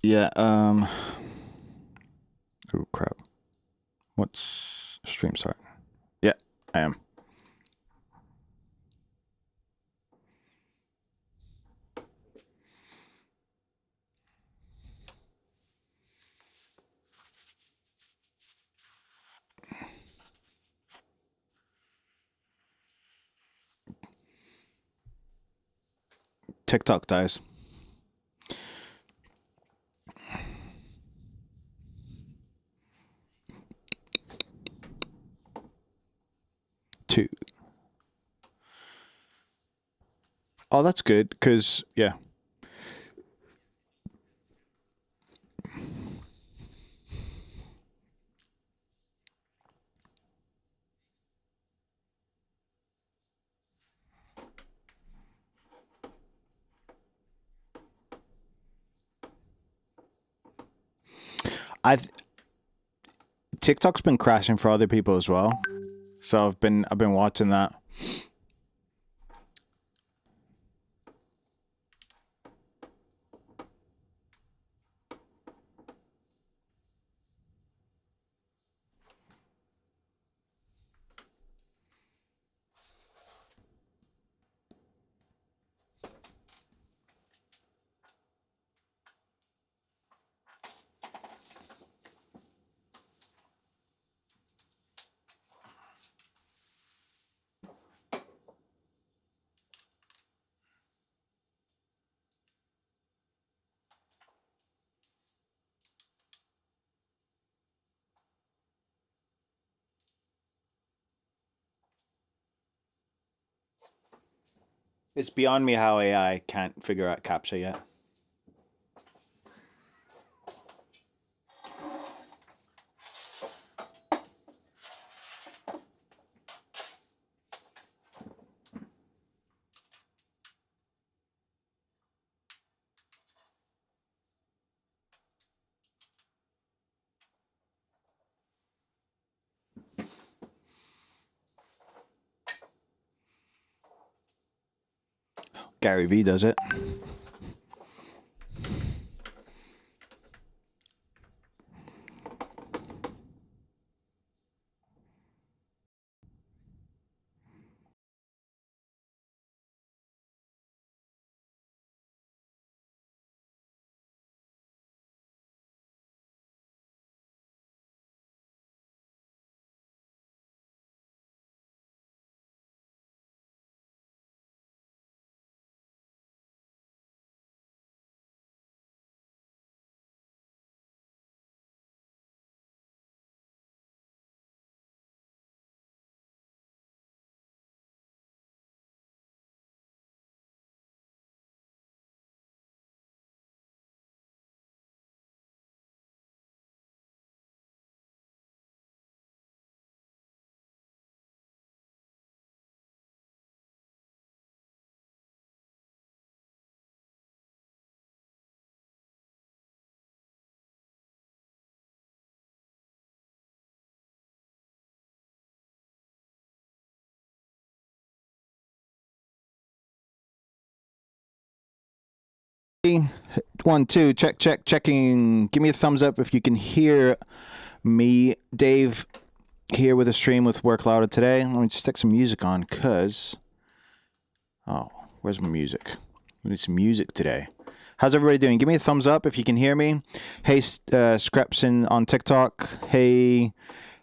Yeah, oh crap. What's stream start? Yeah, I am. TikTok dies. Two. Oh, that's good, because, yeah. I've TikTok's been crashing for other people as well. So I've been watching that. It's beyond me how AI can't figure out CAPTCHA yet. Gary Vee does it. One, two, checking. Give me a thumbs up if you can hear me. Dave here with a stream with Work Louder today. Let me just stick some music on, cause where's my music? We need some music today. How's everybody doing? Give me a thumbs up if you can hear me. Hey, Screpson on TikTok. Hey,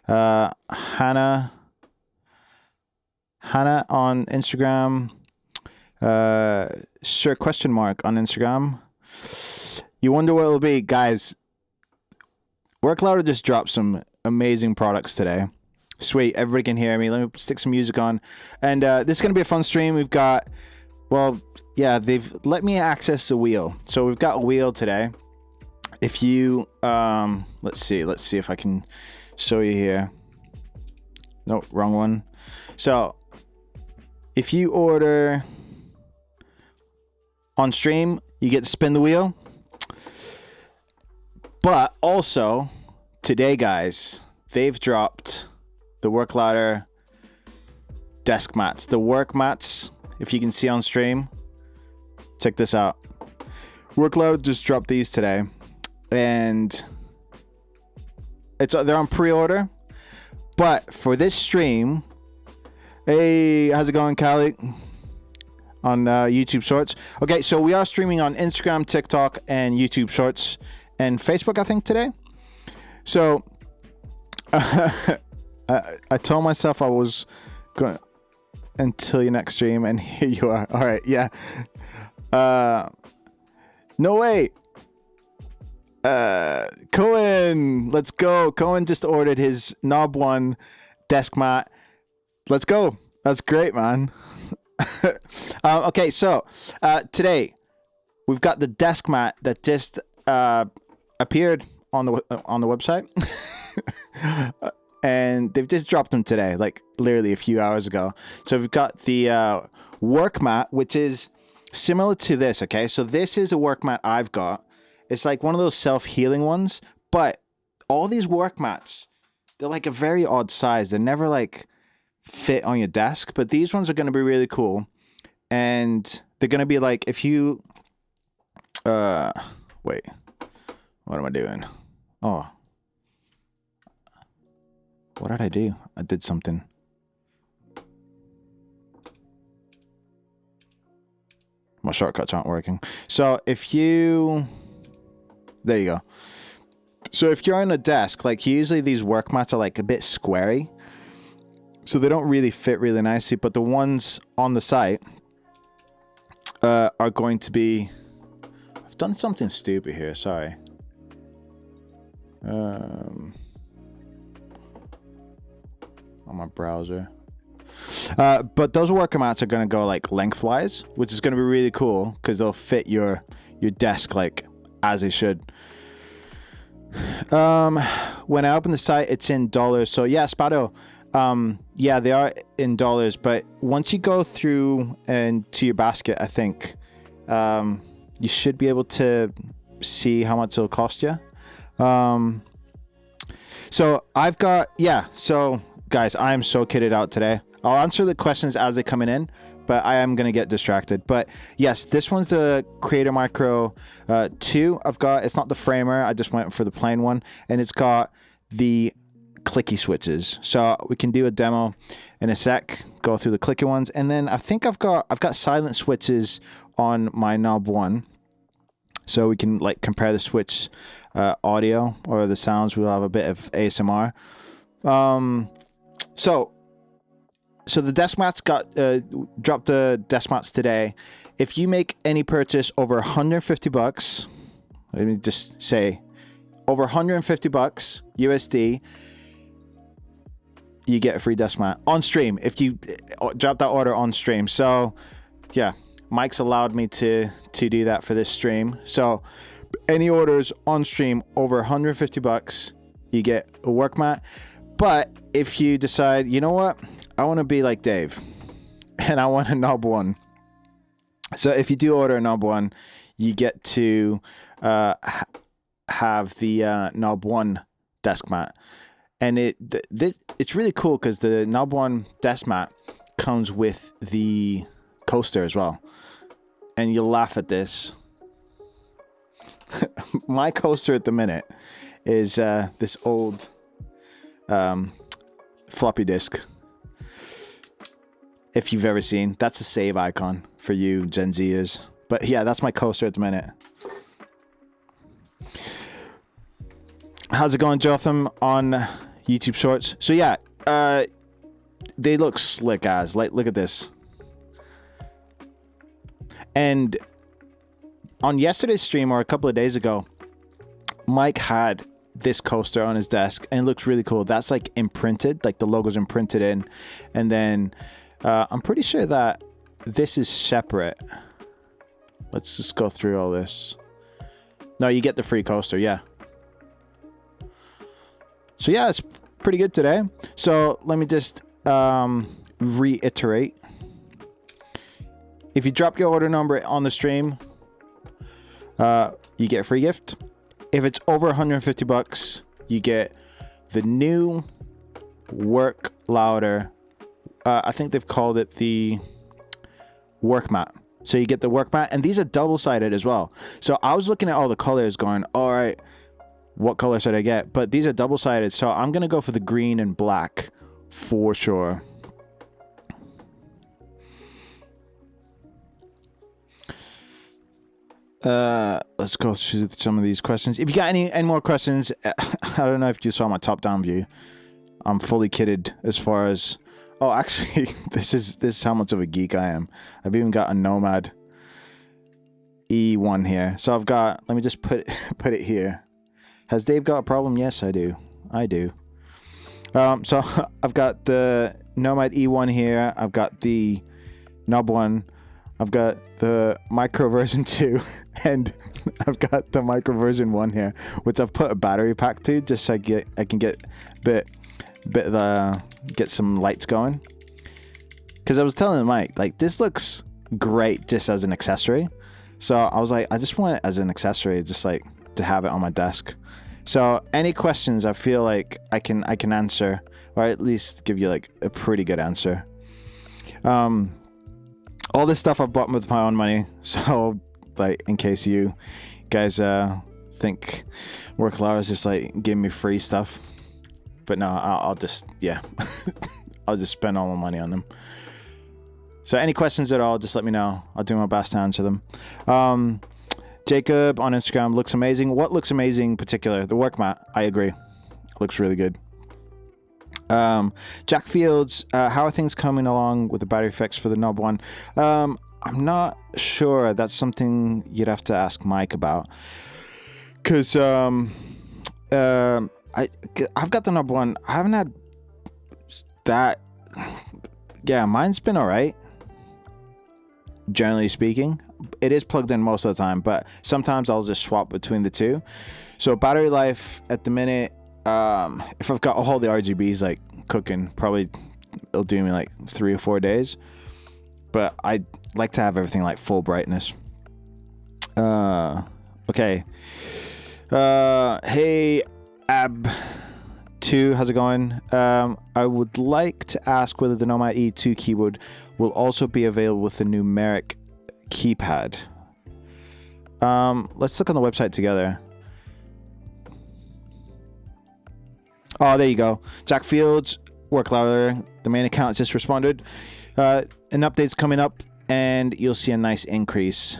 Hannah on Instagram. Sure, question mark on Instagram. You wonder what it'll be, guys. Work Louder just dropped some amazing products today. Sweet, everybody can hear me. Let me stick some music on. And this is going to be a fun stream. We've got, well, yeah, they've let me access the wheel. So we've got a wheel today. If you, let's see if I can show you here. No, wrong one. So if you order on stream, you get to spin the wheel. But also, today, guys, they've dropped the Work Louder desk mats. The work mats, if you can see on stream. Check this out. Work Louder just dropped these today. and they're on pre-order. But for this stream, hey, how's it going, Callie? On YouTube Shorts. Okay, so we are streaming on Instagram, TikTok, and YouTube Shorts, and Facebook, I think, today. So I told myself I was going until your next stream, and here you are. All right, yeah. No way. Cohen, let's go. Cohen just ordered his Knob One desk mat. Let's go. That's great, man. Okay, so today we've got the desk mat that just appeared on the website, and they've just dropped them today, like literally a few hours ago. So we've got the work mat, which is similar to this. Okay, so this is a work mat I've got. It's like one of those self-healing ones, but all these work mats, they're like a very odd size. They're never like fit on your desk, but these ones are going to be really cool, and they're going to be like, if you wait, what am I doing? Oh, what did I do? I did something. My shortcuts aren't working. So if you, there you go. So if you're on a desk, like usually these work mats are like a bit squarey, so they don't really fit really nicely, but the ones on the site are going to be... I've done something stupid here, sorry. On my browser. But those worker mats are going to go like lengthwise, which is going to be really cool because they'll fit your desk like as they should. When I open the site, it's in dollars. So yeah, Spado, yeah, they are in dollars, but once you go through and to your basket, I think you should be able to see how much it'll cost you. So I've got, yeah, so guys, I am so kitted out today. I'll answer the questions as they come in, but I am going to get distracted. But yes, this one's the Creator Micro 2 I've got. It's not the framer. I just went for the plain one, and it's got the clicky switches. So we can do a demo in a sec, go through the clicky ones, and then I think I've got silent switches on my Knob One. So we can like compare the switch audio or the sounds. We'll have a bit of ASMR. So the desk mats got dropped the desk mats today. If you make any purchase over $150, let me just say over $150 USD, you get a free desk mat on stream if you drop that order on stream. So yeah, Mike's allowed me to do that for this stream. So any orders on stream over $150, you get a work mat. But if you decide, you know what, I want to be like Dave and I want a Knob One. So if you do order a Knob One, you get to have the Knob One desk mat. And it's really cool because the Knob One desk mat comes with the coaster as well. And you'll laugh at this. My coaster at the minute is this old floppy disk. If you've ever seen, that's a save icon for you Gen Zers. But yeah, that's my coaster at the minute. How's it going, Jotham, on YouTube Shorts? So yeah, they look slick as. Like, look at this. And on yesterday's stream or a couple of days ago, Mike had this coaster on his desk and it looks really cool. That's like imprinted, like the logo's imprinted in. And then I'm pretty sure that this is separate. Let's just go through all this. No, you get the free coaster, yeah. So yeah, it's pretty good today. So let me just reiterate. If you drop your order number on the stream, you get a free gift. If it's over $150, you get the new Work Louder. I think they've called it the work mat. So you get the work mat, and these are double-sided as well. So I was looking at all the colors going, all right, what color should I get? But these are double-sided, so I'm gonna go for the green and black for sure. Let's go through some of these questions. If you got any more questions, I don't know if you saw my top-down view. I'm fully kitted as far as... Oh, actually, this is how much of a geek I am. I've even got a Nomad E1 here. So I've got... Let me just put it here. Has Dave got a problem? Yes, I do. I do. So I've got the Nomad E1 here. I've got the Nub one. I've got the Micro version 2, and I've got the Micro version 1 here, which I've put a battery pack to, just so I can get get some lights going. Because I was telling Mike, like, this looks great just as an accessory. So I was like, I just want it as an accessory, just like to have it on my desk. So any questions I feel like I can answer, or at least give you like a pretty good answer. All this stuff I've bought with my own money, so like in case you guys think Work Loud is just like giving me free stuff, but no, I'll just, yeah, I'll just spend all my money on them. So any questions at all, just let me know. I'll do my best to answer them. Jacob on Instagram, looks amazing. What looks amazing in particular? The work mat. I agree. Looks really good. Jack Fields, how are things coming along with the battery fix for the Nub one? I'm not sure. That's something you'd have to ask Mike about. Because I've got the Nub one. I haven't had that. Yeah, mine's been all right. Generally speaking, it is plugged in most of the time, but sometimes I'll just swap between the two. So battery life at the minute, if I've got all the RGBs like cooking, probably it'll do me like 3 or 4 days. But I like to have everything like full brightness. Okay. Hey, Ab2, how's it going? I would like to ask whether the Nomad E2 keyboard will also be available with the numeric keypad. Let's look on the website together. Oh, there you go. Jack Fields, Work Louder. The main account just responded. An update's coming up, and you'll see a nice increase.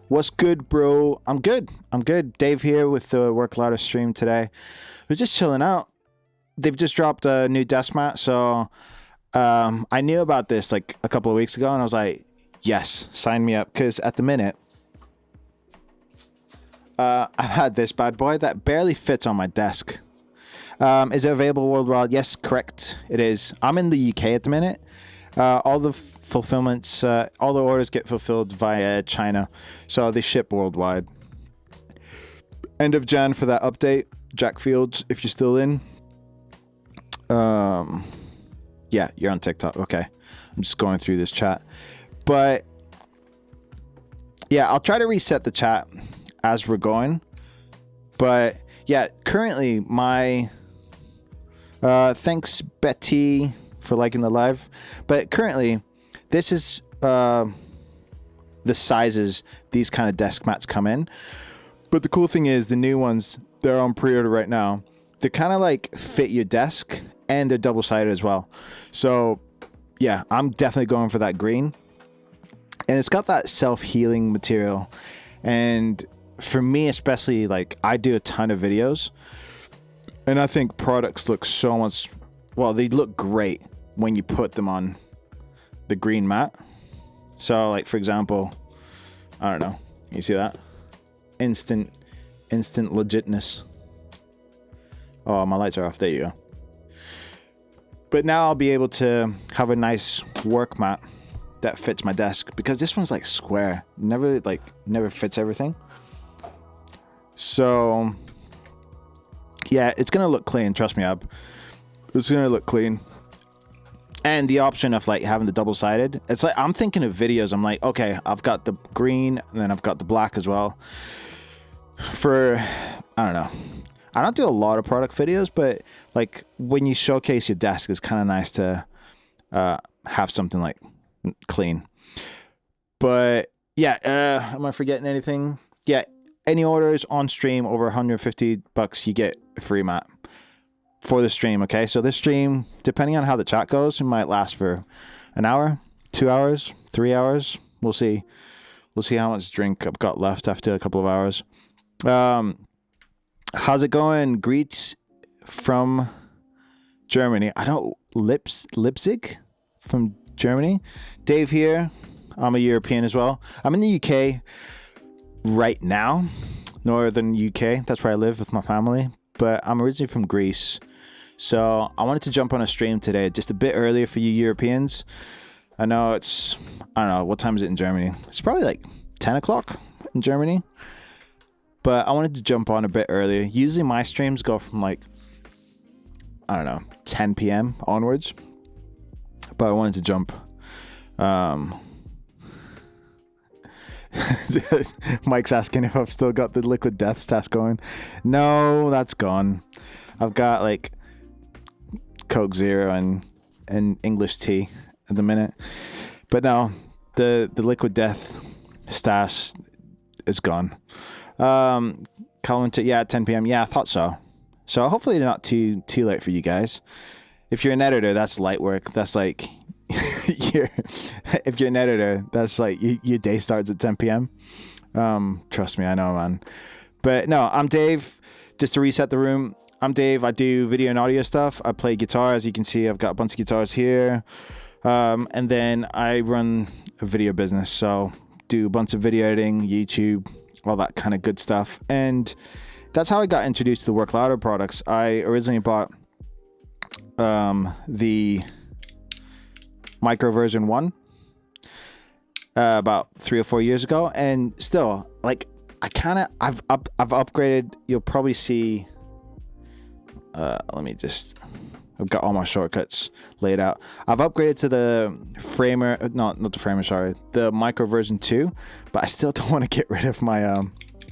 What's good, bro? I'm good. I'm good. Dave here with the Work Louder stream today. We're just chilling out. They've just dropped a new desk mat, so I knew about this like a couple of weeks ago, and I was like, yes, sign me up. Because at the minute, I've had this bad boy that barely fits on my desk. Is it available worldwide? Yes, correct. It is. I'm in the UK at the minute. All the fulfillments, all the orders get fulfilled via China, so they ship worldwide. End of Jan for that update. Jack Fields, if you're still in. Yeah, you're on TikTok. Okay. I'm just going through this chat. But yeah, I'll try to reset the chat as we're going. But yeah, currently my thanks Betty for liking the live. But currently this is the sizes these kind of desk mats come in. But the cool thing is the new ones, they're on pre-order right now. They're kind of like fit your desk, and they're double-sided as well. So yeah, I'm definitely going for that green. And it's got that self-healing material. And for me especially, like, I do a ton of videos, and I think products look so much, well, they look great when you put them on the green mat. So like, for example, I don't know, you see that? Instant legitness. Oh, my lights are off. There you go. But now I'll be able to have a nice work mat that fits my desk, because this one's like square, never fits everything. So yeah, it's gonna look clean, trust me, Ab. It's gonna look clean. And the option of like having the double-sided, it's like, I'm thinking of videos, I'm like, okay, I've got the green and then I've got the black as well. For, I don't know, I don't do a lot of product videos, but like when you showcase your desk, it's kind of nice to have something like clean. But yeah, am I forgetting anything? Yeah, any orders on stream over $150, you get a free mat for the stream. Okay, so this stream, depending on how the chat goes, it might last for an hour, 2 hours, 3 hours. We'll see. We'll see how much drink I've got left after a couple of hours. How's it going? Greets from Germany. I don't Leipzig from Germany. Dave here. I'm a European as well. I'm in the UK right now, northern UK. That's where I live with my family. But I'm originally from Greece. So I wanted to jump on a stream today, just a bit earlier for you Europeans. I know it's, I don't know, what time is it in Germany? It's probably like 10 o'clock in Germany. But I wanted to jump on a bit earlier. Usually my streams go from like, I don't know, 10 p.m. onwards. But I wanted to jump. Mike's asking if I've still got the Liquid Death stash going. No, that's gone. I've got like Coke Zero and English tea at the minute. But no, the Liquid Death stash is gone. Calvin, yeah, at 10 p.m. Yeah, I thought so. So hopefully not too late for you guys. If you're an editor, that's light work. That's like if you're an editor, that's like your day starts at 10 p.m. Trust me, I know, man. But no, I'm Dave. Just to reset the room, I'm Dave. I do video and audio stuff. I play guitar. As you can see, I've got a bunch of guitars here. And then I run a video business. So do a bunch of video editing, YouTube, all that kind of good stuff. And that's how I got introduced to the Work Louder products. I originally bought the Micro version 1 about 3 or 4 years ago, and still, like, I've upgraded. You'll probably see, let me just, I've got all my shortcuts laid out. I've upgraded to the Framer, not the Framer, sorry, the Micro version 2, but I still don't want to get rid of my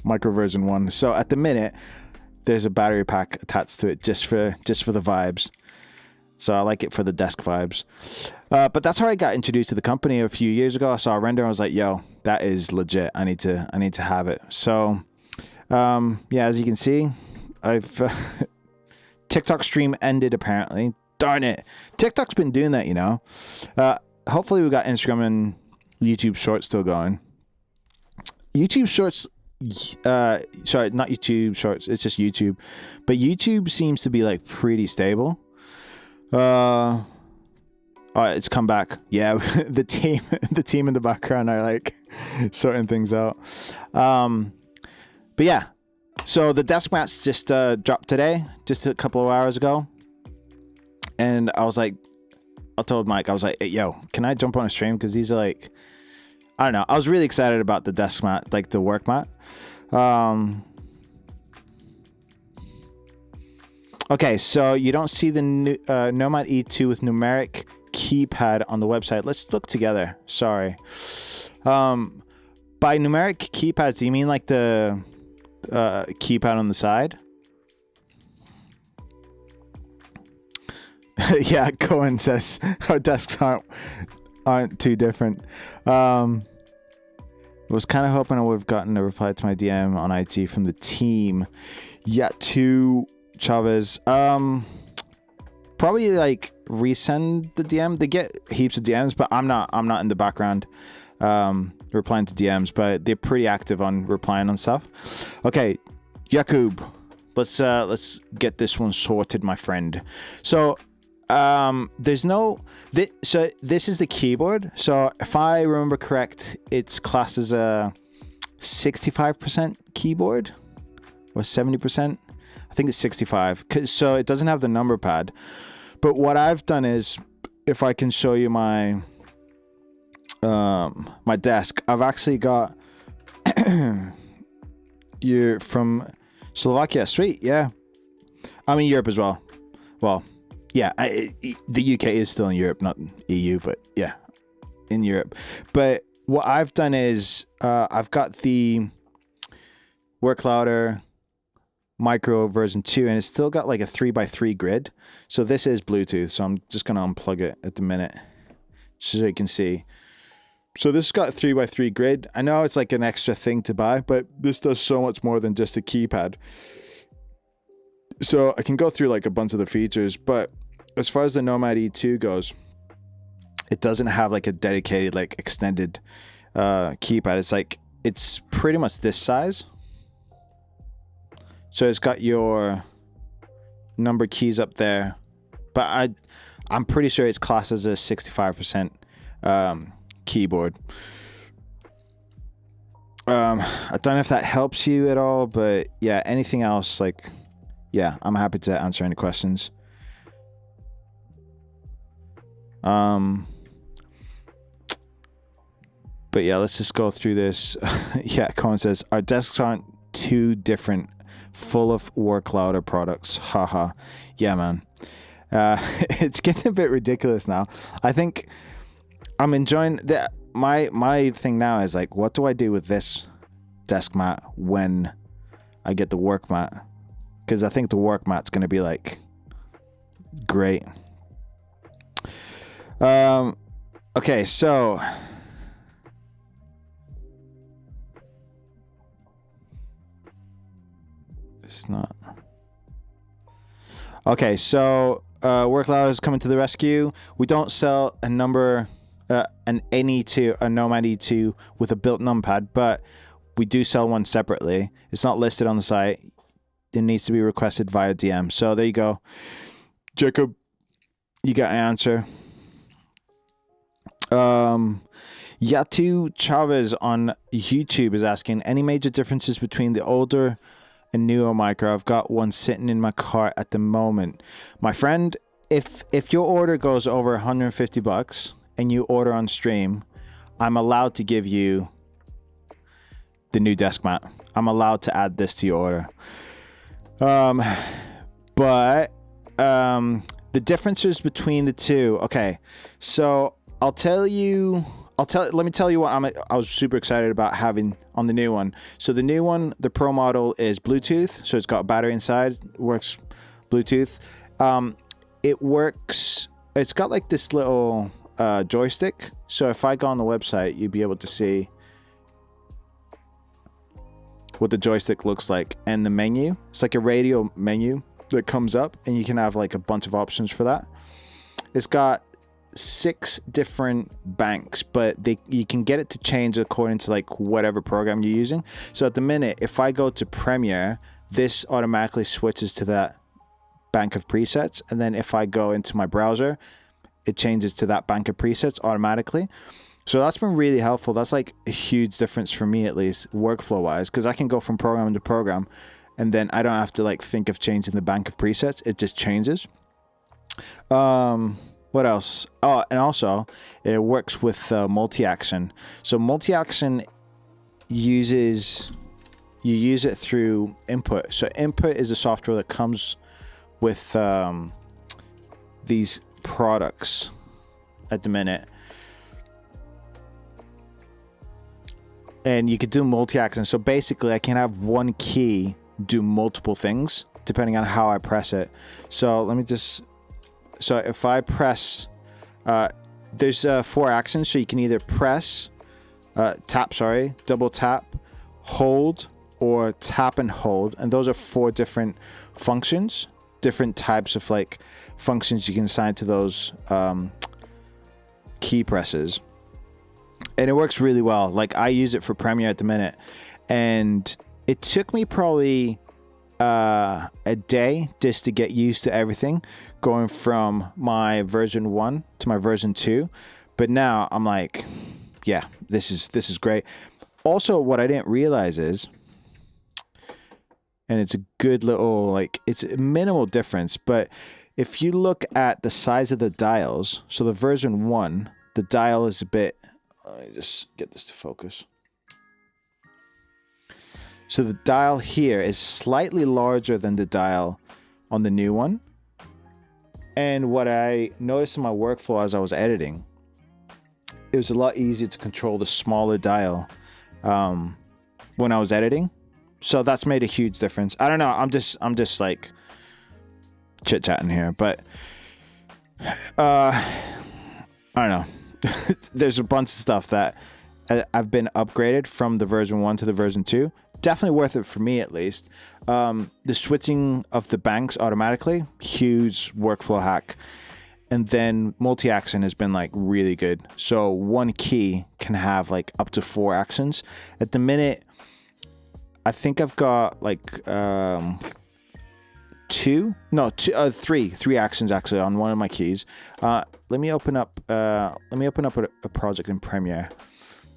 Micro version 1. So at the minute, there's a battery pack attached to it just for the vibes. So I like it for the desk vibes. But that's how I got introduced to the company a few years ago. I saw a render and I was like, yo, that is legit. I need to have it. So yeah, as you can see, I've TikTok stream ended apparently. Darn it. TikTok's been doing that, you know. Hopefully we got Instagram and YouTube Shorts still going. YouTube Shorts, sorry, not YouTube Shorts, it's just YouTube. But YouTube seems to be like pretty stable. It's come back. Yeah, the team in the background are like sorting things out. But yeah, so the desk mats just dropped today, just a couple of hours ago, and I was like, I told Mike, I was like, hey, yo, can I jump on a stream? Because these are like, I don't know. I was really excited about the desk mat, like the work mat. Okay, so you don't see the Nomad E2 with numeric keypad on the website. Let's look together. Sorry. By numeric keypads, do you mean like the keypad on the side? Yeah, Cohen says our desks aren't too different. I was kind of hoping I would have gotten a reply to my DM on IG from the team. Yeah, to Chavez. Probably like resend the DM. They get heaps of DMs, but I'm not in the background replying to DMs, but they're pretty active on replying on stuff. Okay, Jakub, let's get this one sorted, my friend. So there's no so this is the keyboard. So if I remember correct, it's classed as a 65% keyboard or 70%. I think it's 65, so it doesn't have the number pad. But what I've done is, if I can show you my my desk, I've actually got you're from Slovakia. Sweet, yeah. I'm in Europe as well. Well, yeah, the UK is still in Europe, not EU, but yeah, in Europe. But what I've done is I've got the Work Louder Micro version 2, and it's still got like a 3x3 grid. So this is Bluetooth, so I'm just gonna unplug it at the minute so you can see. So this has got a 3x3 grid. I know it's like an extra thing to buy, but this does so much more than just a keypad. So I can go through like a bunch of the features, but as far as the Nomad E2 goes, it doesn't have like a dedicated, like extended keypad. It's pretty much this size. So it's got your number keys up there, but I'm pretty sure it's classed as a 65% keyboard. I don't know if that helps you at all, but yeah, anything else, like, yeah, I'm happy to answer any questions. But yeah, let's just go through this. Yeah, Colin says, our desks aren't too different, full of worklouder products. Haha. Yeah, man. It's getting a bit ridiculous now. I think I'm enjoying that. My thing now is like, what do I do with this desk mat when I get the work mat? Because I think the work mat's going to be like great. Okay, so it's not. Okay, so Workloud is coming to the rescue. We don't sell a Nomad E2 with a built numpad, but we do sell one separately. It's not listed on the site. It needs to be requested via DM. So there you go, Jacob. You got an answer. Yatu Chavez on YouTube is asking, any major differences between the older and newer micro? I've got one sitting in my cart at the moment. My friend, if your order goes over $150 and you order on stream, I'm allowed to give you the new desk mat. I'm allowed to add this to your order. But the differences between the two. Okay, so let me tell you what I was super excited about having on the new one. So the new one, the Pro model, is Bluetooth. So it's got a battery inside, works Bluetooth. It's got like this little joystick. So if I go on the website, you'd be able to see what the joystick looks like and the menu. It's like a radio menu that comes up, and you can have like a bunch of options for that. It's got 6 different banks, but you can get it to change according to like whatever program you're using. So at the minute, if I go to Premiere, this automatically switches to that bank of presets, and then if I go into my browser, it changes to that bank of presets automatically. So that's been really helpful. That's like a huge difference for me, at least workflow wise, because I can go from program to program, and then I don't have to like think of changing the bank of presets. It just changes. What else? Oh, and also it works with multi-action. So multi-action you use it through Input. So Input is a software that comes with these products at the minute. And you could do multi-action. So basically I can have one key do multiple things depending on how I press it. So so if I press, there's 4 actions. So you can either press, double tap, hold, or tap and hold. And those are 4 different functions, different types of like functions you can assign to those key presses. And it works really well. Like I use it for Premiere at the minute, and it took me probably a day just to get used to everything, going from my version 1 to my version 2. But now I'm like, yeah, this is great. Also, what I didn't realize is, and it's a good little, like, it's a minimal difference, but if you look at the size of the dials, so the version 1, the dial is a bit, let me just get this to focus. So the dial here is slightly larger than the dial on the new one. And what I noticed in my workflow as I was editing, it was a lot easier to control the smaller dial when I was editing. So that's made a huge difference. I don't know. I'm just like chit-chatting here, but I don't know. there's a bunch of stuff that I've been upgraded from the version 1 to the version 2. Definitely worth it for me, at least. The switching of the banks automatically, huge workflow hack. And then multi-action has been like really good. So one key can have like up to 4 actions. At the minute, I think I've got like three actions actually on one of my keys. Let me open up a project in Premiere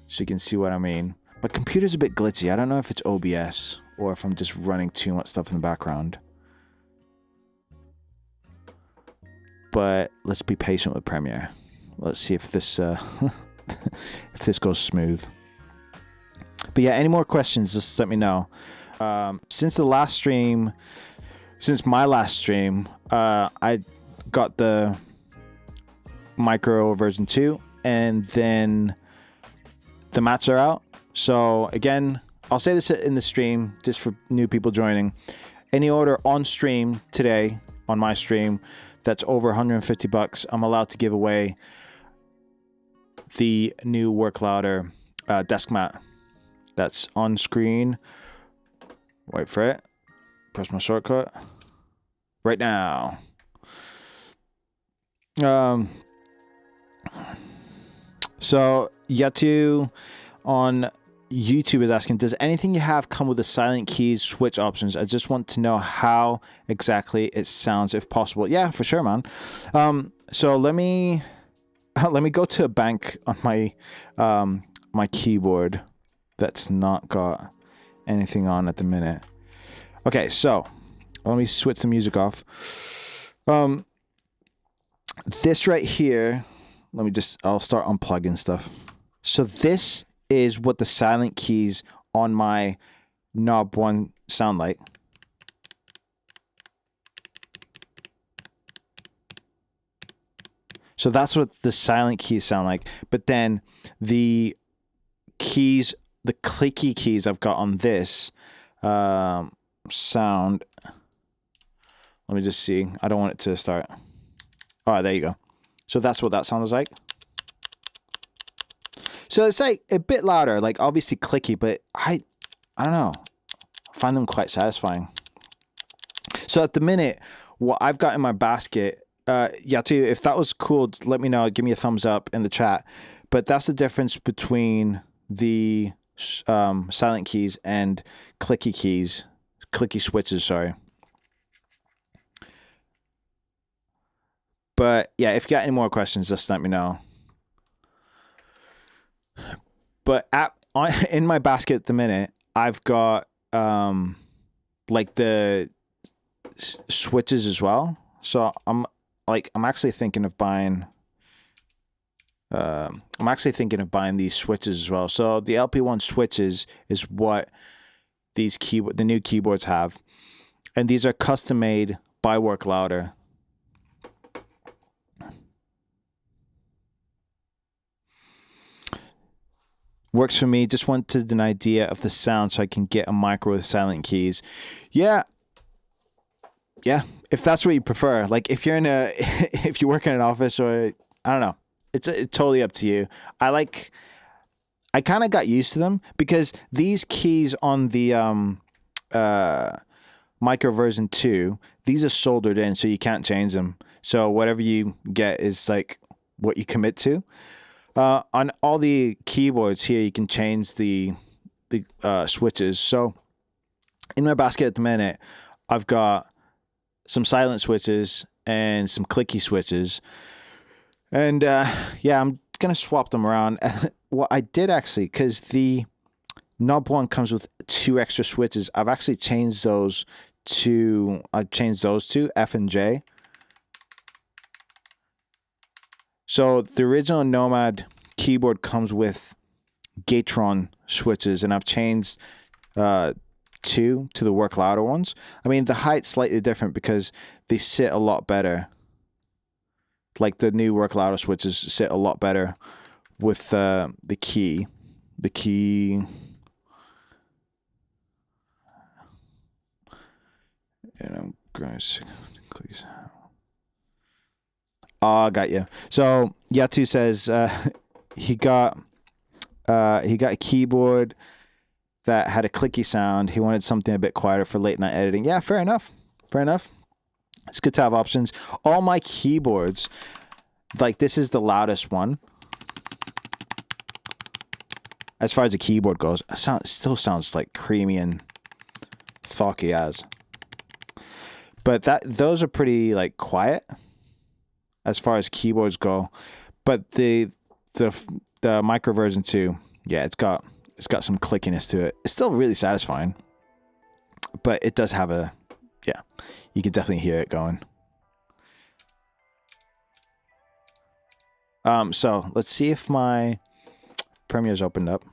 so you can see what I mean. My computer's a bit glitchy. I don't know if it's OBS or if I'm just running too much stuff in the background. But let's be patient with Premiere. Let's see if this if this goes smooth. But yeah, any more questions, just let me know. Since my last stream, I got the micro version 2, and then the mats are out. So again, I'll say this in the stream just for new people joining. Any order on stream today, on my stream, that's over $150, I'm allowed to give away the new Work Louder desk mat. That's on screen. Wait for it. Press my shortcut. Right now. So Yatu on YouTube is asking, does anything you have come with the silent keys switch options? I just want to know how exactly it sounds, if possible. Yeah, for sure, man. So let me go to a bank on my my keyboard that's not got anything on at the minute. Okay, so let me switch the music off. This right here, I'll start unplugging stuff. So this is what the silent keys on my Knob One sound like. So that's what the silent keys sound like. But then the keys, the clicky keys I've got on this sound. Let me just see. I don't want it to start. All right, there you go. So that's what that sounds like. So it's like a bit louder, like obviously clicky, but I don't know. I find them quite satisfying. So at the minute, what I've got in my basket, Yatu, if that was cool, let me know. Give me a thumbs up in the chat. But that's the difference between the silent keys and clicky switches, sorry. But yeah, if you got any more questions, just let me know. But in my basket at the minute, I've got like the switches as well. So I'm actually thinking of buying. These switches as well. So the LP1 switches is what the new keyboards have, and these are custom made by Work Louder. Works for me. Just wanted an idea of the sound so I can get a micro with silent keys. Yeah. If that's what you prefer. Like if you're if you work in an office, or I don't know, it's totally up to you. I kind of got used to them because these keys on the micro version 2, these are soldered in, so you can't change them. So whatever you get is like what you commit to. On all the keyboards here, you can change the switches. So in my basket at the minute, I've got some silent switches and some clicky switches. And yeah, I'm going to swap them around. What I did actually, because the Knob One comes with 2 extra switches, I've actually changed those to F and J. So the original Nomad keyboard comes with Gatron switches, and I've changed 2 to the Work Louder ones. I mean, the height's slightly different because they sit a lot better. Like the new Work Louder switches sit a lot better with the key. The key. Guys, please. Oh, got you. So Yatu says he got a keyboard that had a clicky sound. He wanted something a bit quieter for late night editing. Yeah, fair enough. Fair enough. It's good to have options. All my keyboards, like this is the loudest one. As far as the keyboard goes, it still sounds like creamy and thocky as. But those are pretty like quiet as far as keyboards go. But the micro version 2, yeah, it's got some clickiness to it. It's still really satisfying, but it does have a, yeah, you can definitely hear it going. So let's see if my Premiere's opened up.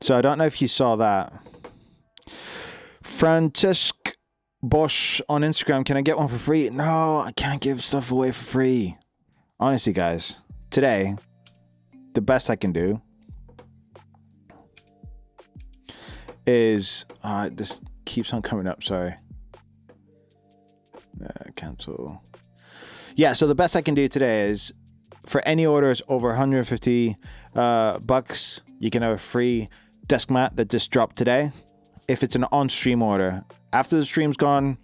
So I don't know if you saw that. Francesc Bosch on Instagram, can I get one for free? No, I can't give stuff away for free. Honestly, guys, today, the best I can do is, this keeps on coming up, sorry. Cancel. Yeah, so the best I can do today is, for any orders over 150 bucks, you can have a free desk mat that just dropped today. If it's an on-stream order, after the stream's gone,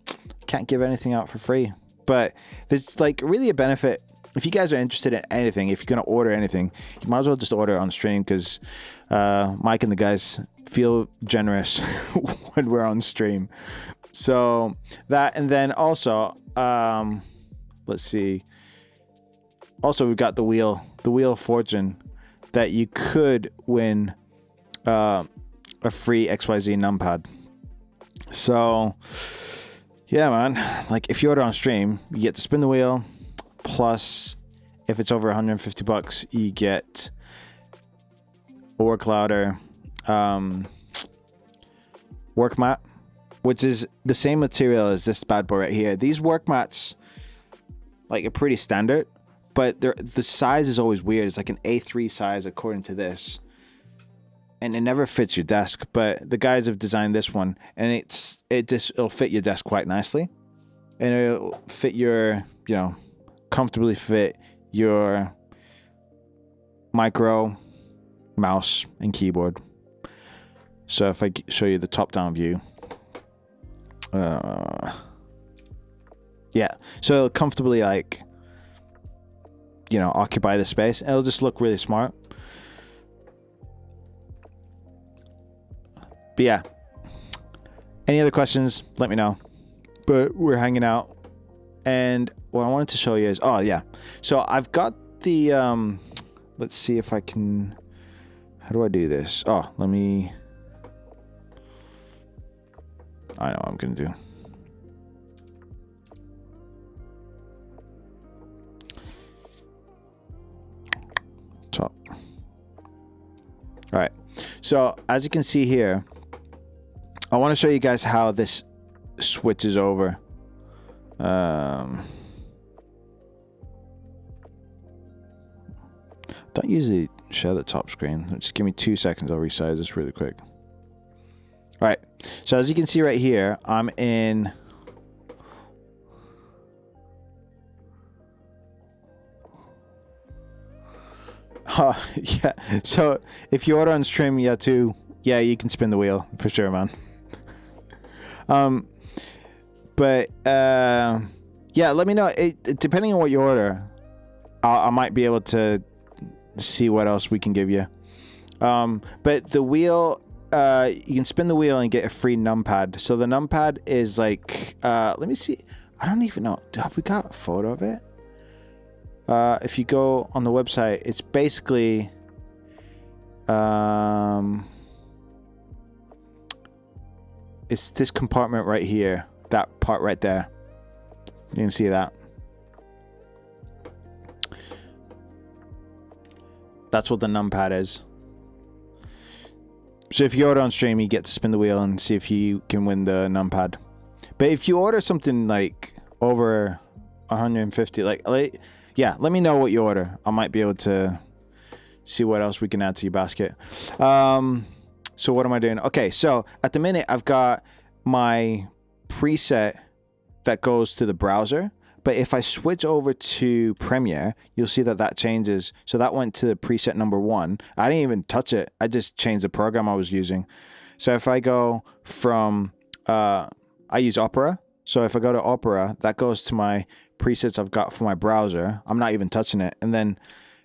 can't give anything out for free. But there's like really a benefit. If you guys are interested in anything, if you're going to order anything, you might as well just order it on stream, because Mike and the guys feel generous when we're on stream. So that, and then also, let's see. Also, we've got the Wheel of Fortune that you could win a free XYZ numpad. So, yeah, man. Like, if you order on stream, you get to spin the wheel. Plus, if it's over 150 bucks, you get a work louder work mat, which is the same material as this bad boy right here. These work mats, like, are pretty standard, but the size is always weird. It's like an A3 size according to this, and it never fits your desk. But the guys have designed this one, and it'll fit your desk quite nicely, and it'll fit your, you know, comfortably fit your micro mouse and keyboard. So if I show you the top-down view, yeah, so it'll comfortably, like, you know, occupy the space. It'll just look really smart. But yeah, any other questions, let me know. But we're hanging out, and what I wanted to show you is, oh yeah, so I've got the let's see if I can, how do I do this? Oh, let me, I know what I'm gonna do. Top. All right, so as you can see here, I want to show you guys how this switches over. Don't usually share the top screen. Just give me 2 seconds. I'll resize this really quick. All right. So as you can see right here, I'm in. Yeah. So if you order on stream, you can spin the wheel for sure, man. But yeah, let me know. Depending on what you order, I might be able to see what else we can give you. But the wheel, you can spin the wheel and get a free numpad. So the numpad is like, let me see. I don't even know. Have we got a photo of it? If you go on the website, it's basically, it's this compartment right here. That part right there. You can see that. That's what the numpad is. So if you order on stream, you get to spin the wheel and see if you can win the numpad. But if you order something like over 150, like yeah, let me know what you order. I might be able to see what else we can add to your basket. So what am I doing? Okay, so at the minute I've got my preset that goes to the browser, But if I switch over to Premiere, you'll see that that changes. So that went to preset number 1. I didn't even touch it. I just changed the program I was using. So if I go from, I use Opera. So if I go to Opera, that goes to my presets I've got for my browser. I'm not even touching it. And then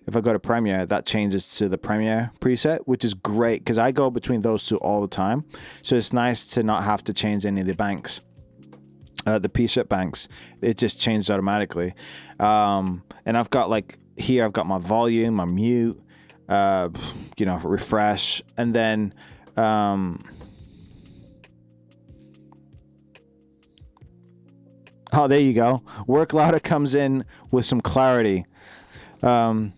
if I go to Premiere, that changes to the Premiere preset, which is great because I go between those two all the time. So it's nice to not have to change any of the banks. The preset banks, it just changed automatically. And I've got like here, I've got my volume, my mute, you know, refresh, and then oh, there you go. Work louder comes in with some clarity. The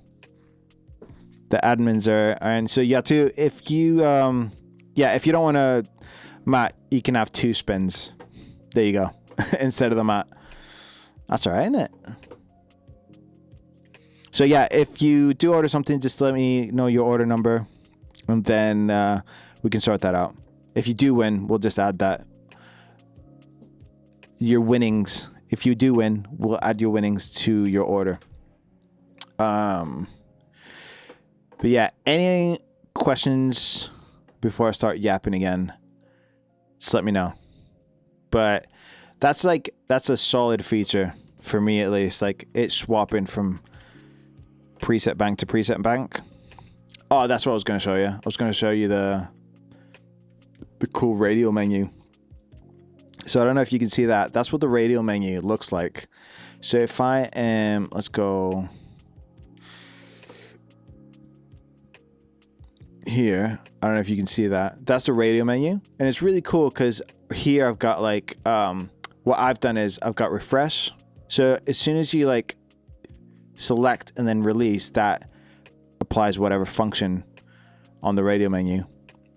admins are, and so yeah, too. If you yeah, if you don't want to mat, you can have 2 spins. There you go. Instead of the mat. That's all right, isn't it? So yeah, if you do order something, just let me know your order number, and then we can sort that out. If you do win, we'll just add that. Your winnings. If you do win, we'll add your winnings to your order. But yeah, any questions before I start yapping again, just let me know. But that's a solid feature for me, at least. Like, it's swapping from preset bank to preset bank. Oh, that's what I was going to show you. I was going to show you the cool radial menu. So I don't know if you can see that. That's what the radial menu looks like. So if I am, let's go here. I don't know if you can see that. That's the radial menu. And it's really cool because here I've got like, what I've done is I've got refresh. So as soon as you like select and then release, that applies whatever function on the radial menu.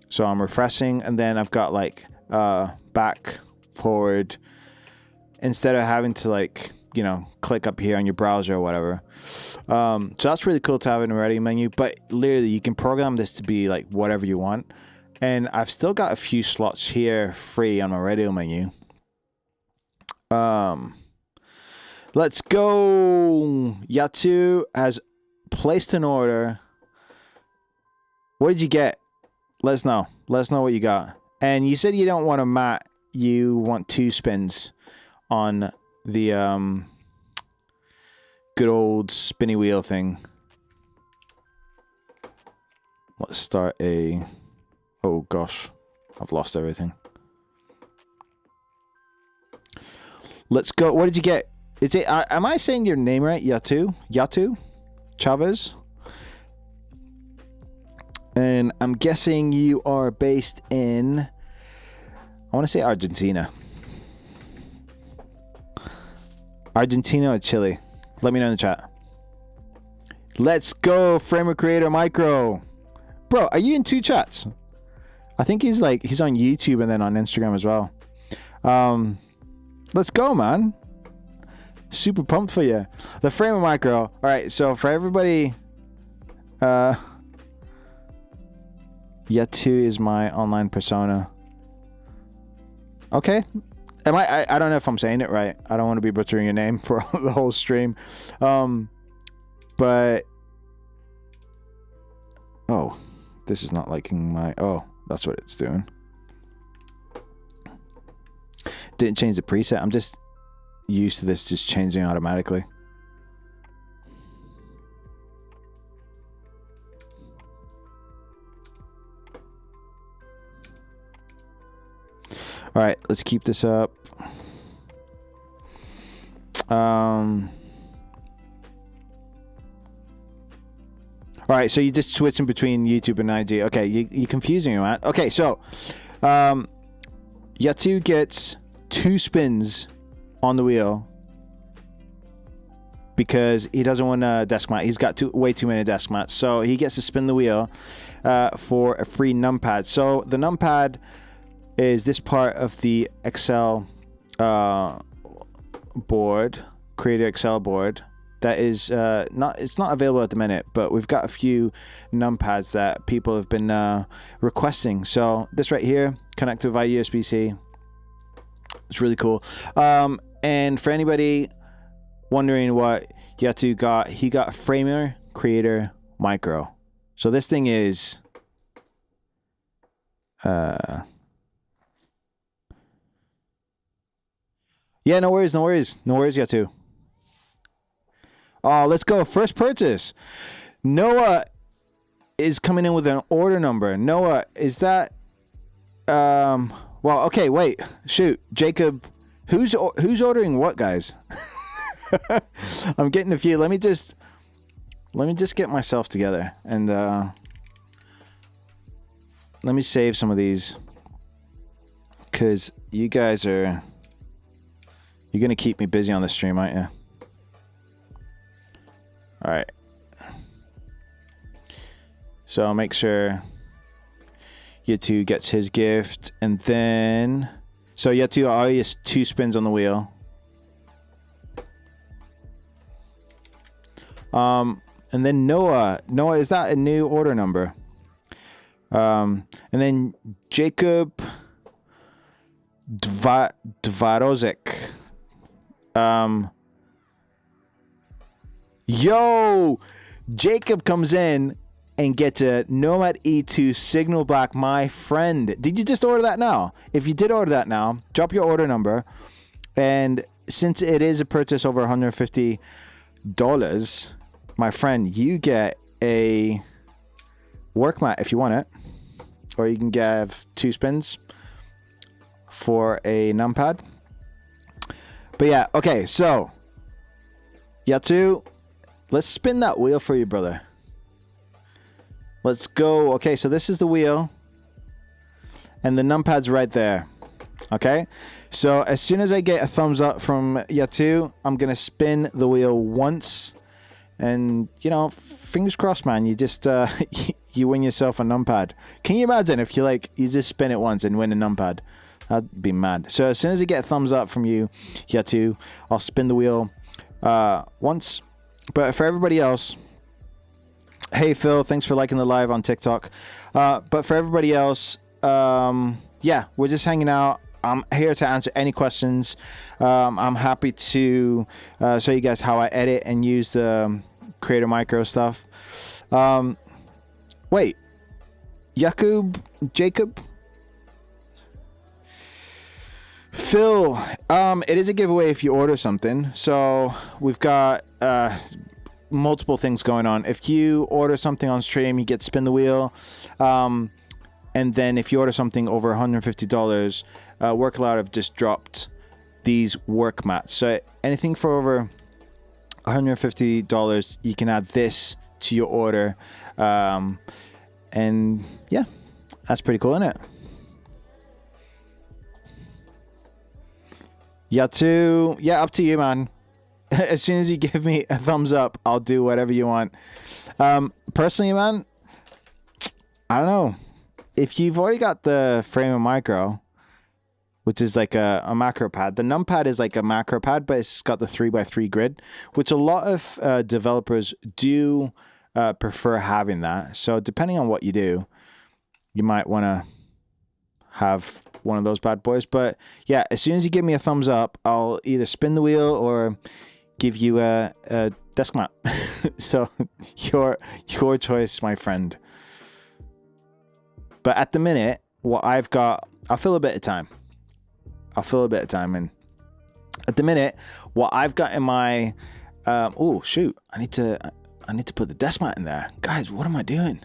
So I'm refreshing, and then I've got like back, forward, instead of having to like, you know, click up here on your browser or whatever. So that's really cool to have in the radial menu, but literally you can program this to be like whatever you want. And I've still got a few slots here free on my radial menu. Let's go. Yatu has placed an order. What did you get? Let us know. Let us know what you got. And you said you don't want a mat. You want 2 spins on the good old spinny wheel thing. Let's start a... Oh gosh, I've lost everything. Let's go. What did you get? Is it? Am I saying your name right? Yatu Chavez. And I'm guessing you are based in, I want to say Argentina. Argentina or Chile? Let me know in the chat. Let's go, Framer Creator Micro. Bro, are you in 2 chats? I think he's on YouTube and then on Instagram as well. Let's go, man. Super pumped for you. The Framer Micro. All right, so for everybody, Yatu is my online persona. Okay. I don't know if I'm saying it right. I don't want to be butchering your name for the whole stream. But oh, this is not liking my, oh, that's what it's doing. Didn't change the preset. I'm just used to this just changing automatically. All right, let's keep this up. All right, so you're just switching between YouTube and IG. Okay, you're confusing me, man. Okay, so Yatu gets 2 spins on the wheel because he doesn't want a desk mat. He's got way too many desk mats, so he gets to spin the wheel for a free numpad. So the numpad is this part of the Excel board, Creator Excel board. That is it's not available at the minute, but we've got a few numpads that people have been requesting. So this right here, connected via USB-C. It's really cool. And for anybody wondering what Yatu got, he got Framer Creator Micro. So this thing is yeah, no worries, Yatu. Oh, let's go. First purchase. Noah is coming in with an order number. Noah, is that well, okay, wait. Shoot. Jacob, who's ordering what, guys? I'm getting a few. Let me just get myself together and let me save some of these, cuz you guys are, you're going to keep me busy on the stream, aren't you? All right. So I'll make sure Yatu gets his gift, and then so Yatu, I owe you 2 spins on the wheel. And then Noah, is that a new order number? And then Jacob Dvarozik. Yo, Jacob comes in and gets a Nomad E2 Signal Black, my friend. Did you just order that now? If you did order that now, drop your order number. And since it is a purchase over $150, my friend, you get a work mat if you want it. Or you can give 2 spins for a numpad. But yeah, okay, so Yatu, let's spin that wheel for you, brother. Let's go. Okay, so this is the wheel. And the numpad's right there. Okay? So as soon as I get a thumbs up from Yatu, I'm going to spin the wheel once. And, you know, fingers crossed, man. You just, you win yourself a numpad. Can you imagine if you just spin it once and win a numpad? That'd be mad. So as soon as I get a thumbs up from you, Yatu, I'll spin the wheel once. But for everybody else, hey Phil, thanks for liking the live on TikTok. But for everybody else, yeah, we're just hanging out. I'm here to answer any questions. I'm happy to show you guys how I edit and use the Creator Micro stuff. Wait, Jacob? Phil, it is a giveaway if you order something. So we've got multiple things going on. If you order something on stream, you get spin the wheel. And then if you order something over $150, Workloud have just dropped these work mats. So anything for over $150, you can add this to your order. And yeah, that's pretty cool, isn't it? Yatu, yeah, up to you, man. As soon as you give me a thumbs up, I'll do whatever you want. Personally, man, I don't know. If you've already got the Framer Micro, which is like a macro pad, the numpad is like a macro pad, but it's got the 3x3 grid, which a lot of developers do prefer having that. So depending on what you do, you might want to have one of those bad boys. But yeah, as soon as you give me a thumbs up, I'll either spin the wheel or give you a desk mat. So your choice, my friend. But at the minute, what I've got, I'll fill a bit of time. And at the minute, what I've got in my oh shoot, I need to put the desk mat in there. Guys, what am I doing?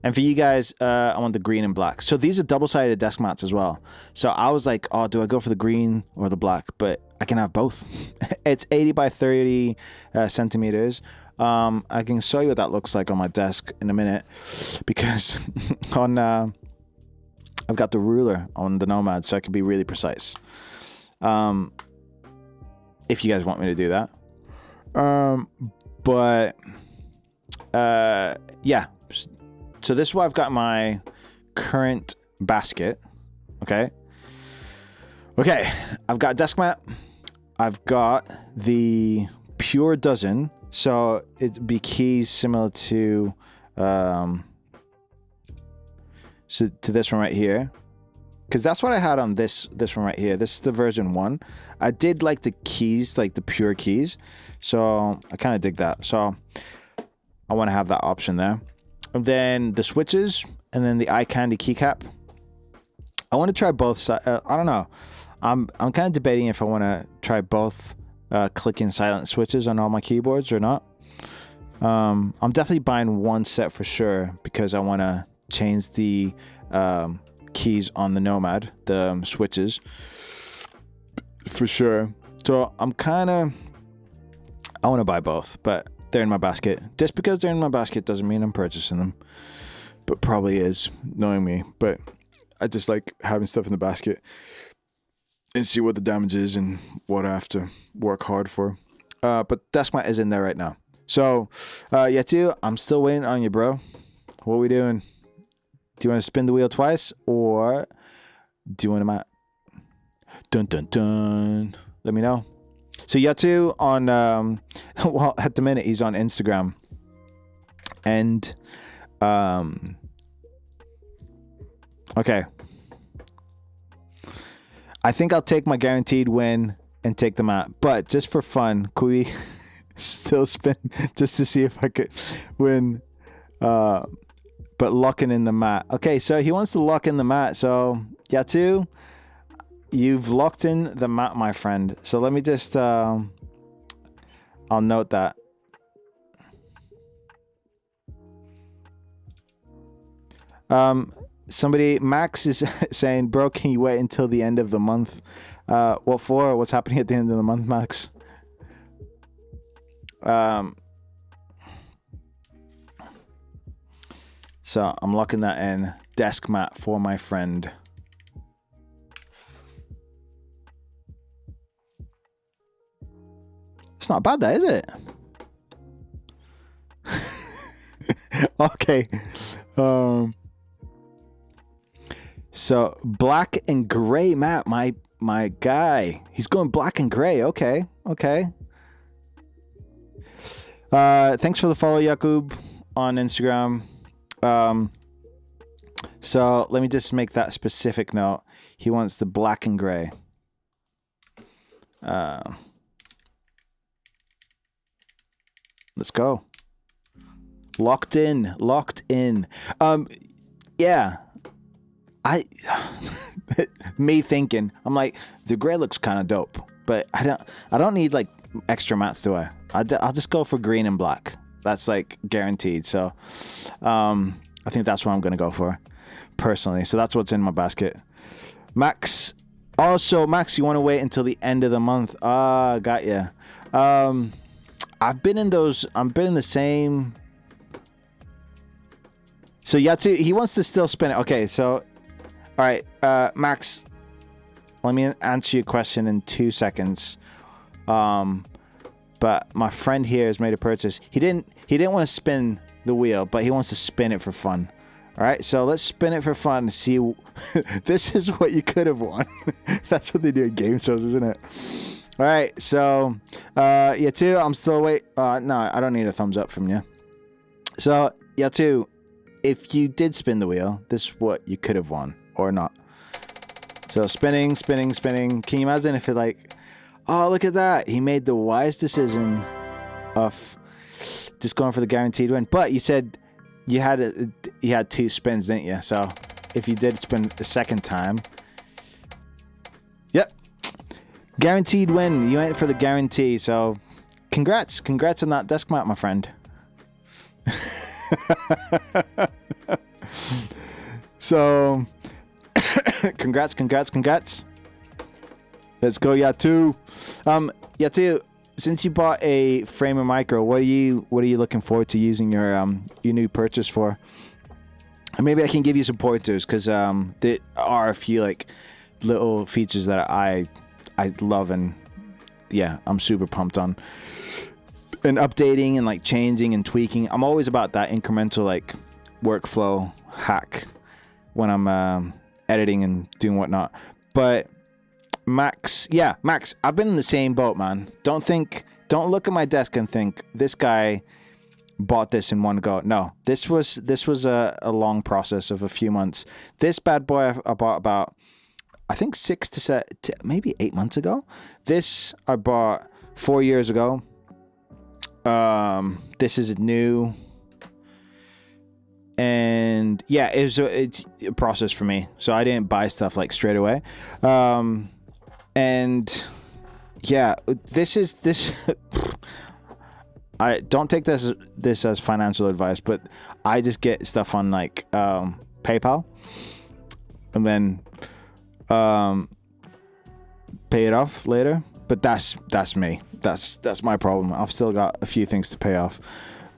And for you guys, I want the green and black. So these are double-sided desk mats as well. So I was like, oh, do I go for the green or the black? But I can have both. It's 80 by 30 centimeters. I can show you what that looks like on my desk in a minute, because on I've got the ruler on the Nomad, so I can be really precise. If you guys want me to do that. But yeah. So this is what I've got in my current basket. Okay. I've got a desk mat. I've got the Pure Dozen. So it'd be keys similar to to this one right here. because that's what I had on this one right here. This is the version 1. I did like the keys, like the pure keys, so I kind of dig that. So I want to have that option there. And then the switches, and then the eye candy keycap. I want to try both sides. I don't know. I'm kind of debating if I want to try both clicking silent switches on all my keyboards or not. I'm definitely buying one set for sure because I want to change the keys on the Nomad, the switches, for sure. So I want to buy both, but they're in my basket. Just because they're in my basket doesn't mean I'm purchasing them, but probably is, knowing me. But I just like having stuff in the basket and see what the damage is and what I have to work hard for. But Deskmat is in there right now. So, Yatu, I'm still waiting on you, bro. What are we doing? Do you want to spin the wheel twice, or do you want to mat? Dun dun dun. Let me know. So Yatu on, well, at the minute he's on Instagram, and okay. I think I'll take my guaranteed win and take the mat, but just for fun, could we still spin just to see if I could win? But locking in the mat. Okay, so he wants to lock in the mat. So Yatu, you've locked in the mat, my friend. So let me just I'll note that. Somebody, Max is saying, bro, can you wait until the end of the month? What for? What's happening at the end of the month, Max? So I'm locking that in. Deskmat for my friend. It's not bad, that, is it? Okay. So black and gray mat, my guy. He's going black and gray. Okay. Thanks for the follow, Yakub, on Instagram. So let me just make that specific note. He wants the black and gray. Let's go. Locked in. Yeah. Me thinking, I'm like, the gray looks kind of dope, but I don't need like extra mats, do I? I'll just go for green and black. That's like guaranteed. So I think that's what I'm gonna go for personally. So that's what's in my basket. Max, also Max, you want to wait until the end of the month? Got ya. I've been in the same. So Yatu, he wants to still spin it. Okay, so all right, Max, let me answer your question in 2 seconds. But my friend here has made a purchase. He didn't want to spin the wheel, but he wants to spin it for fun. All right, so let's spin it for fun and see. This is what you could have won. That's what they do at game shows, isn't it? All right, so Yatu, I'm still wait. No, I don't need a thumbs up from you. So Yatu, if you did spin the wheel, this is what you could have won or not. So spinning. Can you imagine if it like, oh, look at that. He made the wise decision of just going for the guaranteed win. But you said you had 2 spins, didn't you? So if you did spin a second time, yep, guaranteed win. You went for the guarantee. So congrats on that Deskmat, my friend. So congrats. Let's go, Yatu. Yatu, since you bought a Framer Micro, what are you looking forward to using your new purchase for? And maybe I can give you some pointers, because there are a few like little features that I love, and yeah, I'm super pumped on. And updating and like changing and tweaking. I'm always about that incremental like workflow hack when I'm editing and doing whatnot. But Max, I've been in the same boat, man. Don't look at my desk and think this guy bought this in one go. No, this was a long process of a few months. This bad boy I bought about I think maybe 8 months ago. This I bought 4 years ago. This is new. And yeah, it's a process for me. So I didn't buy stuff like straight away. And yeah, this I don't take this as financial advice, but I just get stuff on like PayPal and then pay it off later. But that's me. That's my problem. I've still got a few things to pay off,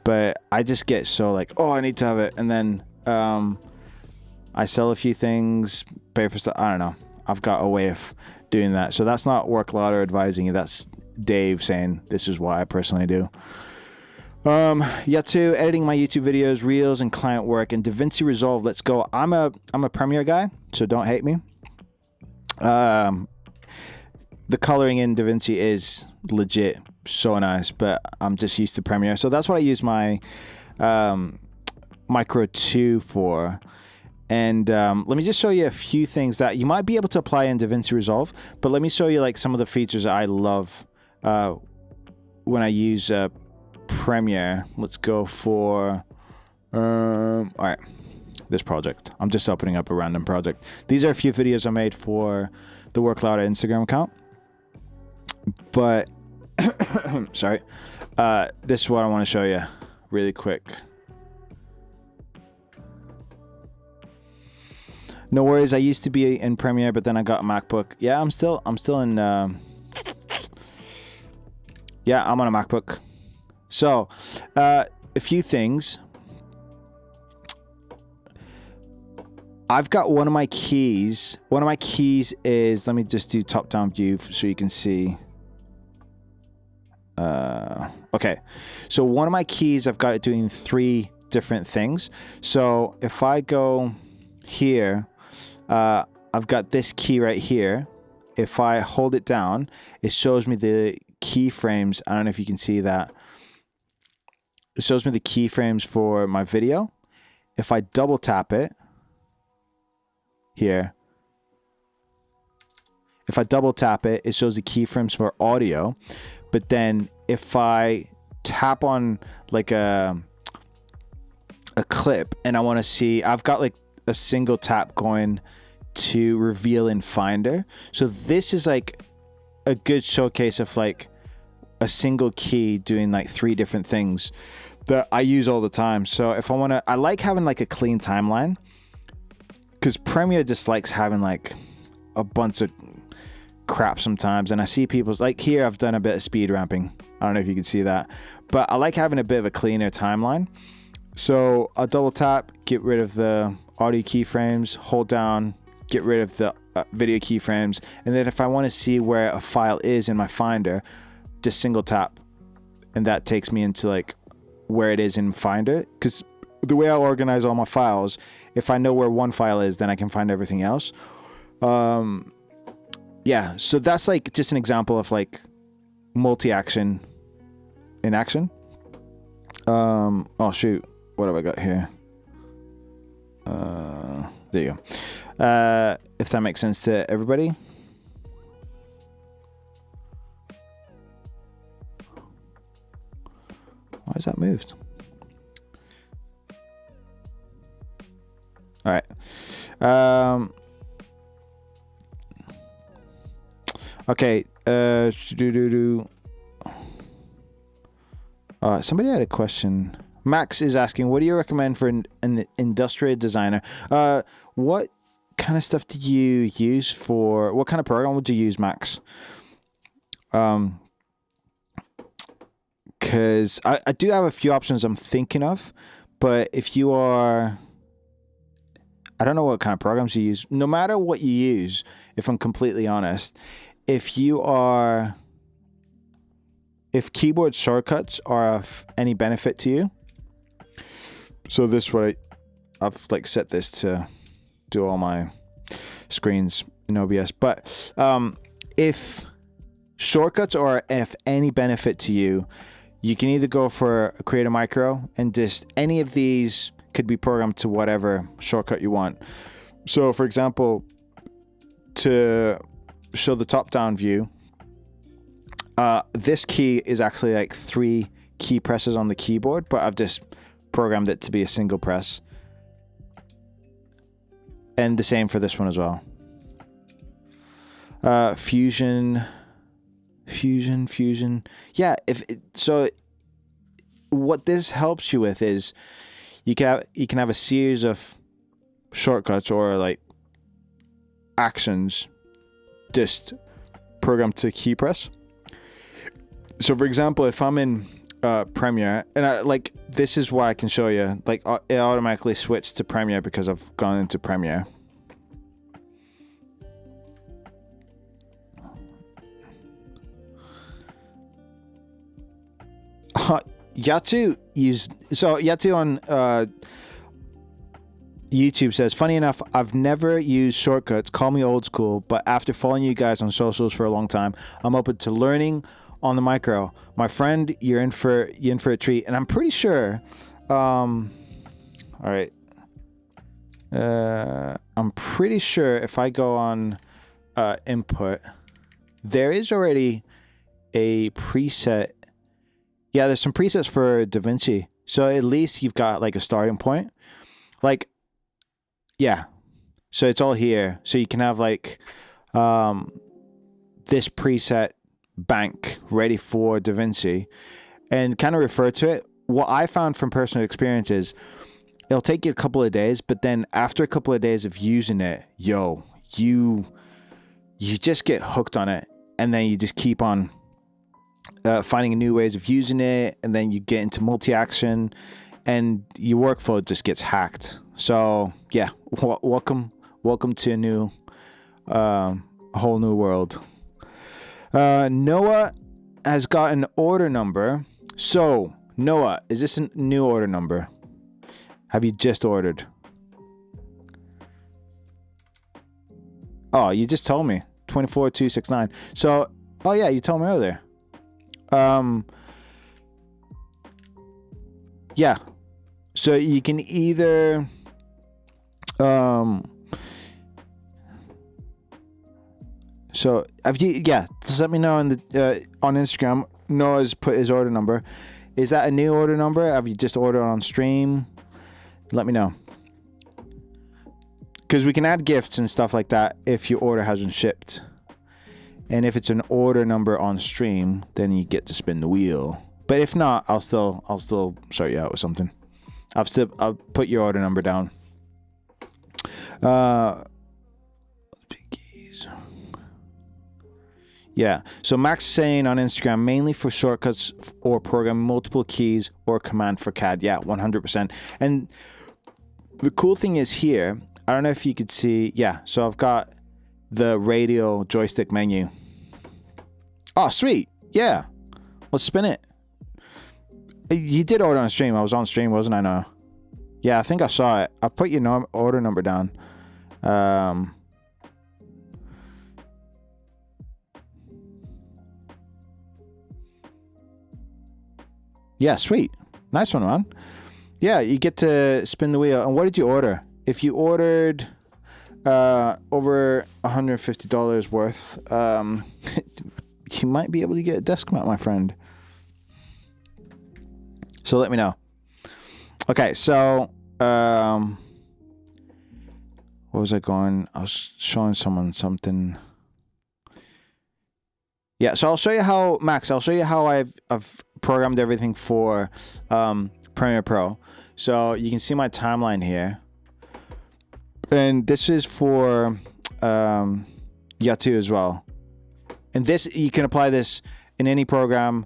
but I just get so like, oh, I need to have it, and then I sell a few things, pay for stuff. I don't know. I've got a way of doing that. So that's not Work Louder advising you. That's Dave saying this is why I personally do. Yatsu, editing my YouTube videos, reels, and client work, and DaVinci Resolve. Let's go. I'm a Premiere guy, so don't hate me. The coloring in DaVinci is legit so nice, but I'm just used to Premiere, so that's what I use my Micro 2 for. And let me just show you a few things that you might be able to apply in DaVinci Resolve, but let me show you like some of the features that I love when I use Premiere. Let's go for all right, this project. I'm just opening up a random project. These are a few videos I made for the Work Louder Instagram account, but sorry, this is what I want to show you really quick. No worries, I used to be in Premiere, but then I got a MacBook. Yeah, I'm still in yeah, I'm on a MacBook. So a few things. I've got one of my keys is, let me just do top down view so you can see. Okay, so one of my keys, I've got it doing 3 different things. So if I go here, I've got this key right here. If I hold it down, it shows me the keyframes. I don't know if you can see that. It shows me the keyframes for my video. If I double tap it here, if I double tap it, it shows the keyframes for audio. But then if I tap on like a clip and I want to see, I've got like a single tap going to reveal in Finder. So this is like a good showcase of like a single key doing like 3 different things that I use all the time. So if I want to, I like having like a clean timeline, because Premiere just likes having like a bunch of crap sometimes. And I see people's like here, I've done a bit of speed ramping. I don't know if you can see that, but I like having a bit of a cleaner timeline. So I'll double tap, get rid of the audio keyframes, hold down, get rid of the video keyframes. And then if I want to see where a file is in my Finder, just single tap, and that takes me into like where it is in Finder. Because the way I organize all my files, if I know where one file is, then I can find everything else. Yeah, so that's like just an example of like multi-action in action. Oh shoot, what have I got here? There you go. If that makes sense to everybody. Why is that moved? All right. Okay. Somebody had a question. Max is asking, what do you recommend for an industrial designer? What kind of stuff do you use for, what kind of program would you use, Max? Because I do have a few options I'm thinking of, but if you are, I don't know what kind of programs you use. No matter what you use, if I'm completely honest, if keyboard shortcuts are of any benefit to you, so this way I've like set this to do all my screens in OBS, but if shortcuts are of any benefit to you, you can either go for a Creator Micro, and just any of these could be programmed to whatever shortcut you want. So for example, to show the top-down view, this key is actually like 3 key presses on the keyboard, but I've just programmed it to be a single press. And the same for this one as well. Fusion. Yeah, so what this helps you with is you can have a series of shortcuts or like actions just programmed to key press. So for example, if I'm in Premiere, and this is why I can show you, like it automatically switched to Premiere because I've gone into Premiere. Yatu on YouTube says, funny enough, I've never used shortcuts. Call me old school, but after following you guys on socials for a long time, I'm open to learning on the micro. My friend, you're in for a treat, and I'm pretty sure. All right. I'm pretty sure if I go on input, there is already a preset. Yeah, there's some presets for DaVinci. So at least you've got like a starting point. Like, yeah. So it's all here. So you can have like this preset bank ready for DaVinci and kind of refer to it. What I found from personal experience is it'll take you a couple of days, but then after a couple of days of using it, you just get hooked on it, and then you just keep on finding new ways of using it, and then you get into multi-action and your workflow just gets hacked. So yeah, welcome to a new whole new world. Noah has got an order number. So Noah, is this a new order number? Have you just ordered? Oh, you just told me 24269. So oh yeah, you told me earlier. Yeah, so you can either so have you, yeah, just let me know on the on Instagram. Noah's put his order number. Is that a new order number? Have you just ordered on stream? Let me know, because we can add gifts and stuff like that if your order hasn't shipped. And if it's an order number on stream, then you get to spin the wheel. But if not, I'll still sort you out with something. I'll put your order number down. Yeah. So Max saying on Instagram, mainly for shortcuts or programming multiple keys or command for CAD. Yeah, 100%. And the cool thing is here, I don't know if you could see. Yeah. So I've got the radial joystick menu. Oh, sweet. Yeah. Let's spin it. You did order on stream. I was on stream, wasn't I? No. Yeah, I think I saw it. I put your order number down. Yeah, sweet. Nice one, man. Yeah, you get to spin the wheel. And what did you order? If you ordered over $150 worth, you might be able to get a desk mat, my friend. So let me know. Okay, so what was I going? I was showing someone something. Yeah, so I'll show you how, Max, I'll show you how I've programmed everything for Premiere Pro. So you can see my timeline here. And this is for Yatu as well. And this, you can apply this in any program.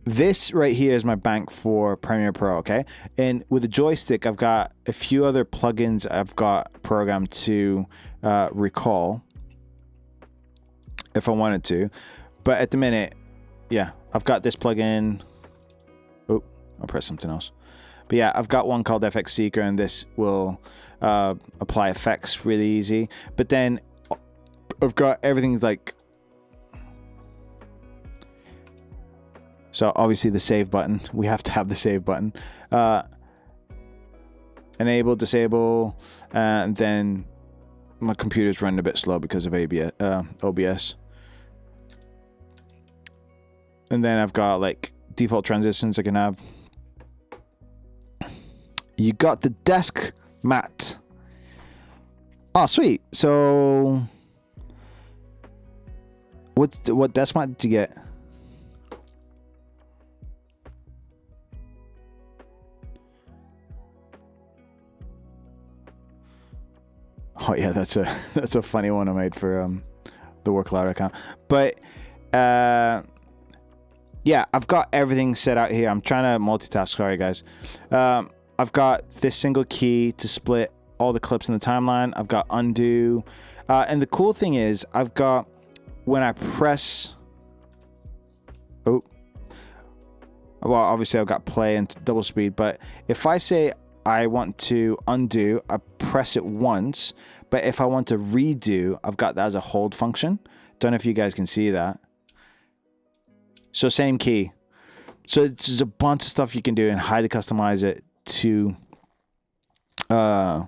This right here is my bank for Premiere Pro, okay? And with the joystick, I've got a few other plugins I've got programmed to recall if I wanted to. But at the minute, yeah, I've got this plugin. Oh, I'll press something else. But yeah, I've got one called FX Seeker, and this will apply effects really easy. But then I've got everything like, so obviously the save button, we have to have the save button. Enable, disable, and then my computer's running a bit slow because of OBS. And then I've got like default transitions I can have. You got the desk mat. Oh, sweet. So what desk mat did you get? Oh yeah, that's a funny one I made for the Work Louder account. But yeah, I've got everything set out here. I'm trying to multitask. Sorry guys. I've got this single key to split all the clips in the timeline. I've got undo, and the cool thing is I've got, when I press, well obviously I've got play and double speed, but if I say I want to undo, I press it once, but if I want to redo, I've got that as a hold function. Don't know if you guys can see that. So same key. So there's a bunch of stuff you can do and highly customize it to what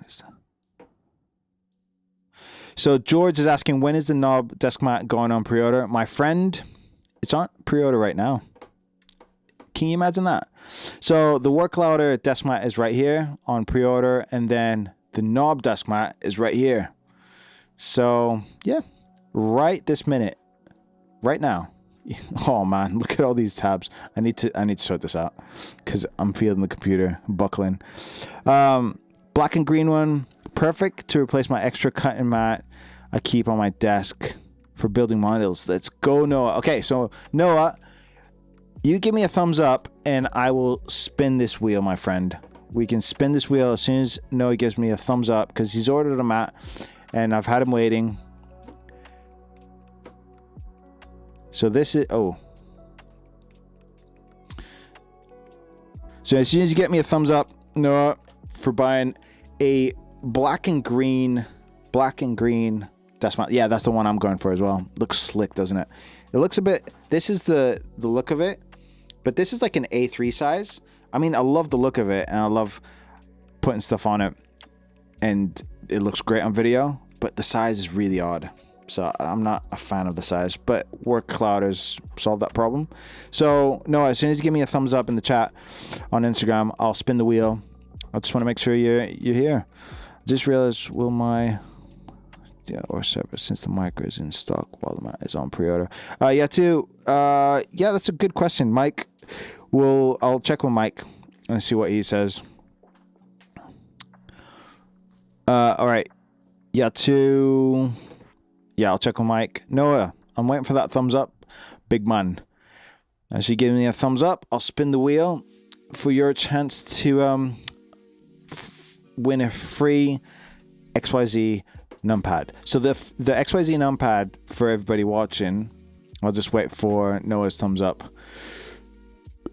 is that? So George is asking, when is the knob desk mat going on pre-order? My friend, it's on pre-order right now. Can you imagine that? So the Work Louder desk mat is right here on pre-order, and then the knob desk mat is right here. So yeah, right this minute, right now. Oh man, look at all these tabs. I need to sort this out because I'm feeling the computer buckling. Black and green one, perfect to replace my extra cutting mat I keep on my desk for building models. Let's go, Noah. Okay, so Noah, you give me a thumbs up and I will spin this wheel, my friend. We can spin this wheel as soon as Noah gives me a thumbs up because he's ordered a mat and I've had him waiting. So this is, so as soon as you get me a thumbs up, Noah, for buying a black and green desk mat. Yeah, that's the one I'm going for as well. Looks slick, doesn't it? It looks a bit, this is the look of it, but this is like an A3 size. I mean, I love the look of it and I love putting stuff on it and it looks great on video, but the size is really odd. So I'm not a fan of the size, but Work Louder's solved that problem. So no, as soon as you give me a thumbs up in the chat on Instagram, I'll spin the wheel. I just want to make sure you're here. I just realized, will my or service since the mic is in stock while the mat is on pre-order? Yeah, that's a good question, Mike. I'll check with Mike and see what he says. All right. Yeah, I'll check with Mike. Noah, I'm waiting for that thumbs up. Big man. As you give me a thumbs up, I'll spin the wheel for your chance to win a free XYZ numpad. So the XYZ numpad, for everybody watching, I'll just wait for Noah's thumbs up.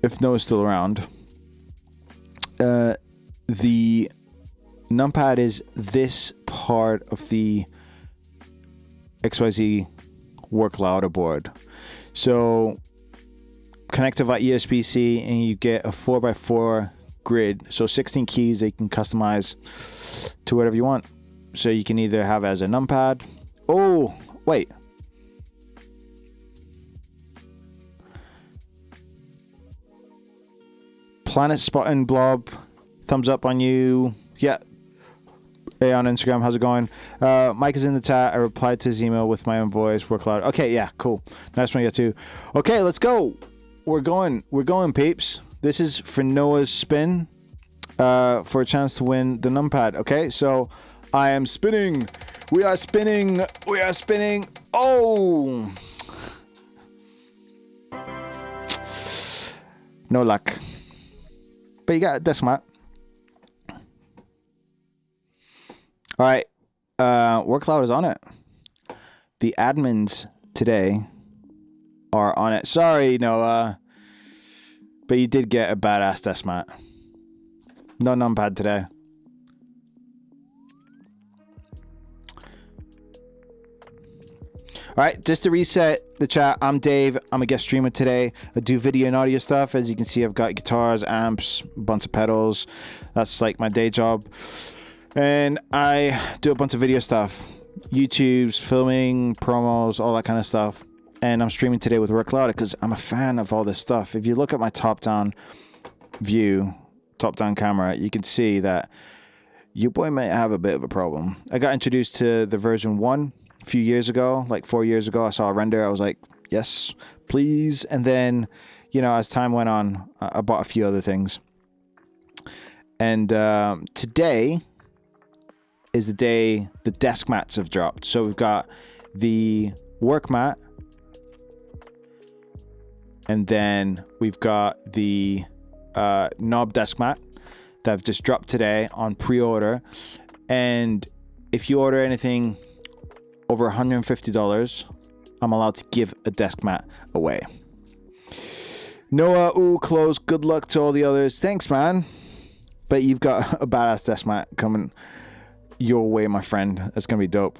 If Noah's still around. The numpad is this part of the XYZ Work Louder board. So connect to via USB-C and you get a 4x4 grid. So 16 keys that you can customize to whatever you want. So you can either have it as a numpad. Oh, wait. Planet Spotting Blob, thumbs up on you. Yeah. Hey, on Instagram, how's it going? Mike is in the chat. I replied to his email with my own voice. Work Louder. Okay, yeah, cool. Nice one, you got two. Okay, let's go. We're going, peeps. This is for Noah's spin for a chance to win the numpad. Okay, so I am spinning. We are spinning. Oh! No luck. But you got a desk mat. All right, Work Louder is on it. The admins today are on it. Sorry, Noah, but you did get a badass desk mat. No numpad today. All right, just to reset the chat, I'm Dave. I'm a guest streamer today. I do video and audio stuff. As you can see, I've got guitars, amps, a bunch of pedals. That's like my day job. And I do a bunch of video stuff, YouTube's, filming, promos, all that kind of stuff. And I'm streaming today with Work Louder because I'm a fan of all this stuff. If you look at my top-down view, top-down camera, you can see that your boy might have a bit of a problem. I got introduced to the version 1 a few years ago, like 4 years ago. I saw a render. I was like, yes, please. And then, you know, as time went on, I bought a few other things. And today is the day the desk mats have dropped. So we've got the work mat, and then we've got the knob desk mat that have just dropped today on pre-order. And if you order anything over $150, I'm allowed to give a desk mat away. Noah, ooh, close. Good luck to all the others. Thanks, man. But you've got a badass desk mat coming your way, my friend. That's gonna be dope.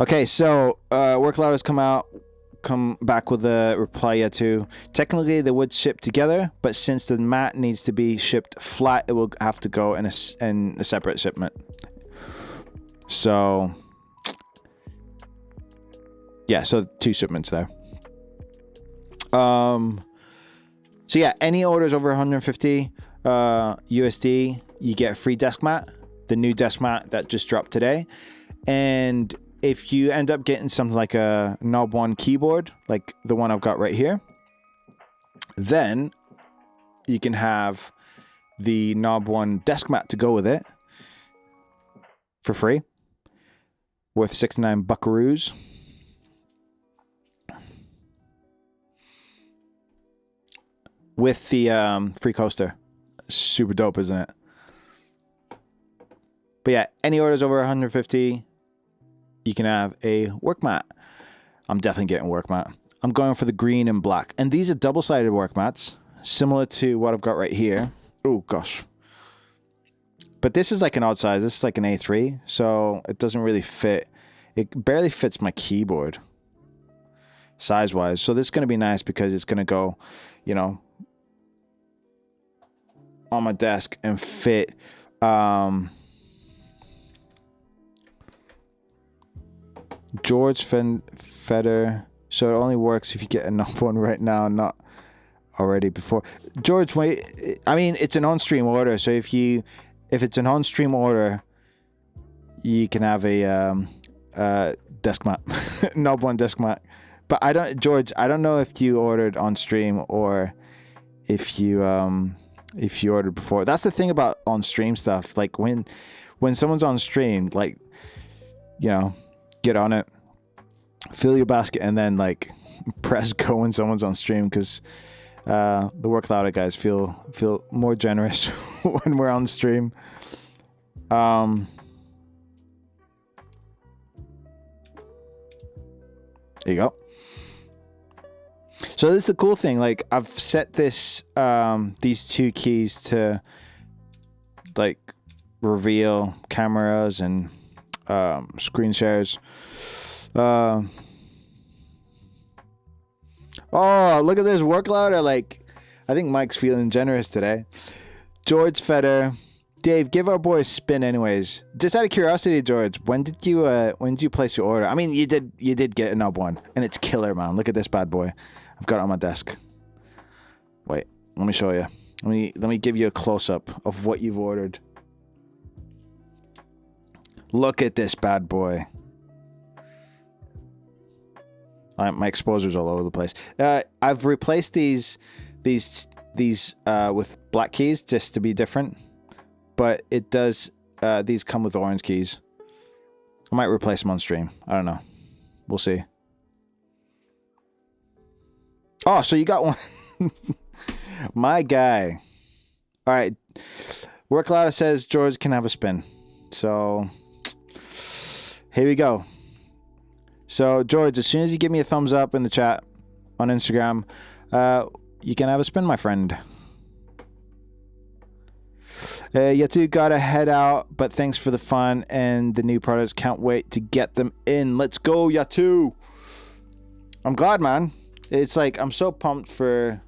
Okay, so Work Louder has come back with a reply yet too. Technically, they would ship together, but since the mat needs to be shipped flat, it will have to go in a separate shipment. So yeah, so 2 shipments there. So yeah, any orders over 150 USD, you get a free desk mat, the new desk mat that just dropped today. And if you end up getting something like a Knob One keyboard, like the one I've got right here, then you can have the Knob One desk mat to go with it for free, worth 69 buckaroos. With the free coaster. Super dope, isn't it? But yeah, any orders over 150, you can have a work mat. I'm definitely getting work mat. I'm going for the green and black. And these are double-sided work mats, similar to what I've got right here. Oh, gosh. But this is like an odd size. This is like an A3, so it doesn't really fit. It barely fits my keyboard size-wise. So this is going to be nice because it's going to go, you know, on my desk and fit George Feder. So it only works if you get a Knob One right now, not already before. George, wait, I mean, it's an on-stream order, so if it's an on-stream order, you can have a desk mat, Knob One desk mat. But George, I don't know if you ordered on stream or if you ordered before. That's the thing about on stream stuff. Like when someone's on stream, like, you know, get on it, fill your basket, and then like press go when someone's on stream, because the Work Louder guys feel more generous when we're on stream. There you go. So this is the cool thing. Like I've set this these 2 keys to like reveal cameras and screen shares. Oh, look at this Work Louder. Like, I think Mike's feeling generous today. George Feder, Dave, give our boy a spin anyways. Just out of curiosity, George, when did you place your order? I mean, you did get a Knob One, and it's killer, man. Look at this bad boy. I've got it on my desk. Wait, let me show you. Let me give you a close-up of what you've ordered. Look at this bad boy. My exposure's all over the place. I've replaced these with black keys just to be different, but it does. These come with orange keys. I might replace them on stream. I don't know. We'll see. Oh, so you got one. My guy. All right. Work Louder says George can have a spin. So here we go. So George, as soon as you give me a thumbs up in the chat on Instagram, you can have a spin, my friend. Yatu gotta head out, but thanks for the fun and the new products. Can't wait to get them in. Let's go, Yatu. I'm glad, man. It's like I'm so pumped for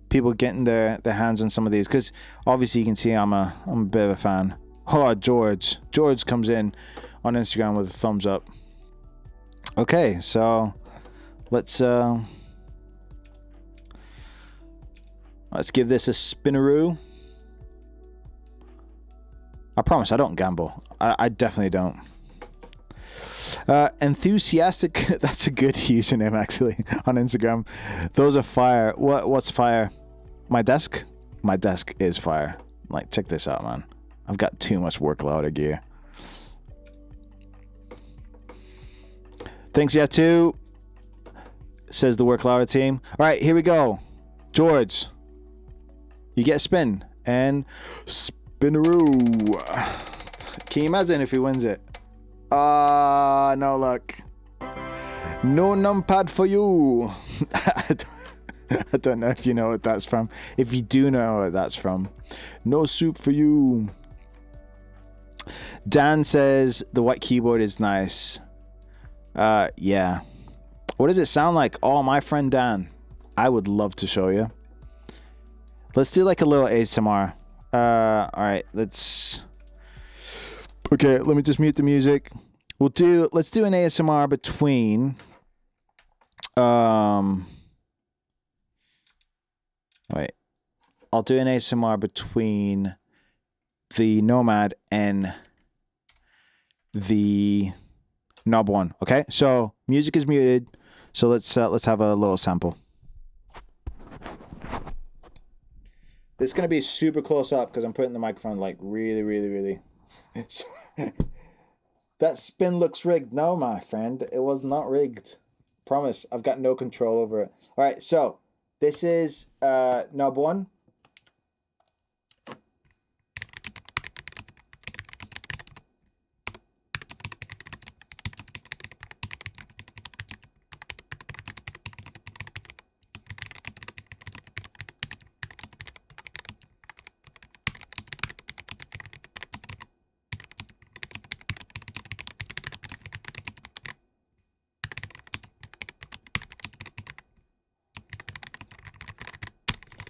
people getting their hands on some of these, because obviously you can see I'm a bit of a fan. Oh, George comes in on Instagram with a thumbs up. Okay, so let's give this a spinneroo. I promise I don't gamble. I definitely don't. Enthusiastic. That's a good username actually on Instagram. Those are fire. What's fire? My desk. My desk is fire. Like, check this out, man. I've got too much workload gear. Thanks, Yatu. Says the Work Louder team. All right, here we go. George, you get a spin and spinneroo. Can you imagine if he wins it? No luck. No numpad for you. I don't know if you know what that's from. If you do know what that's from, no soup for you. Dan says the white keyboard is nice. Yeah. What does it sound like? Oh, my friend Dan. I would love to show you. Let's do like a little ASMR. All right, let's. Okay, let me just mute the music. Let's do an ASMR between. Wait. I'll do an ASMR between the Nomad and the Knob One. Okay, so music is muted. So let's have a little sample. This is gonna be super close up because I'm putting the microphone like really. That spin looks rigged. No, my friend, it was not rigged. Promise, I've got no control over it. All right, so this is Knob One.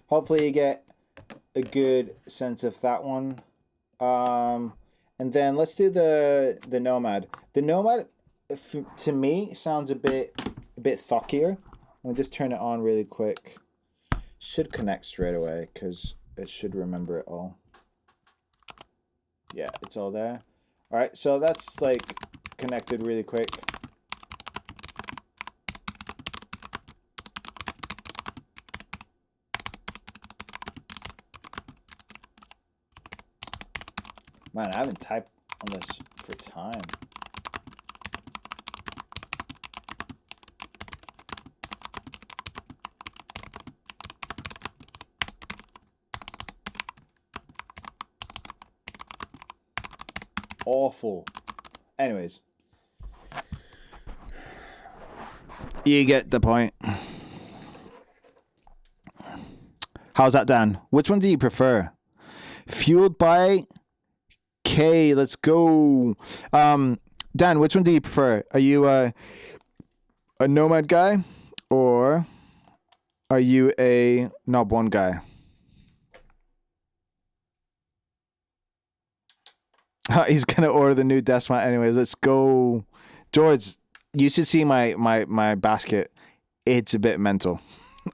Hopefully you get a good sense of that one. And then let's do the Nomad. The Nomad, to me, sounds a bit thockier. I'll just turn it on really quick. Should connect straight away because it should remember it all. Yeah, it's all there. All right, so that's like connected really quick. Man, I haven't typed on this for time. Awful. Anyways. You get the point. How's that, Dan? Which one do you prefer? Fueled by... Okay, let's go. Dan, which one do you prefer? Are you a Nomad guy or are you a Knob One guy? He's gonna order the new desk mat anyways. Let's go. George, you should see my basket. It's a bit mental.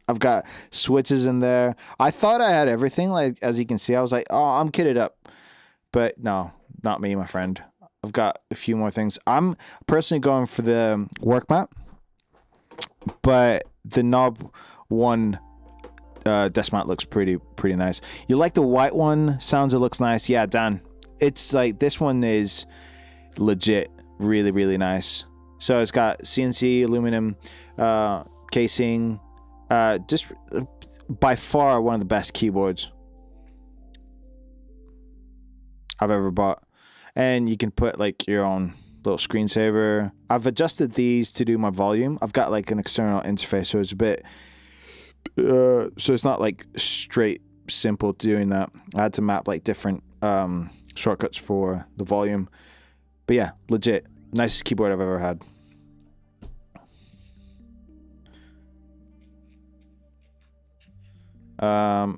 I've got switches in there. I thought I had everything, like as you can see. I was like, oh, I'm kitted up. But no, not me, my friend. I've got a few more things. I'm personally going for the work mat, but the Knob One desk mat looks pretty nice. You like the white one? Sounds it looks nice. Yeah, Dan. It's like this one is legit, really nice. So it's got CNC aluminum casing. Just by far one of the best keyboards I've ever bought. And you can put like your own little screensaver. I've adjusted these to do my volume. I've got like an external interface, so it's a bit so it's not like straight simple doing that. I had to map like different shortcuts for the volume. But yeah, legit nicest keyboard I've ever had.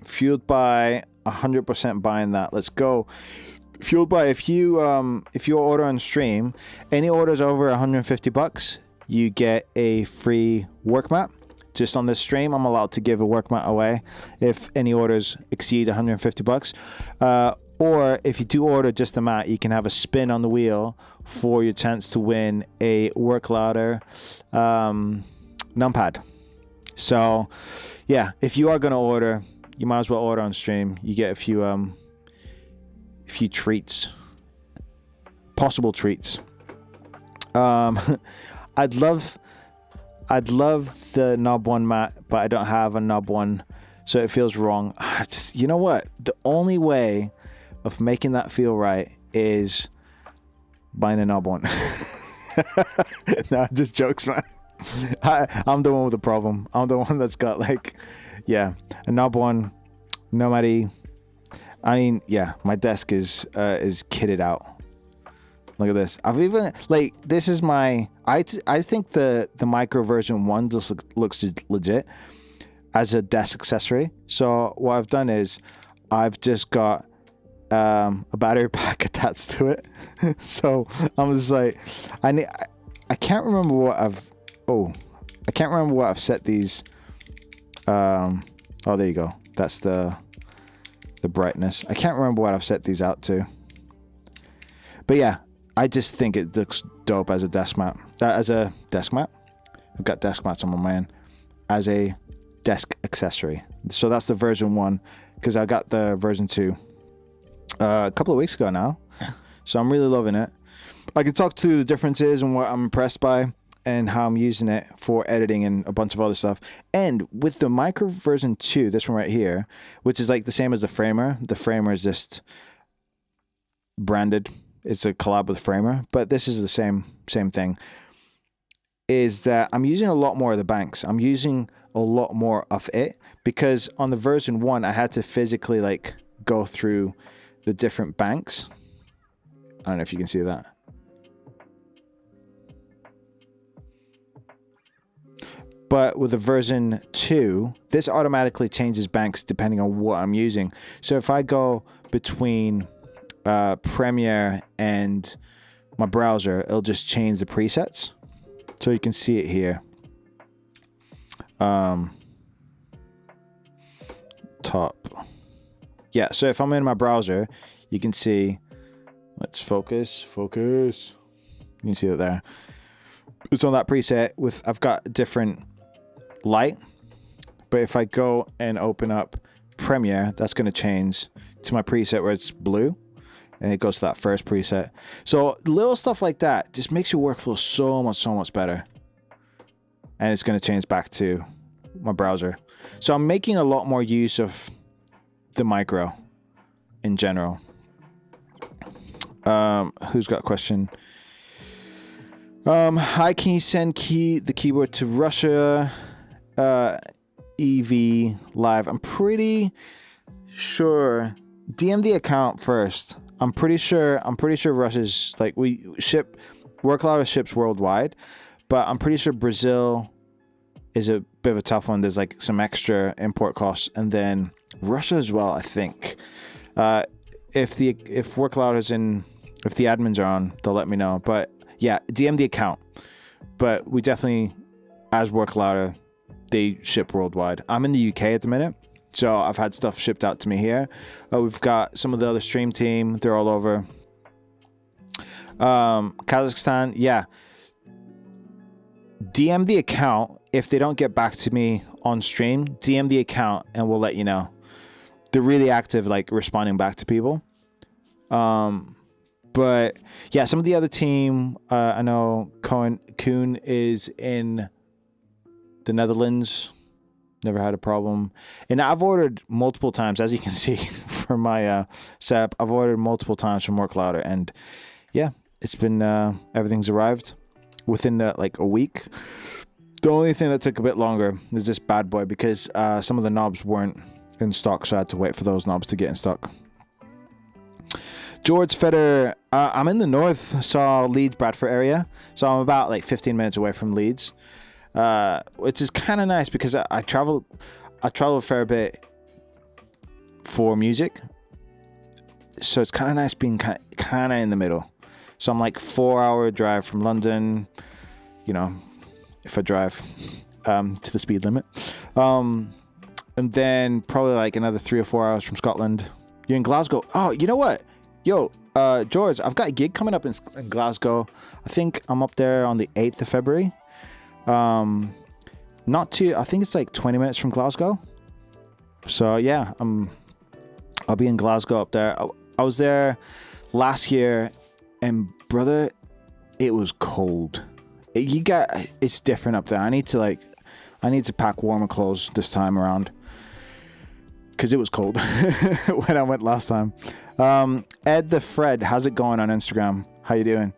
Fueled by 100% buying that. Let's go. Fueled by, if you order on stream, any orders over $150, you get a free work mat. Just on this stream, I'm allowed to give a work mat away if any orders exceed $150. Or if you do order just a mat, you can have a spin on the wheel for your chance to win a Work Louder numpad. So yeah, if you are going to order, you might as well order on stream. You get a few treats, possible treats. I'd love the knob one mat, but I don't have a knob one, so it feels wrong. You know what? The only way of making that feel right is buying a knob one. No, just jokes, man. I'm the one with the problem. I'm the one that's got like, yeah, a knob one, Nomad. I mean, yeah, my desk is kitted out. Look at this. I've even, like, this is my, I think the micro version 1 just looks legit as a desk accessory. So what I've done is I've just got a battery pack attached to it. So I'm just like, I can't remember what I've set these. Oh, there you go. That's the brightness. I can't remember what I've set these out to. But yeah, I just think it looks dope as a desk mat. As a desk mat. I've got desk mats on my man. As a desk accessory. So that's the version 1, because I got the version 2 a couple of weeks ago now. So I'm really loving it. I can talk to the differences and what I'm impressed by and how I'm using it for editing and a bunch of other stuff. And with the micro version 2, this one right here, which is like the same as the Framer. The Framer is just branded. It's a collab with Framer, but this is the same thing. Is that I'm using a lot more of the banks. I'm using a lot more of it, because on the version 1, I had to physically like go through the different banks. I don't know if you can see that. But with the version 2, this automatically changes banks depending on what I'm using. So if I go between Premiere and my browser, it'll just change the presets. So you can see it here. Top. Yeah, so if I'm in my browser, you can see, let's focus. You can see it there. It's on that preset with, I've got different light, but if I go and open up Premiere, that's going to change to my preset where it's blue, and it goes to that first preset. So little stuff like that just makes your workflow so much better, and it's going to change back to my browser. So I'm making a lot more use of the micro in general. Who's got a question? Hi, can you send the keyboard to Russia? EV live. I'm pretty sure. DM the account first. I'm pretty sure Russia's, like, we ship, Work Louder ships worldwide, but I'm pretty sure Brazil is a bit of a tough one. There's like some extra import costs, and then Russia as well, I think. If Work Louder's in, if the admins are on, they'll let me know. But yeah, DM the account. But we definitely, as Work Louder, they ship worldwide. I'm in the UK at the minute, so I've had stuff shipped out to me here. We've got some of the other stream team. They're all over. Kazakhstan, yeah. DM the account. If they don't get back to me on stream, DM the account and we'll let you know. They're really active, like responding back to people. But yeah, some of the other team, I know Koen is in the Netherlands. Never had a problem. And I've ordered multiple times, as you can see from my setup. I've ordered multiple times from Work Louder, and yeah, it's been everything's arrived within like a week. The only thing that took a bit longer is this bad boy, because some of the knobs weren't in stock, so I had to wait for those knobs to get in stock. George Feder, I'm in the north, so Leeds, Bradford area, so I'm about like 15 minutes away from Leeds, which is kind of nice because I travel a fair bit for music. So it's kind of nice being kind of in the middle. So I'm like 4-hour drive from London, you know, if I drive to the speed limit. And then probably like another 3 or 4 hours from Scotland. You're in Glasgow. Oh, you know what? Yo, George, I've got a gig coming up in Glasgow. I think I'm up there on the 8th of February. I think it's like 20 minutes from Glasgow. So yeah, I'll be in Glasgow up there. I was there last year, and brother, it was cold. It's different up there. I need to pack warmer clothes this time around, because it was cold when I went last time. Ed the Fred, how's it going on Instagram? How you doing?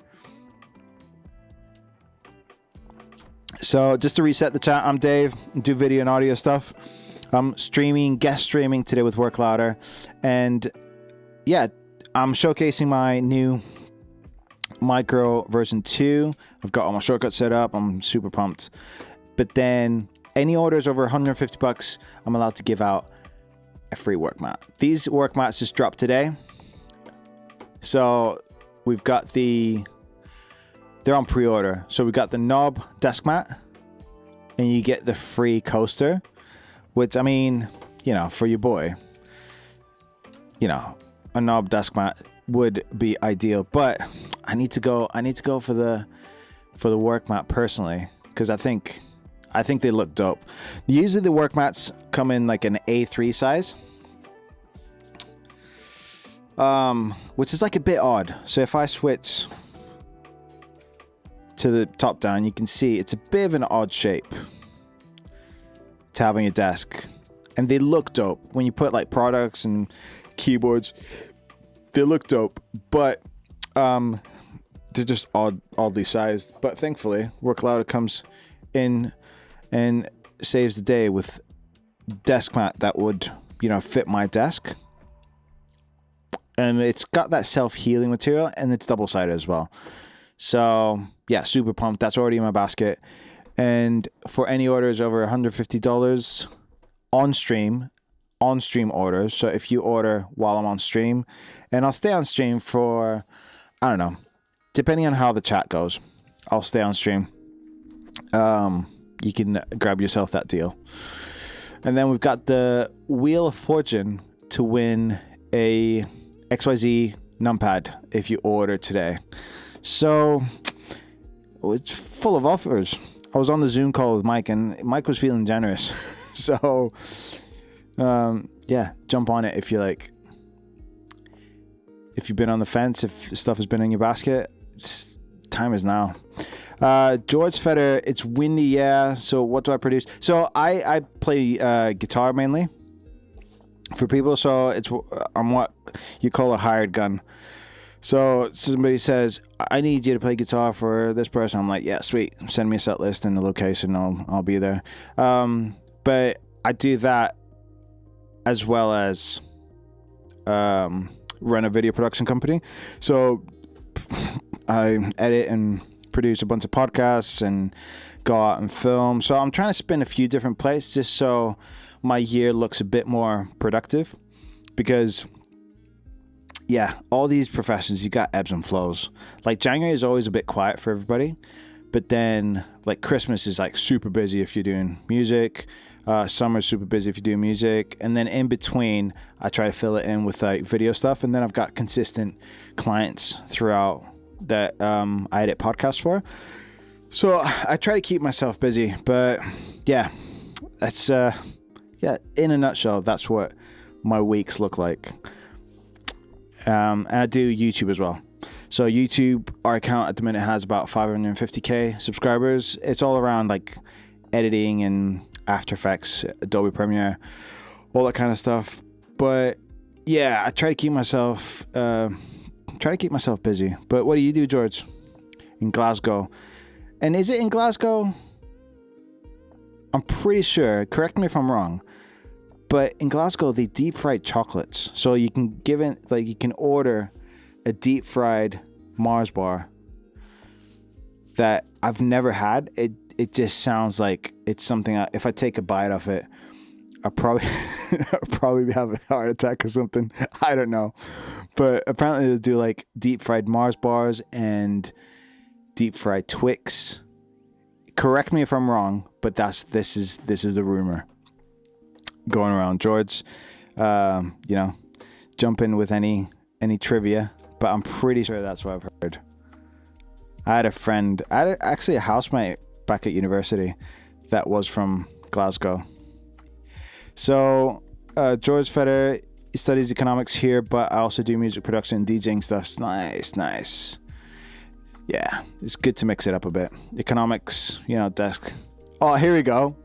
So just to reset the chat, I'm Dave, do video and audio stuff. I'm guest streaming today with Work Louder, and yeah, I'm showcasing my new Micro version 2. I've got all my shortcuts set up. I'm super pumped. But then any orders over $150, I'm allowed to give out a free work mat. These work mats just dropped today. So we've got they're on pre-order. So we got the knob desk mat, and you get the free coaster, which, I mean, you know, for your boy, you know, a knob desk mat would be ideal, but I need to go for the work mat personally, because I think they look dope. Usually the work mats come in like an A3 size, which is like a bit odd. So if I switch to the top down, you can see it's a bit of an odd shape to have on your desk, and they look dope when you put like products and keyboards. They look dope, but they're just oddly sized. But thankfully, Work Louder comes in and saves the day with desk mat that would, you know, fit my desk. And it's got that self-healing material, and it's double-sided as well. So yeah, super pumped. That's already in my basket. And for any orders over $150 on stream orders, so if you order while I'm on stream, and I'll stay on stream for, I don't know, depending on how the chat goes, I'll stay on stream. You can grab yourself that deal. And then we've got the Wheel of Fortune to win a XYZ numpad if you order today. So it's full of offers. I was on the Zoom call with Mike, and Mike was feeling generous. So yeah, jump on it if you like. If you've been on the fence, if stuff has been in your basket, time is now. George Feder, it's windy, yeah. So what do I produce? So I play guitar mainly for people. So I'm what you call a hired gun. So somebody says, I need you to play guitar for this person. I'm like, yeah, sweet. Send me a set list and the location. I'll be there. But I do that as well as run a video production company. So I edit and produce a bunch of podcasts and go out and film. So I'm trying to spin a few different plates just so my year looks a bit more productive, because yeah, all these professions, you got ebbs and flows. Like January is always a bit quiet for everybody, but then like Christmas is like super busy if you're doing music. Summer's super busy if you're doing music, and then in between I try to fill it in with like video stuff, and then I've got consistent clients throughout that I edit podcasts for. So I try to keep myself busy, but yeah, that's yeah, in a nutshell, that's what my weeks look like. And I do YouTube as well. So YouTube, our account at the minute has about 550k subscribers. It's all around like editing and After Effects, Adobe Premiere, all that kind of stuff. But yeah, I try to keep myself busy. But what do you do, George? In Glasgow. And is it in Glasgow? I'm pretty sure, correct me if I'm wrong, but in Glasgow they deep fried chocolates. So you can you can order a deep fried Mars bar that I've never had. It just sounds like it's something if I take a bite of it, I'll probably I'll probably have a heart attack or something. I don't know. But apparently they do like deep fried Mars bars and deep fried Twix. Correct me if I'm wrong, but this is the rumor going around. George, jump in with any trivia, but I'm pretty sure that's what I've heard. I had actually a housemate back at university that was from Glasgow. So George Feder studies economics here, but I also do music production and DJing stuff. Nice. Yeah, it's good to mix it up a bit. Economics, desk. Oh, here we go.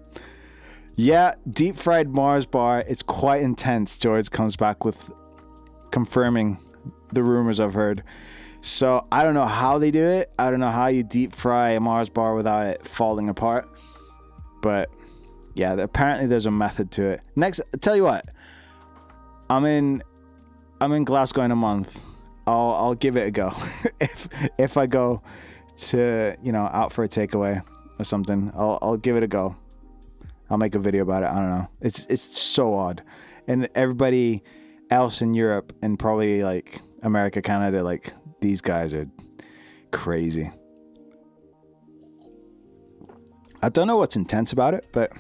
Yeah, deep fried Mars bar. It's quite intense. George comes back with confirming the rumors I've heard. So I don't know how they do it. I don't know how you deep fry a Mars bar without it falling apart. But yeah, apparently there's a method to it. Next, tell you what. I'm in Glasgow in a month. I'll give it a go. if I go to out for a takeaway or something, I'll give it a go. I'll make a video about it. I don't know. It's so odd, and everybody else in Europe and probably like America, Canada, like these guys are crazy. I don't know what's intense about it, but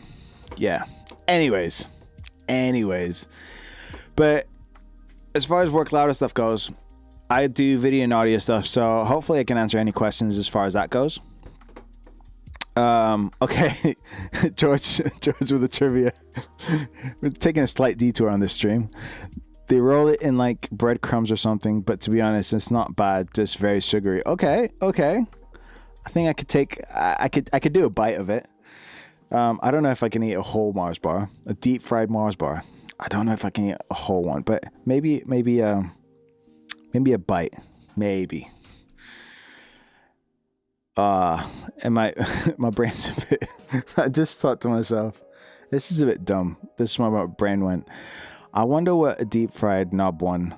yeah. Anyways, but as far as Work Louder stuff goes, I do video and audio stuff, so hopefully I can answer any questions as far as that goes. Okay, George with the trivia. We're taking a slight detour on this stream. They roll it in like breadcrumbs or something, but to be honest, it's not bad. Just very sugary. Okay. I think I could do a bite of it. I don't know if I can eat a whole Mars bar, a deep fried Mars bar. I don't know if I can eat a whole one, but maybe a bite, maybe. And my brain's a bit. I just thought to myself, this is a bit dumb. This is where my brain went. I wonder what a deep fried knob one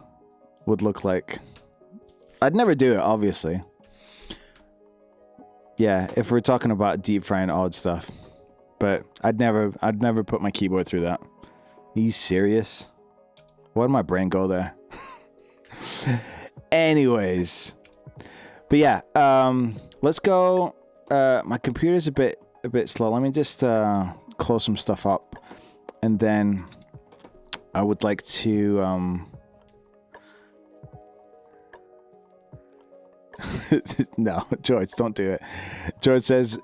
would look like. I'd never do it, obviously. Yeah, if we're talking about deep frying odd stuff, but I'd never put my keyboard through that. Are you serious? Why did my brain go there? Anyways, but yeah, let's go. My computer's a bit slow. Let me just close some stuff up, and then I would like to no, George, don't do it. George says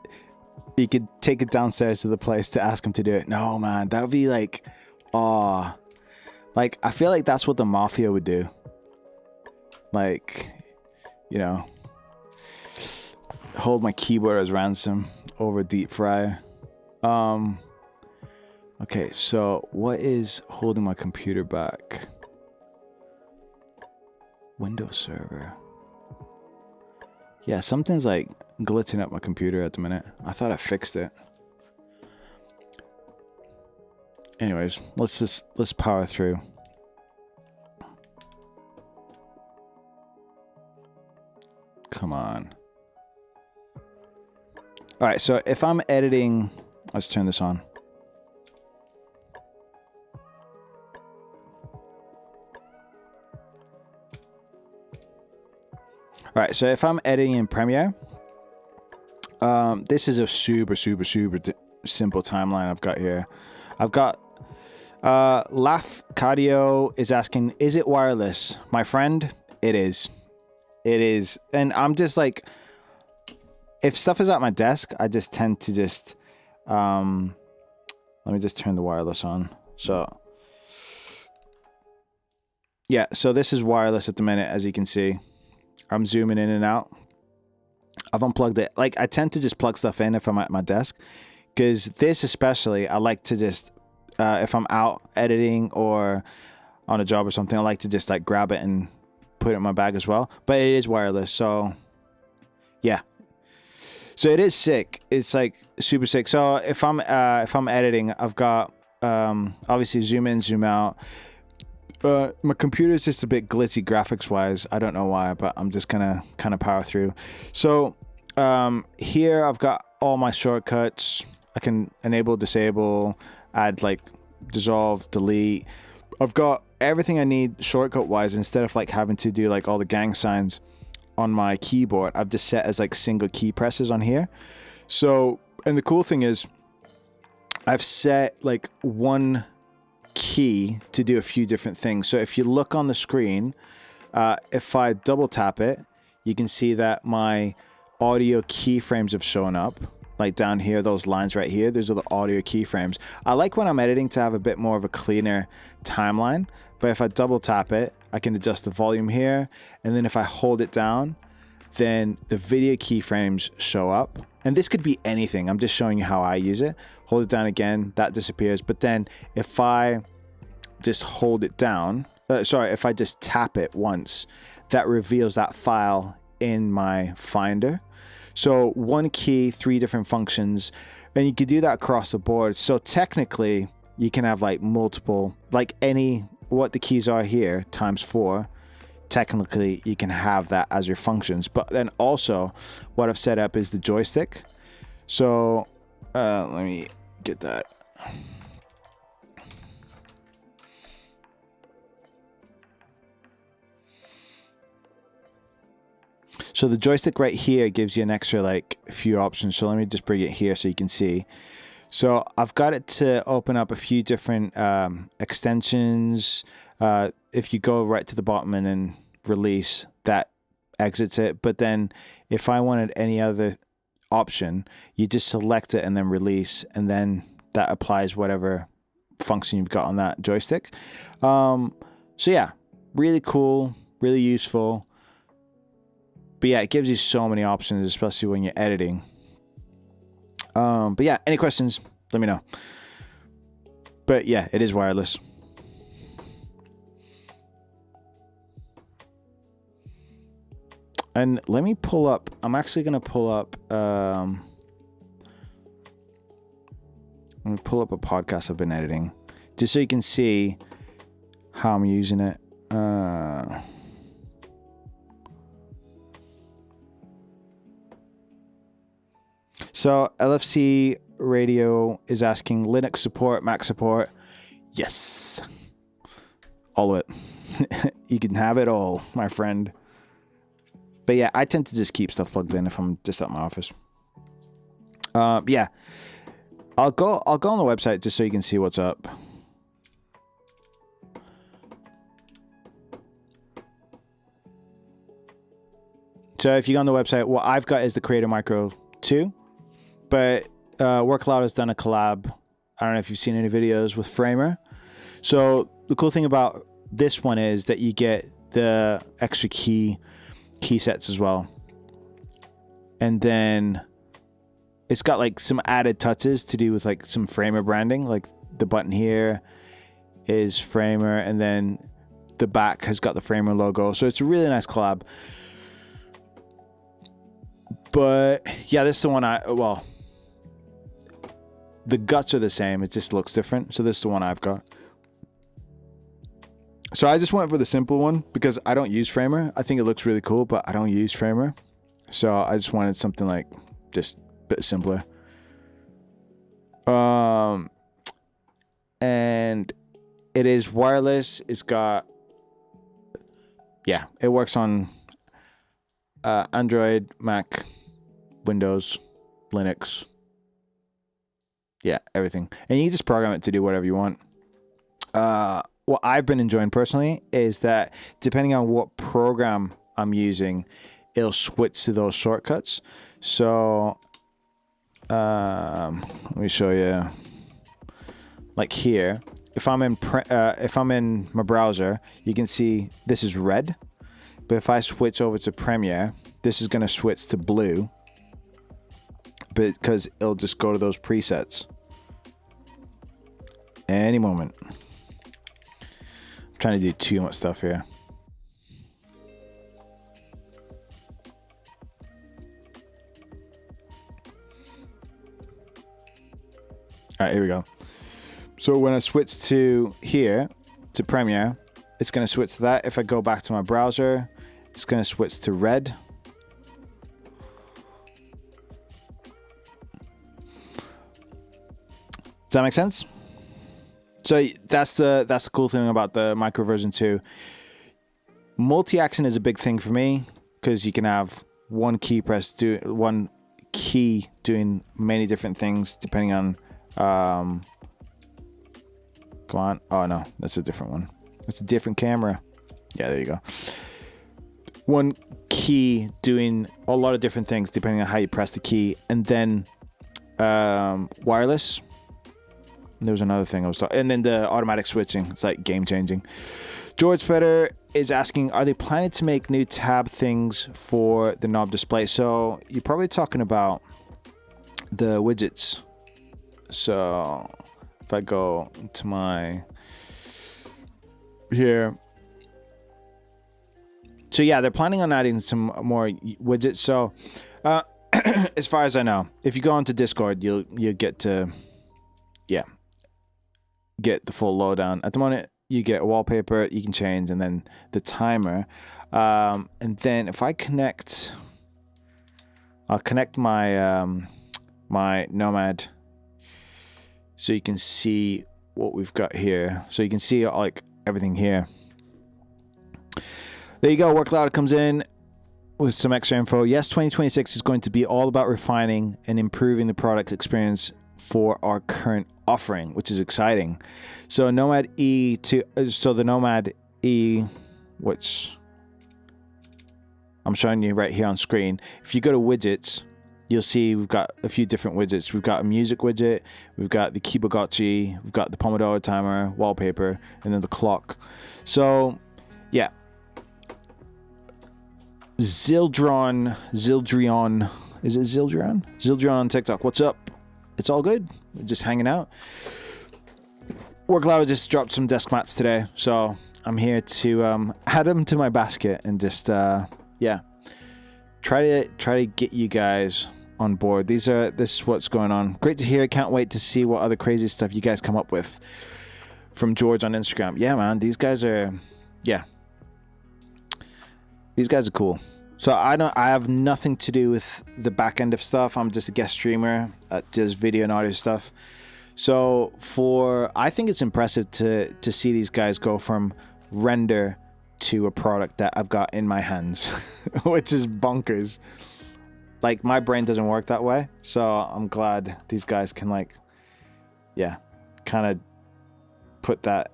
you could take it downstairs to the place to ask him to do it. No, man, that would be like, like I feel like that's what the mafia would do. Like, hold my keyboard as ransom over deep fryer. Okay, so what is holding my computer back? Windows server. Yeah, something's like glitching up my computer at the minute. I thought I fixed it. Anyways, let's power through. Come on. All right, so if I'm editing, let's turn this on. All right, so if I'm editing in Premiere, this is a super simple timeline I've got here. I've got Laugh Cardio is asking, is it wireless? My friend, it is. It is. And I'm just like, if stuff is at my desk, I just tend to just, let me just turn the wireless on. So, yeah, so this is wireless at the minute, as you can see. I'm zooming in and out. I've unplugged it. Like, I tend to just plug stuff in if I'm at my desk, because this especially, I like to just, if I'm out editing or on a job or something, I like to just like grab it and put it in my bag as well. But it is wireless, so yeah. So it is sick. It's like super sick. So if I'm editing, I've got obviously zoom in, zoom out. My computer is just a bit glitzy graphics wise. I don't know why, but I'm just gonna kind of power through. So here I've got all my shortcuts. I can enable, disable, add like dissolve, delete. I've got everything I need shortcut wise. Instead of like having to do like all the gang signs on my keyboard, I've just set as like single key presses on here. So, and the cool thing is I've set like one key to do a few different things. So if you look on the screen, if I double tap it, you can see that my audio keyframes have shown up. Like down here, those lines right here, those are the audio keyframes. I like when I'm editing to have a bit more of a cleaner timeline, but if I double tap it, I can adjust the volume here, and then if I hold it down, then the video keyframes show up. And this could be anything. I'm just showing you how I use it. Hold it down again, that disappears. But then if I just hold it down, if I just tap it once, that reveals that file in my Finder. So one key, 3 different functions, and you could do that across the board. So technically you can have like multiple, like what the keys are here times 4. Technically you can have that as your functions. But then also what I've set up is the joystick. So let me get that. So the joystick right here gives you an extra like few options. So let me just bring it here so you can see. So I've got it to open up a few different extensions. If you go right to the bottom and then release, that exits it. But then if I wanted any other option, you just select it and then release, and then that applies whatever function you've got on that joystick. So yeah, really cool, really useful. But yeah, it gives you so many options, especially when you're editing. But yeah, any questions, let me know. But yeah, it is wireless. And let me pull up, I'm actually going to pull up, let me pull up a podcast I've been editing, just so you can see how I'm using it. So LFC Radio is asking Linux support, Mac support. Yes. All of it. You can have it all, my friend. But yeah, I tend to just keep stuff plugged in if I'm just at my office. Yeah. I'll go on the website just so you can see what's up. So if you go on the website, what I've got is the Creator Micro 2. But Workloud has done a collab. I don't know if you've seen any videos with Framer. So the cool thing about this one is that you get the extra key sets as well. And then it's got like some added touches to do with like some Framer branding. Like the button here is Framer, and then the back has got the Framer logo. So it's a really nice collab. But yeah, this is the one the guts are the same, it just looks different. So this is the one I've got. So I just went for the simple one because I don't use Framer. I think it looks really cool, but I don't use Framer. So I just wanted something like just a bit simpler. And it is wireless. It's got, yeah, it works on Android, Mac, Windows, Linux. Yeah, everything. And you just program it to do whatever you want. What I've been enjoying personally is that depending on what program I'm using, it'll switch to those shortcuts. So let me show you. Like here, if I'm in my browser, you can see this is red. But if I switch over to Premiere, this is going to switch to blue, because it'll just go to those presets any moment. I'm trying to do too much stuff here. All right, here we go. So when I switch to here, to Premiere, it's going to switch to that. If I go back to my browser, it's going to switch to red. Does that make sense? So that's the cool thing about the micro version 2. Multi-action is a big thing for me because you can have one key doing many different things depending on come on. Oh no, that's a different one. It's a different camera. Yeah, there you go. One key doing a lot of different things depending on how you press the key, and then wireless. And there was another thing I was talking, and then the automatic switching. It's like game changing. George Feder is asking, are they planning to make new tab things for the knob display? So you're probably talking about the widgets. So if I go to my here. So yeah, they're planning on adding some more widgets. So as far as I know, if you go onto Discord, you'll get to get the full lowdown. At the moment, you get a wallpaper you can change, and then the timer. And then if I connect, I'll connect my my Nomad, so you can see what we've got here. So you can see like everything here. There you go. WorkLoud comes in with some extra info. Yes, 2026 is going to be all about refining and improving the product experience for our current offering, which is exciting. So Nomad E2, so the Nomad E, which I'm showing you right here on screen. If you go to widgets, you'll see we've got a few different widgets. We've got a music widget, we've got the Kibogotchi, we've got the Pomodoro timer, wallpaper, and then the clock. So yeah. Zildrion, is it Zildrion? Zildrion on TikTok. What's up? It's all good. We're just hanging out. WorkLoud just dropped some desk mats today, so I'm here to add them to my basket and just try to get you guys on board. This is what's going on. Great to hear. Can't wait to see what other crazy stuff you guys come up with from George on Instagram. Yeah, man, these guys are cool. So I have nothing to do with the back end of stuff. I'm just a guest streamer that does video and audio stuff. So I think it's impressive to see these guys go from render to a product that I've got in my hands, which is bonkers. Like, my brain doesn't work that way. So I'm glad these guys can kind of put that,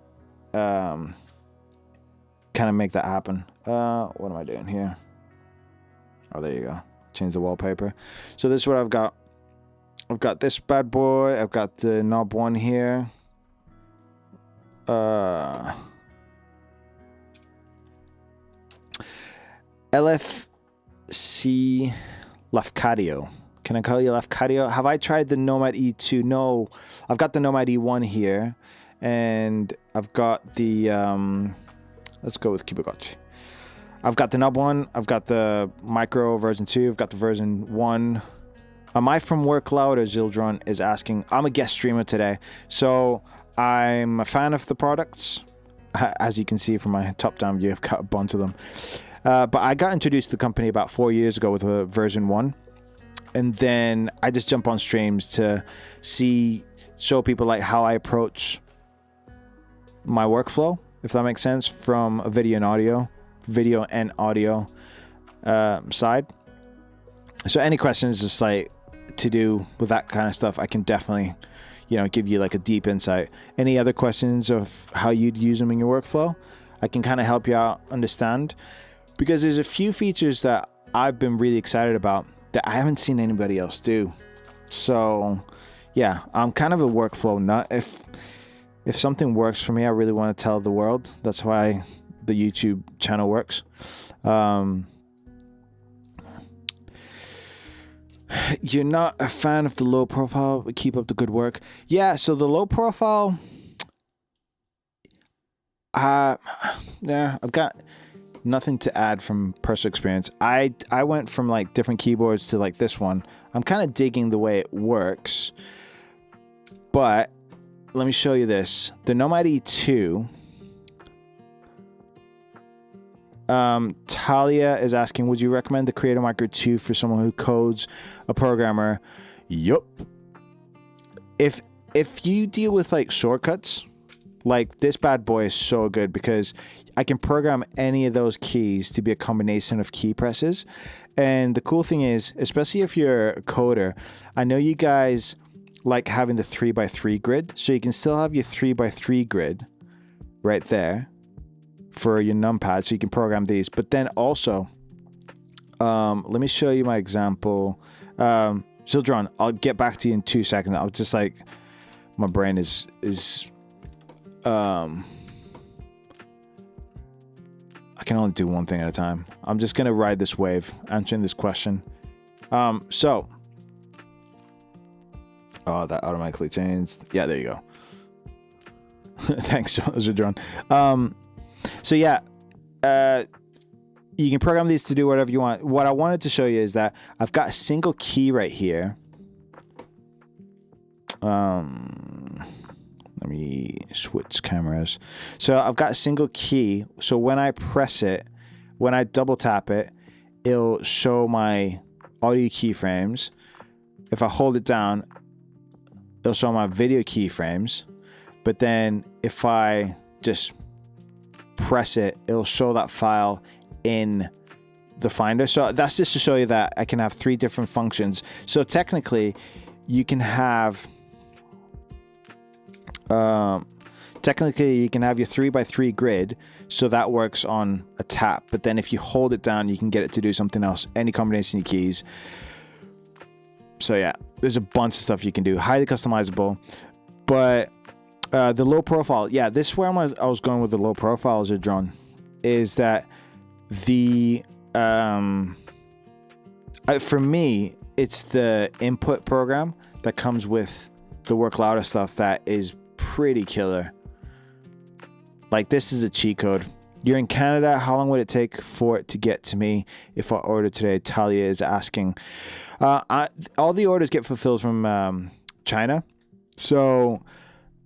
kind of make that happen. What am I doing here? Oh, there you go. Change the wallpaper. So this is what I've got. I've got this bad boy. I've got the knob one here. LFC Lafcadio. Can I call you Lafcadio? Have I tried the Nomad E2? No. I've got the Nomad E1 here. And I've got the... let's go with Kibogotchi. I've got the Nub one. I've got the Micro version 2. I've got the version 1. Am I from WorkLoud, or Zildron is asking? I'm a guest streamer today, so I'm a fan of the products. As you can see from my top-down view, I've got a bunch of them. But I got introduced to the company about 4 years ago with a version 1. And then I just jump on streams to show people like how I approach my workflow, if that makes sense, from a video and audio side. So any questions just like to do with that kind of stuff, I can definitely, give you like a deep insight. Any other questions of how you'd use them in your workflow, I can kind of help you out understand, because there's a few features that I've been really excited about that I haven't seen anybody else do. So yeah, I'm kind of a workflow nut. If something works for me, I really want to tell the world. That's why the YouTube channel works. You're not a fan of the low profile, but keep up the good work. Yeah, so the low profile, I've got nothing to add from personal experience. I went from like different keyboards to like this one. I'm kind of digging the way it works, but let me show you this. The Nomad E2. Talia is asking, would you recommend the Creator Micro 2 for someone who codes, a programmer? Yup. If you deal with like shortcuts, Like, this bad boy is so good because I can program any of those keys to be a combination of key presses. And the cool thing is, especially if you're a coder, I know you guys like having the 3x3 grid, so you can still have your 3x3 grid right there for your numpad, so you can program these. But then also, let me show you my example. Zildron, I'll get back to you in 2 seconds. I was just like, my brain is I can only do one thing at a time. I'm just gonna ride this wave, answering this question. So, oh, that automatically changed. Yeah, there you go. Thanks, Zildron. So yeah, you can program these to do whatever you want. What I wanted to show you is that I've got a single key right here. Let me switch cameras. So I've got a single key. So when I press it, when I double tap it, it'll show my audio keyframes. If I hold it down, it'll show my video keyframes. But then if I just press it, it'll show that file in the Finder. So that's just to show you that I can have 3 different functions. So technically, you can have your 3x3 grid, so that works on a tap. But then if you hold it down, you can get it to do something else, any combination of keys. So yeah, there's a bunch of stuff you can do, highly customizable. But the low profile, yeah, this is where I was going with the low profile as a drone, is that the for me, it's the input program that comes with the Work Louder stuff that is pretty killer. Like, this is a cheat code. You're in Canada. How long would it take for it to get to me if I order today? Talia is asking. All the orders get fulfilled from China, so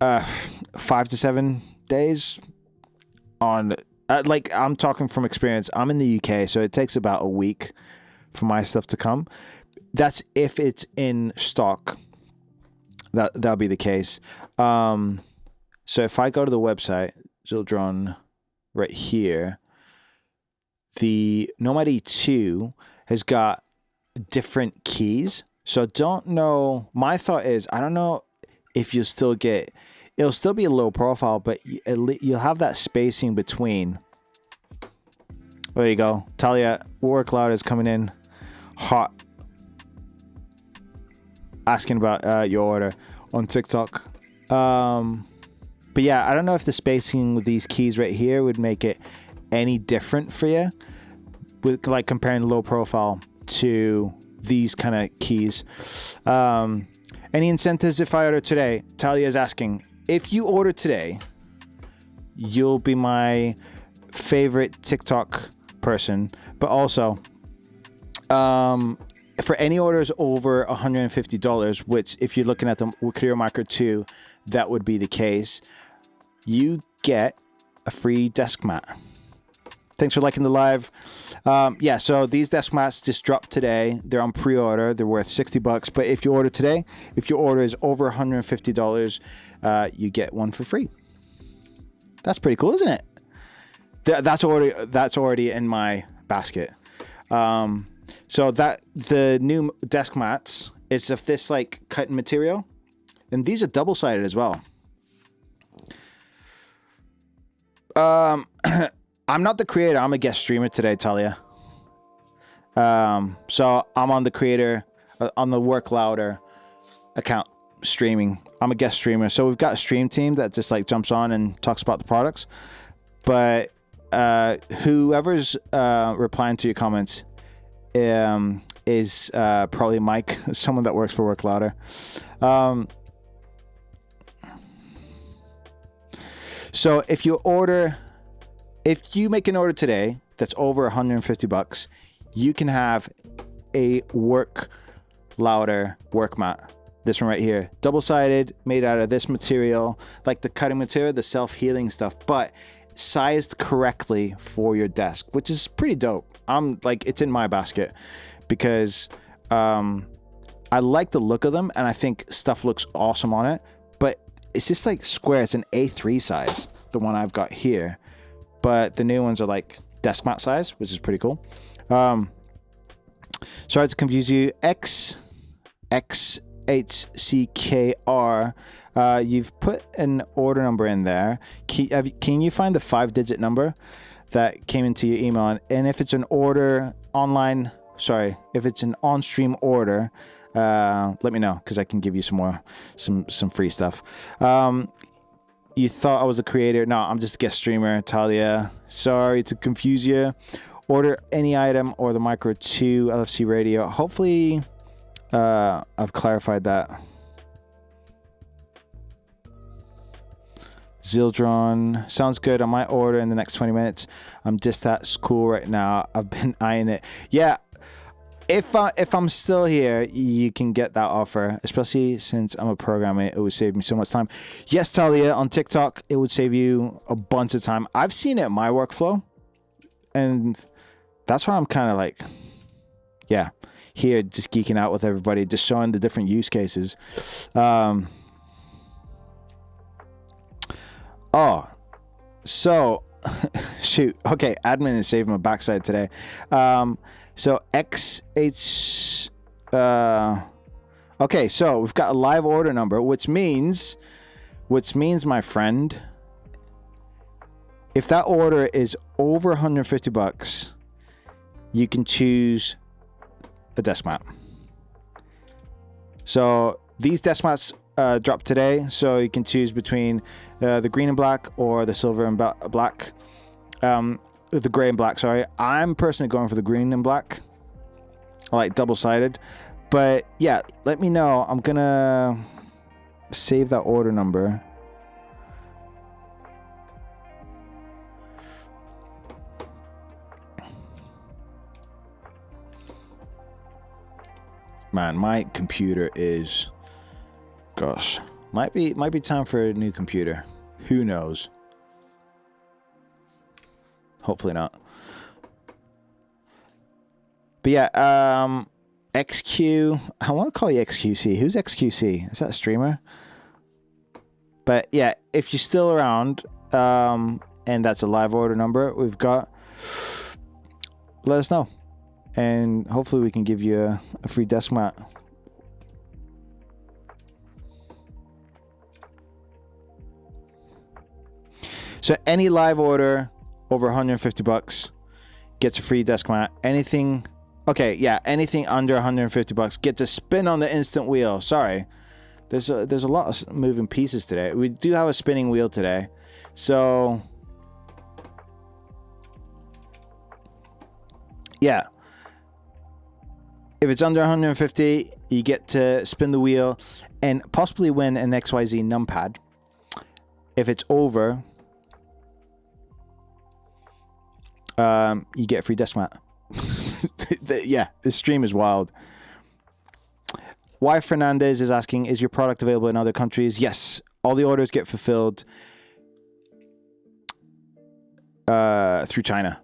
5 to 7 days. On like, I'm talking from experience. I'm in the UK, so it takes about a week for my stuff to come. That's if it's in stock. That'll be the case. So if I go to the website, Zildron, right here, the Nomad E2 has got different keys. So I don't know. My thought is, I don't know if you'll still get, it'll still be a low profile, but you'll have that spacing between. There you go. Talia, Work Loud is coming in hot, asking about your order on TikTok. But yeah, I don't know if the spacing with these keys right here would make it any different for you, with like comparing low profile to these kind of keys. Any incentives if I order today? Talia is asking, if you order today, you'll be my favorite TikTok person. But also, for any orders over $150, which if you're looking at the Creo Micro 2, that would be the case, you get a free desk mat. Thanks for liking the live. Yeah, so these desk mats just dropped today. They're on pre-order. They're worth $60. But if you order today, if your order is over $150, you get one for free. That's pretty cool, isn't it? That's already in my basket. So that the new desk mats is of this like cotton material, and these are double-sided as well. I'm not the creator. I'm a guest streamer today, Talia. So I'm on the creator, on the Work Louder account streaming. I'm a guest streamer. So we've got a stream team that just like jumps on and talks about the products. But whoever's replying to your comments is probably Mike, someone that works for Work Louder. So if you make an order today that's over $150, you can have a Work Louder work mat. This one right here, double-sided, made out of this material, like the cutting material, the self-healing stuff, but sized correctly for your desk, which is pretty dope. I'm like, it's in my basket because I like the look of them, and I think stuff looks awesome on it. But it's just like square. It's an A3 size, the one I've got here, but the new ones are like desk mat size, which is pretty cool. Sorry to confuse you. XHCKR. You've put an order number in there. Can you find the 5-digit number that came into your email? And if it's an order online, if it's an on-stream order, let me know, because I can give you some free stuff. You thought I was a creator? No, I'm just a guest streamer, Talia. Sorry to confuse you. Order any item or the Micro 2 LFC radio. Hopefully, I've clarified that. Zildron, sounds good. I might order in the next 20 minutes. I'm just at school right now. I've been eyeing it. Yeah, if I'm still here, you can get that offer, especially since I'm a programmer. It would save me so much time. Yes, Talia, on TikTok, it would save you a bunch of time. I've seen it in my workflow, and that's why I'm kind of like, yeah, here just geeking out with everybody, just showing the different use cases. Oh, so shoot. Okay, admin is saving my backside today. So XH. Okay, so we've got a live order number, which means, my friend, if that order is over $150, you can choose a desk mat. So these desk mats dropped today, so you can choose between the green and black or the silver and black. The gray and black, sorry. I'm personally going for the green and black. I like double-sided. But yeah, let me know. I'm gonna save that order number. Man, my computer is, gosh, might be time for a new computer. Who knows? Hopefully not. But yeah, XQ. I want to call you XQC. Who's XQC? Is that a streamer? But yeah, if you're still around, and that's a live order number we've got, let us know. And hopefully we can give you a free desk mat. So any live order over $150 gets a free desk mat. Anything, okay, yeah, anything under $150 gets a spin on the instant wheel. Sorry, there's a lot of moving pieces today. We do have a spinning wheel today, so yeah. If it's under 150, you get to spin the wheel and possibly win an XYZ numpad. If it's over, you get a free desk mat. Yeah, this stream is wild. Y Fernandez is asking, is your product available in other countries? Yes, all the orders get fulfilled through China.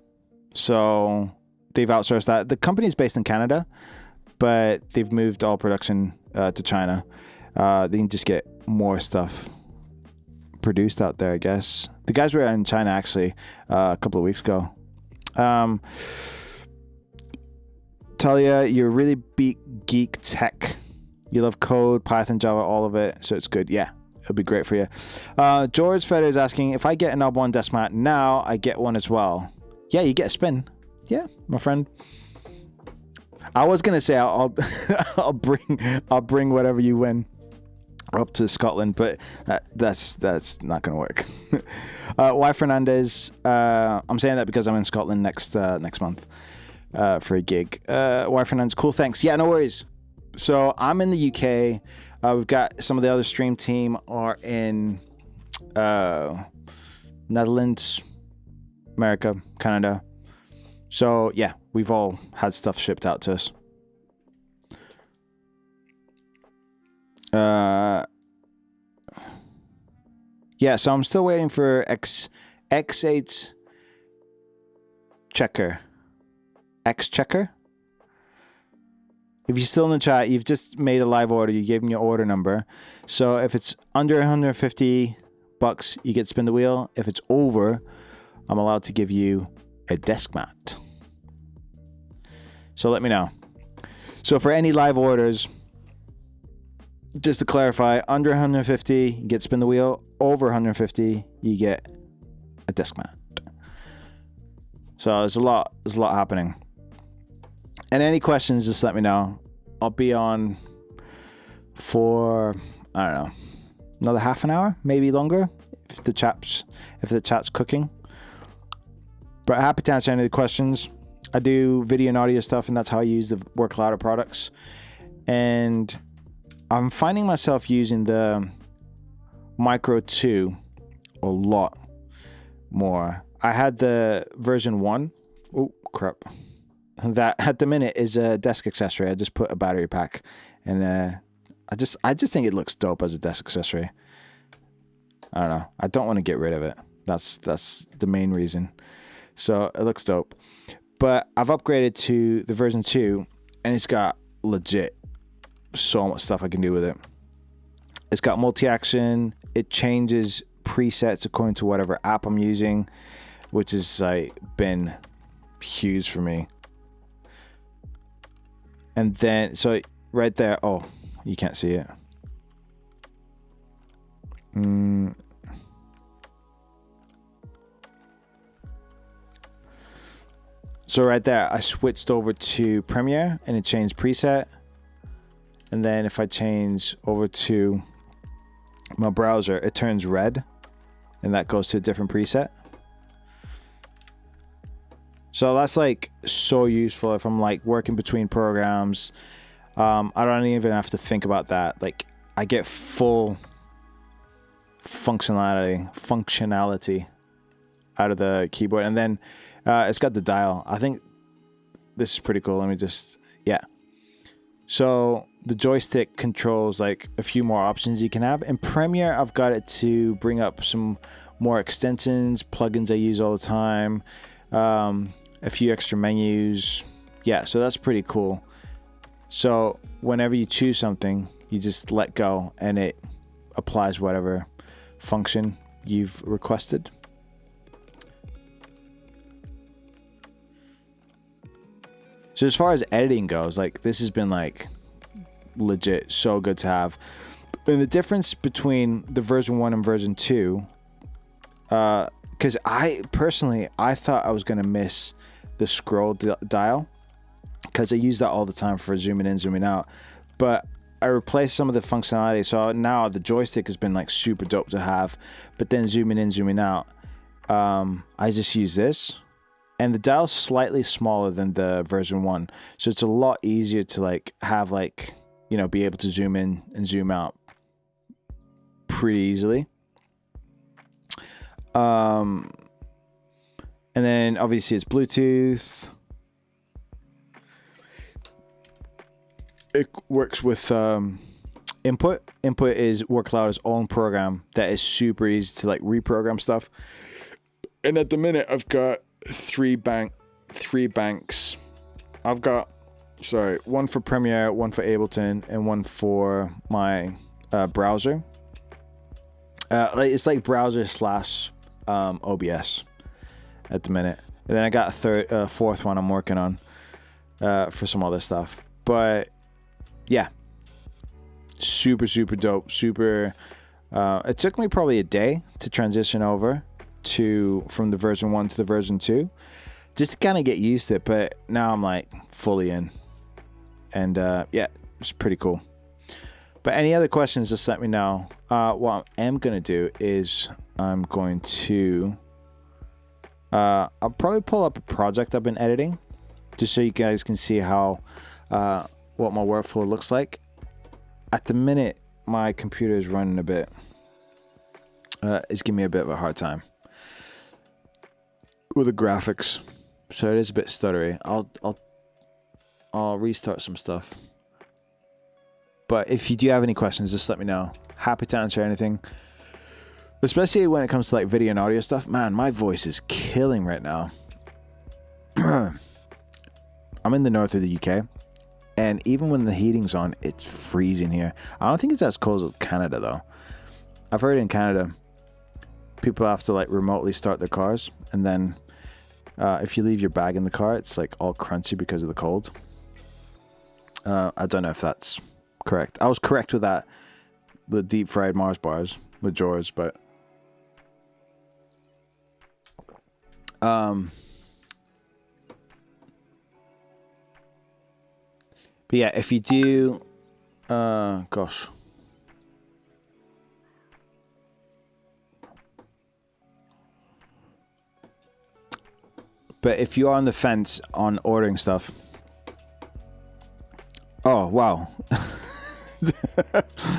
So they've outsourced that. The company is based in Canada, but they've moved all production to China. They can just get more stuff produced out there, I guess. The guys were in China actually a couple of weeks ago. Talia, you're really geek tech. You love code, Python, Java, all of it, so it's good. Yeah, it'll be great for you. George Feder is asking, if I get an Knob One desk mat now, I get one as well. Yeah, you get a spin. Yeah, my friend. I was gonna say I'll I'll bring whatever you win up to Scotland, but that's not gonna work. Y Fernandez, I'm saying that because I'm in Scotland next month for a gig. Y Fernandez, cool, thanks. Yeah, no worries. So I'm in the UK. We've got some of the other stream team are in Netherlands, America, Canada. So yeah, we've all had stuff shipped out to us. Yeah, so I'm still waiting for X8 checker. X checker? If you're still in the chat, you've just made a live order. You gave me your order number. So if it's under $150, you get spin the wheel. If it's over, I'm allowed to give you a desk mat. So let me know. So for any live orders, just to clarify, under 150, you get spin the wheel. Over 150, you get a desk mat. So there's a lot happening. And any questions, just let me know. I'll be on for, I don't know, another half an hour, maybe longer, if the chat's cooking. But happy to answer any of the questions. I do video and audio stuff, and that's how I use the Work Louder products. And I'm finding myself using the Micro 2 a lot more. I had the version 1. Oh, crap. That at the minute is a desk accessory. I just put a battery pack, and I just think it looks dope as a desk accessory. I don't know. I don't want to get rid of it. That's the main reason. So it looks dope. But I've upgraded to the version 2, and it's got legit so much stuff I can do with it. It's got multi-action. It changes presets according to whatever app I'm using, which has like been huge for me. And then, so right there, oh, you can't see it. So right there, I switched over to Premiere, and it changed preset. And then if I change over to my browser, it turns red, and that goes to a different preset. So that's like so useful if I'm like working between programs. I don't even have to think about that. Like I get full functionality out of the keyboard. And then it's got the dial. I think this is pretty cool. Let me just, yeah. So the joystick controls like a few more options you can have. In Premiere, I've got it to bring up some more extensions, plugins I use all the time, a few extra menus. Yeah, so that's pretty cool. So whenever you choose something, you just let go and it applies whatever function you've requested. So as far as editing goes, like this has been like legit so good to have. And the difference between the version 1 and version 2, because I thought I was going to miss the scroll dial, because I use that all the time for zooming in, zooming out. But I replaced some of the functionality, so now the joystick has been like super dope to have. But then zooming in, zooming out, I just use this. And the dial's slightly smaller than the version 1, so it's a lot easier to like have like, you know, be able to zoom in and zoom out pretty easily. And then obviously it's Bluetooth. It works with input. Input is Work Louder's own program that is super easy to like reprogram stuff. And at the minute, I've got three banks. I've got, one for Premiere, one for Ableton, and one for my browser. It's like browser slash OBS at the minute. And then I got a fourth one I'm working on for some other stuff. But yeah, super dope. It took me probably a day to transition over from the version 1 to the version 2, just to kind of get used to it. But now I'm like fully in, and yeah, it's pretty cool. But any other questions, just let me know. What I am gonna do is I'm going to I'll probably pull up a project I've been editing, just so you guys can see how what my workflow looks like. At the minute, my computer is running a bit. It's giving me a bit of a hard time with the graphics, so it is a bit stuttery. I'll restart some stuff. But if you do have any questions, just let me know. Happy to answer anything, especially when it comes to like video and audio stuff. Man, my voice is killing right now. I'm in the north of the UK, And even when the heating's on, it's freezing here. I don't think it's as cold as Canada though. I've heard in Canada, people have to like remotely start their cars, and then if you leave your bag in the car, it's like all crunchy because of the cold. I don't know if that's correct. I was correct with that, the deep fried Mars bars with George, but yeah, if you do, gosh. But if you are on the fence on ordering stuff, oh wow,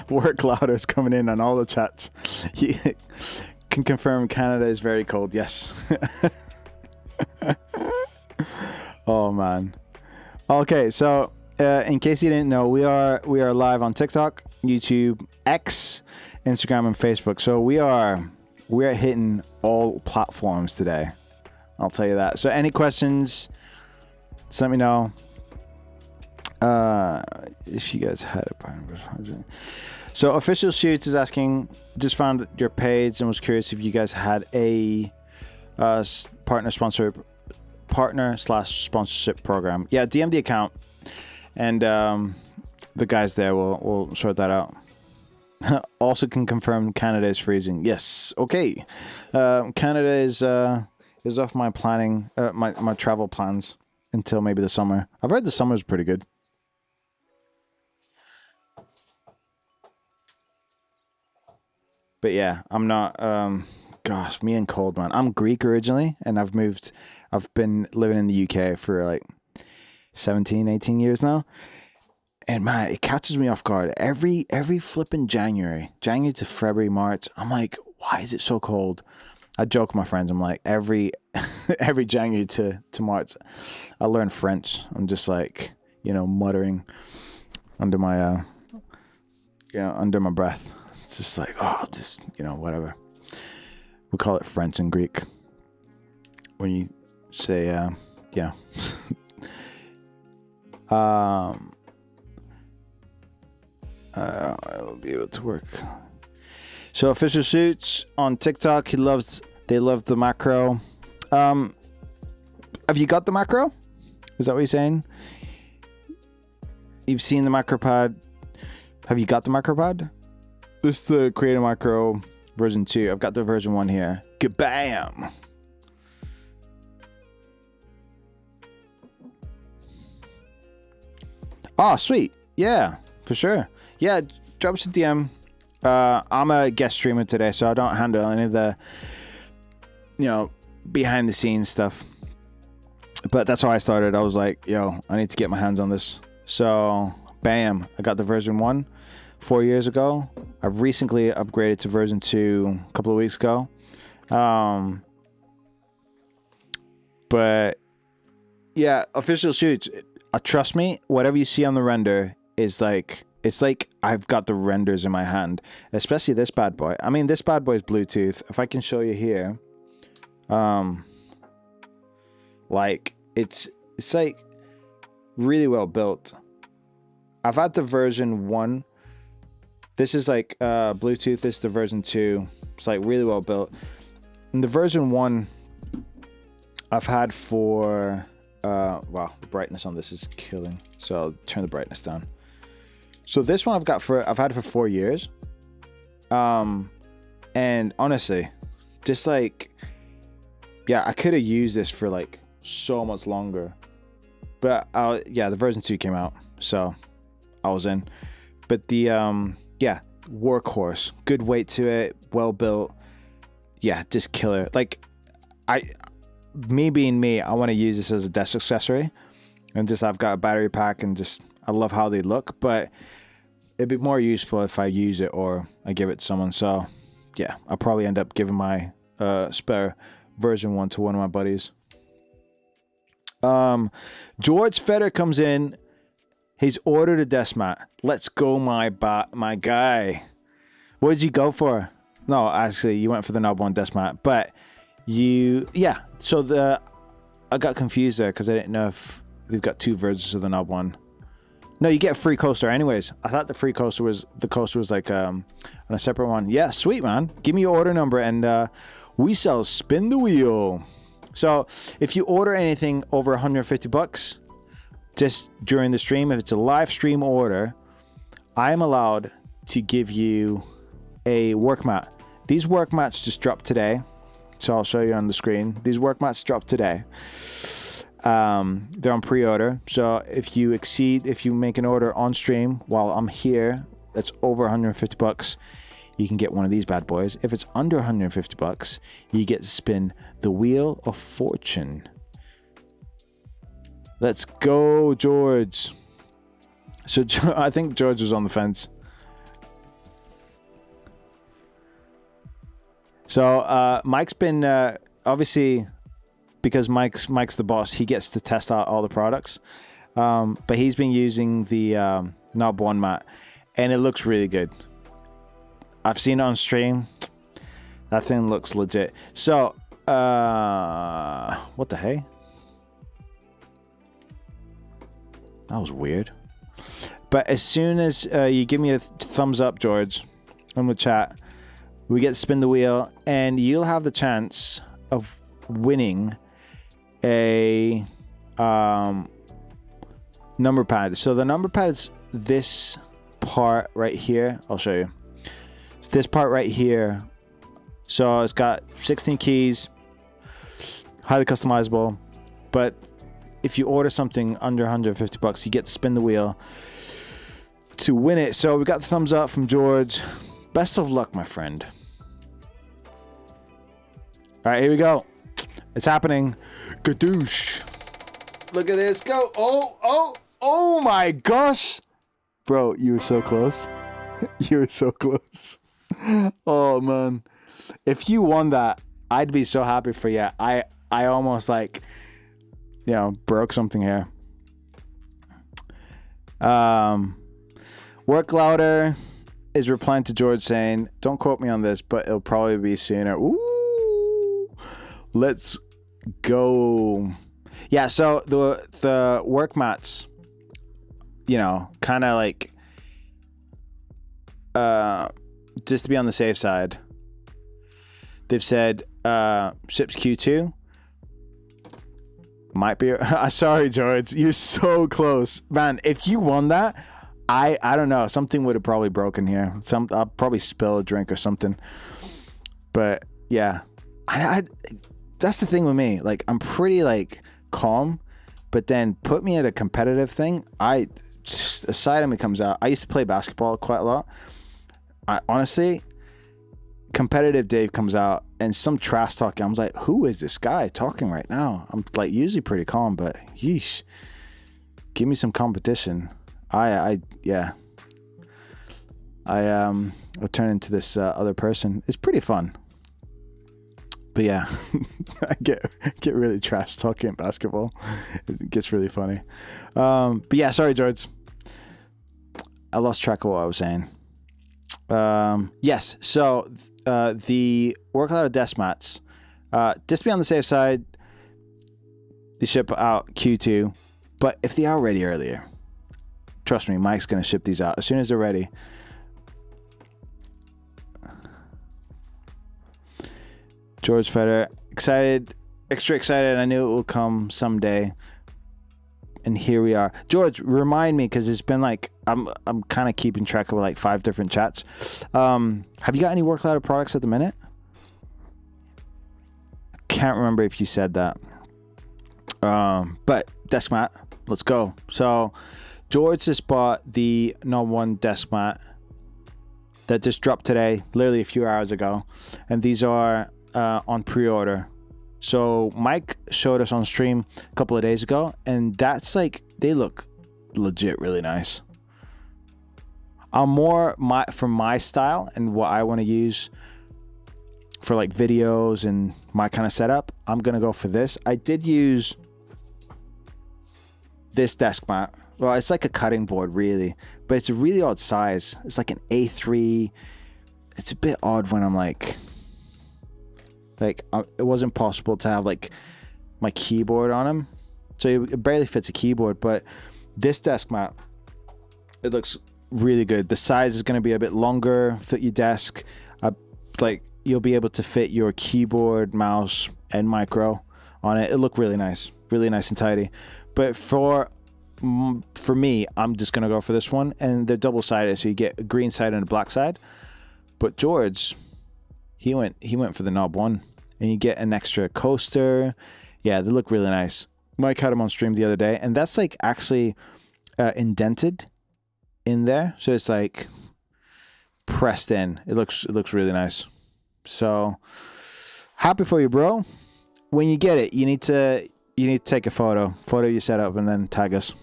work louder is coming in on all the chats. You can confirm Canada is very cold. Yes. Oh man. Okay, so in case you didn't know, we are live on TikTok, YouTube, X, Instagram, and Facebook. So we are hitting all platforms today. I'll tell you that. So any questions, just let me know. If you guys had a so Official Shoots is asking, just found your page and was curious if you guys had a partner/sponsorship program. Yeah, DM the account, and the guys there will sort that out. Also can confirm Canada is freezing. Yes. Okay. Canada is off my planning, my travel plans until maybe the summer. I've heard the summer is pretty good. But yeah, I'm not, gosh, me and cold, man. I'm Greek originally, and I've been living in the UK for like 17, 18 years now. And man, it catches me off guard. Every flipping January to February, March, I'm like, why is it so cold? I joke with my friends. I'm like, every January to March, I learn French. I'm just like, muttering under my, under my breath. It's just like, oh, just, whatever. We call it French and Greek. When you say, I'll be able to work. So Official Shoots on TikTok, they love the macro. Have you got the macro? Is that what you're saying? You've seen the macro pad. Have you got the macro pad? This is the Creator Macro version 2. I've got the version 1 here. Kabam! Oh, sweet. Yeah, for sure. Yeah, drop us a DM. I'm a guest streamer today, so I don't handle any of the, behind the scenes stuff. But that's how I started. I was like, yo, I need to get my hands on this. So, bam, I got the version 1 4 years ago. I've recently upgraded to version 2 a couple of weeks ago. But yeah, Official Shoots. Trust me, whatever you see on the render is like, it's like I've got the renders in my hand, especially this bad boy. I mean, this bad boy is Bluetooth. If I can show you here, like it's like really well built. I've had the version 1. This is like Bluetooth. This is the version 2. It's like really well built. And the version 1 I've had for wow, the brightness on this is killing. So I'll turn the brightness down. So this one I've had for 4 years. And honestly, just like, yeah, I could have used this for like so much longer. But yeah, the version 2 came out, so I was in. But the yeah, workhorse, good weight to it, well built. Yeah, just killer. Like, me being me, I want to use this as a desk accessory, and just I've got a battery pack, and just I love how they look. But it'd be more useful if I use it or I give it to someone. So yeah, I'll probably end up giving my spare version 1 to one of my buddies. George Feder comes in. He's ordered a desk mat. Let's go, my guy. What did you go for? No, actually, you went for the Knob One desk mat. But yeah. So I got confused there because I didn't know if they've got 2 versions of the Knob One. No, you get a free coaster anyways. I thought the coaster was like on a separate one. Yeah, sweet, man. Give me your order number and we sell spin the wheel. So if you order anything over $150 just during the stream, if it's a live stream order, I am allowed to give you a work mat. These work mats just dropped today. So I'll show you on the screen. These work mats dropped today. They're on pre-order. So if you make an order on stream while I'm here, that's over $150, you can get one of these bad boys. If it's under $150, you get to spin the Wheel of Fortune. Let's go, George. So I think George was on the fence. So Mike's been obviously, because Mike's the boss, he gets to test out all the products. But he's been using the Knob One mat, and it looks really good. I've seen it on stream. That thing looks legit. So what the hey? That was weird. But as soon as you give me a thumbs up, George, on the chat, we get to spin the wheel, and you'll have the chance of winning a number pad. So the number pad is this part right here. I'll show you. It's this part right here. So it's got 16 keys, highly customizable. But if you order something under $150, you get to spin the wheel to win it. So we got the thumbs up from George. Best of luck, my friend. All right, here we go. It's happening. Gadoosh. Look at this. Go. Oh my gosh. Bro, you were so close. You were so close. Oh, man. If you won that, I'd be so happy for you. I almost like, broke something here. Work Louder is replying to George saying, don't quote me on this, but it'll probably be sooner. Ooh. Let's go. Yeah, so the work mats, kind of like just to be on the safe side, they've said ships Q2. Might be sorry, George, you're so close, man. If you won that, I don't know, something would have probably broken here. I'll probably spill a drink or something. But yeah, I that's the thing with me. Like, I'm pretty like calm, but then put me at a competitive thing, a side of me comes out. I used to play basketball quite a lot. Honestly, competitive Dave comes out and some trash talking. I'm like, who is this guy talking right now? I'm like usually pretty calm, but yeesh, give me some competition. I'll turn into this other person. It's pretty fun. But yeah, I get really trash talking in basketball. It gets really funny. But yeah, sorry, George. I lost track of what I was saying. Yes, so the Work Louder desk mats, just to be on the safe side, they ship out Q2. But if they are ready earlier, trust me, Mike's going to ship these out as soon as they're ready. George Federer, excited, extra excited. I knew it will come someday. And here we are. George, remind me, because it's been like, I'm kind of keeping track of like 5 different chats. Have you got any Work Louder products at the minute? I can't remember if you said that. But desk mat, let's go. So George just bought the Knob One desk mat that just dropped today, literally a few hours ago. And these are on pre-order. So Mike showed us on stream a couple of days ago, and that's like, they look legit really nice. I'm more for my style and what I want to use for like videos and my kind of setup. I'm gonna go for this. I did use this desk mat. Well, it's like a cutting board really, but it's a really odd size. It's like an A3. It's a bit odd when I'm like it wasn't possible to have like my keyboard on him, so it barely fits a keyboard. But this desk mat It looks really good. The size is going to be a bit longer, fit your desk. Like you'll be able to fit your keyboard, mouse, and micro on it. It look really nice and tidy. But for me, I'm just gonna go for this one, and they're double sided, so you get a green side and a black side. But George, he went for the knob one, and you get an extra coaster. Yeah, they look really nice. Mike had them on stream the other day, and that's like actually indented in there, so it's like pressed in. It looks really nice. So happy for you, bro. When you get it, you need to take a photo your setup, and then tag us.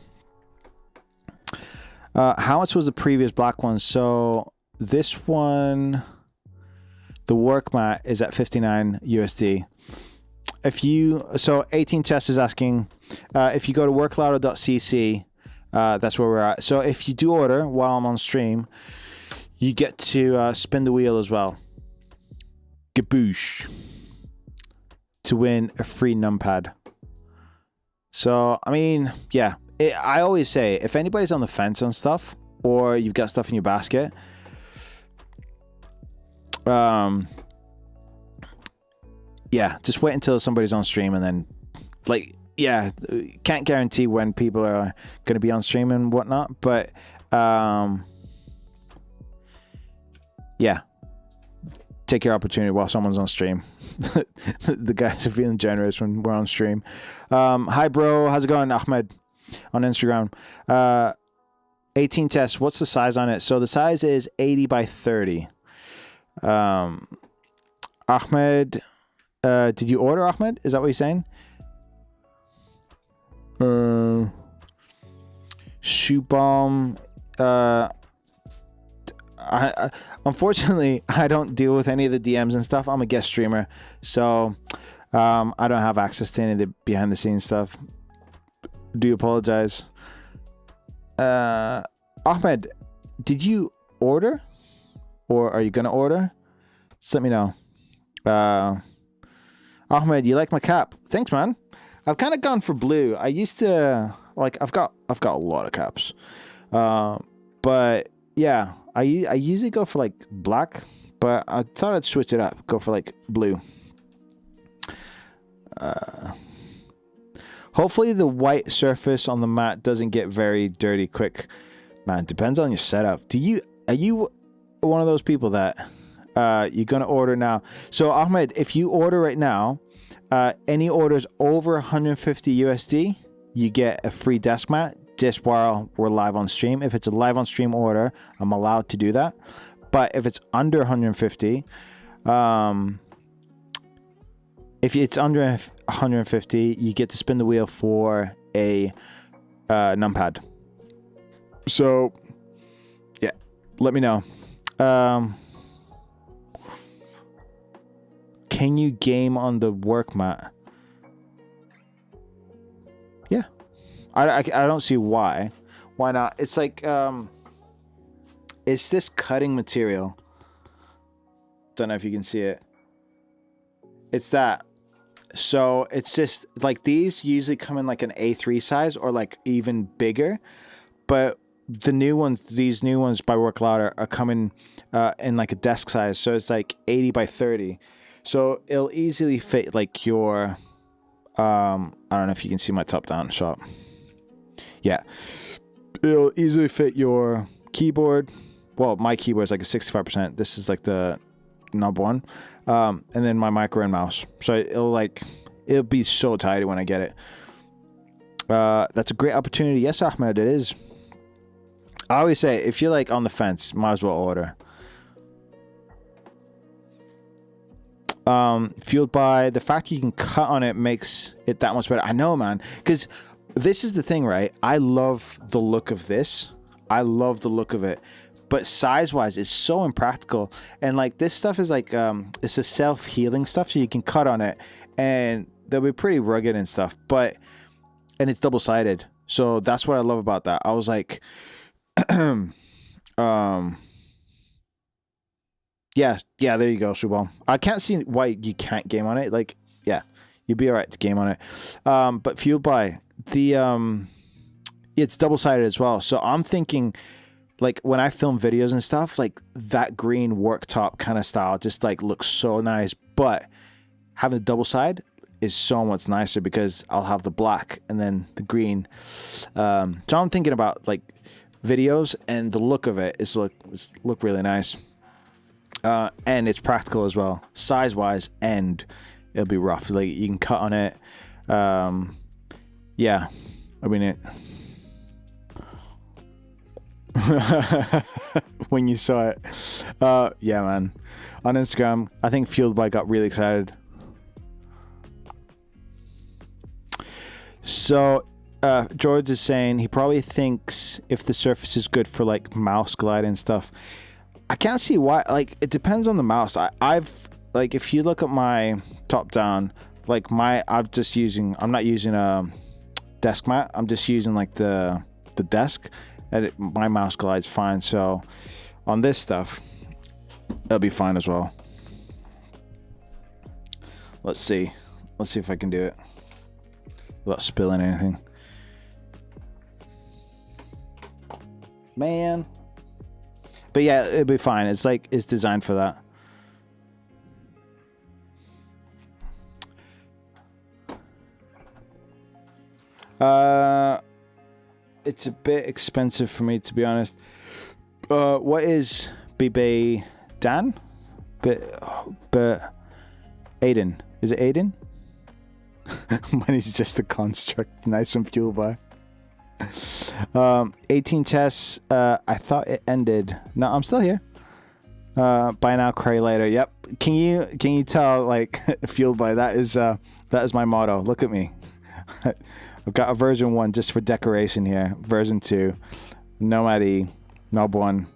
How much was the previous black one? So this one, the work mat is at 59 USD. So 18 Chess is asking, if you go to worklouder.cc, that's where we're at. So if you do order while I'm on stream, you get to spin the wheel as well. Gaboosh. To win a free numpad. So, I mean, yeah. I always say, if anybody's on the fence on stuff, or you've got stuff in your basket, yeah, just wait until somebody's on stream, and then, like, yeah, can't guarantee when people are going to be on stream and whatnot, but, yeah, take your opportunity while someone's on stream. The guys are feeling generous when we're on stream. Hi, bro. How's it going, Ahmed? On Instagram. 18 test. What's the size on it? So the size is 80 by 30. Ahmed, did you order, Ahmed? Is that what you're saying? Shoe bomb. I unfortunately I don't deal with any of the DMs and stuff. I'm a guest streamer, so I don't have access to any of the behind the scenes stuff. Do apologize. Ahmed, did you order, or are you gonna order? Just let me know. Ahmed, you like my cap? Thanks, man. I've kind of gone for blue. I used to like I've got a lot of caps, but yeah, I usually go for like black, but I thought I'd switch it up, go for like blue. Hopefully the white surface on the mat doesn't get very dirty quick. Man, depends on your setup. Are you one of those people that you're gonna order now? So Ahmed, if you order right now, any orders over 150 USD, you get a free desk mat just while we're live on stream. If it's a live on stream order, I'm allowed to do that. But if it's under 150, if it's under 150, you get to spin the wheel for a numpad. So, yeah, let me know. Can you game on the work mat? Yeah. I don't see why. Why not? It's like, it's this cutting material. Don't know if you can see it. It's that. So it's just like these usually come in like an A3 size or like even bigger, but the new ones, these new ones by Work Louder are coming in like a desk size. So it's like 80 by 30. So it'll easily fit like your, I don't know if you can see my top down shot. Yeah. It'll easily fit your keyboard. Well, my keyboard is like a 65%. This is like the knob one. And then my micro and mouse. So it'll be so tidy when I get it. That's a great opportunity. Yes, Ahmed, it is. I always say, if you're like on the fence, might as well order. Fueled by the fact you can cut on it makes it that much better. I know, man, because this is the thing, right? I love the look of this. I love the look of it. But size-wise, it's so impractical. And like this stuff is like, it's a self-healing stuff, so you can cut on it, and they'll be pretty rugged and stuff. And it's double-sided, so that's what I love about that. I was like, yeah, there you go, Shubal. I can't see why you can't game on it. Like, yeah, you'd be alright to game on it. But fueled by the, it's double-sided as well. So I'm thinking, like when I film videos and stuff, like that green worktop kind of style just like looks so nice. But having the double side is so much nicer because I'll have the black and then the green. So I'm thinking about like videos, and the look of it is look really nice. And it's practical as well, size wise, and it'll be rough. Like you can cut on it. Yeah, I mean it. When you saw it, yeah, man. On Instagram, I think Fueled by got really excited. So, George is saying he probably thinks if the Surface is good for like mouse gliding and stuff. I can't see why. Like, it depends on the mouse. I've like, if you look at my top down, like I'm not using a desk mat. I'm just using like the desk, and my mouse glides fine. So on this stuff, it'll be fine as well. Let's see if I can do it without spilling anything. Man. But yeah, it'll be fine. It's like, it's designed for that. It's a bit expensive for me, to be honest. What is BB Dan? But Aiden. Is it Aiden? Money's just a construct. Nice and Fueled by. 18 tests. I thought it ended. No, I'm still here. Buy now, cry later. Yep. Can you tell, like, Fueled by, that is my motto. Look at me. I've got a version 1 just for decoration here. Version 2, Nomad E, Knob 1.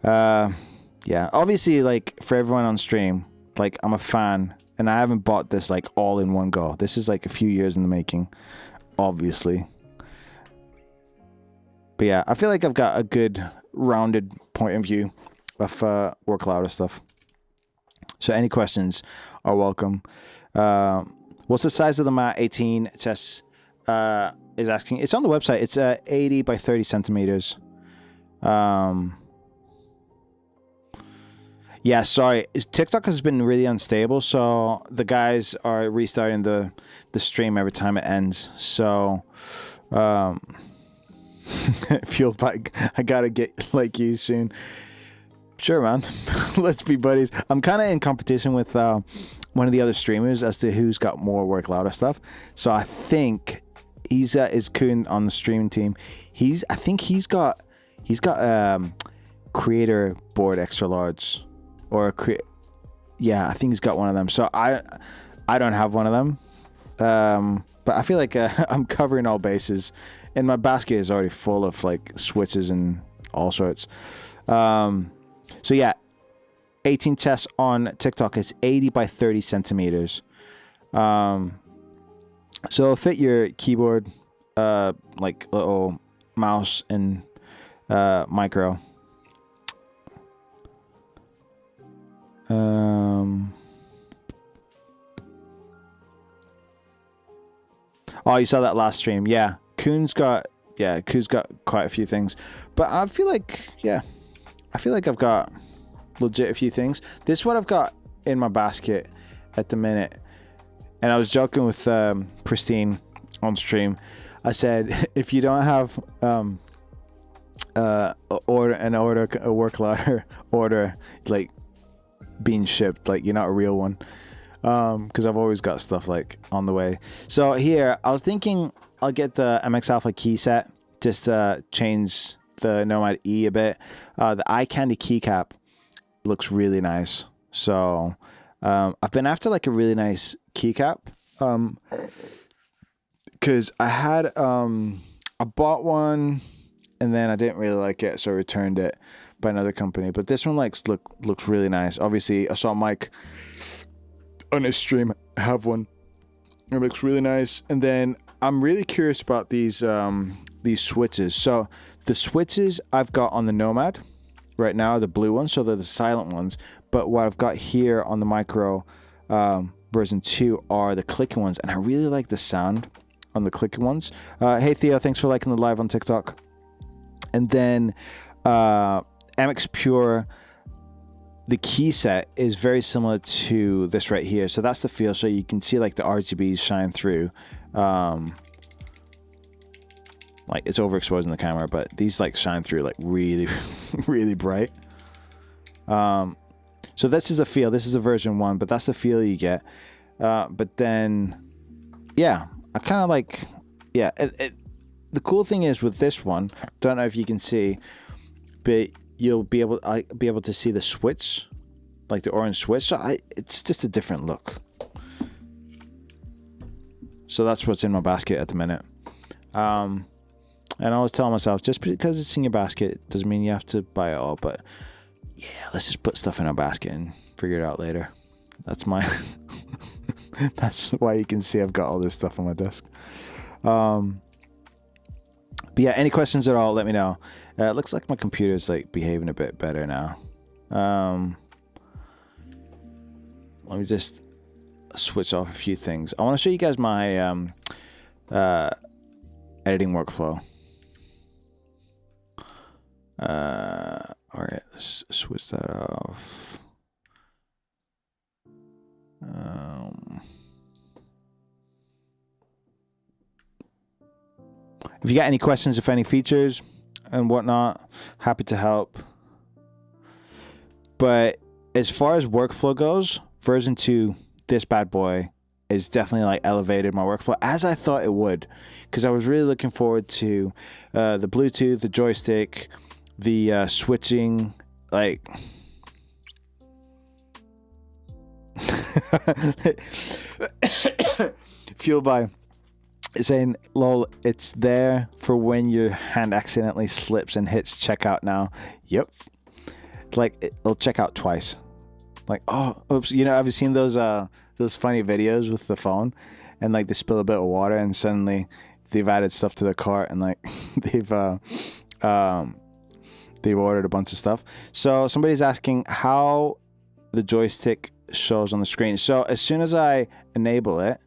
Yeah, obviously, like, for everyone on stream, like, I'm a fan, and I haven't bought this like all in one go. This is like a few years in the making, obviously. But yeah, I feel like I've got a good rounded point of view of Work Louder stuff. So any questions are welcome. What's the size of the mat? 18 Chess is asking. It's on the website. It's 80 by 30 centimeters. Yeah, sorry. TikTok has been really unstable, so the guys are restarting the stream every time it ends. So, Fueled by, I gotta get like you soon. Sure, man. Let's be buddies. I'm kind of in competition with one of the other streamers as to who's got more Work Louder stuff. So I think is Kuhn on the streaming team. I think he's got creator board extra large, or yeah, I think he's got one of them. So I don't have one of them, but I feel like I'm covering all bases, and my basket is already full of like switches and all sorts. So yeah, 18 tests on TikTok is 80 by 30 centimeters. So it'll fit your keyboard, like little mouse and micro. Oh, you saw that last stream. Yeah, Kuhn's got quite a few things, but I feel like I've got legit a few things. This is what I've got in my basket at the minute, and I was joking with Pristine on stream. I said, if you don't have a Work Louder order like being shipped, like you're not a real one, because I've always got stuff like on the way. So here I was thinking I'll get the MX Alpha key set, just to change the Nomad E a bit. The Eye Candy keycap looks really nice, so I've been after like a really nice keycap, because I bought one and then I didn't really like it, so I returned it by another company. But this one looks really nice. Obviously I saw Mike on his stream have one. It looks really nice. And then I'm really curious about these switches. So the switches I've got on the Nomad right now are the blue ones, so they're the silent ones. But what I've got here on the Micro version 2 are the clicking ones, and I really like the sound on the clicking ones. Hey Theo, thanks for liking the live on TikTok. And then MX Pure, the key set is very similar to this right here. So that's the feel. So you can see like the RGBs shine through. Like it's overexposed in the camera, but these like shine through like really, really bright. So this is a feel. This is a version 1, but that's the feel you get. But then, yeah, I kind of like, yeah. The cool thing is with this one, don't know if you can see, but you'll be able to see the switch, like the orange switch. So it's just a different look. So that's what's in my basket at the minute. And I always tell myself, just because it's in your basket doesn't mean you have to buy it all. But yeah, let's just put stuff in our basket and figure it out later. That's my that's why you can see I've got all this stuff on my desk. But yeah, any questions at all, let me know. It looks like my computer's like behaving a bit better now. Let me just switch off a few things. I want to show you guys my editing workflow. All right, let's switch that off. If you got any questions, if any features and whatnot, happy to help. But as far as workflow goes, version 2, this bad boy is definitely like elevated my workflow as I thought it would, because I was really looking forward to the Bluetooth, the joystick, the switching, like fueled by saying, lol, it's there for when your hand accidentally slips and hits checkout now. Yep. Like it'll check out twice. Like, oh, oops. You know, have you seen those funny videos with the phone and like they spill a bit of water and suddenly they've added stuff to the cart and like they've ordered a bunch of stuff. So somebody's asking how the joystick shows on the screen. So as soon as I enable it,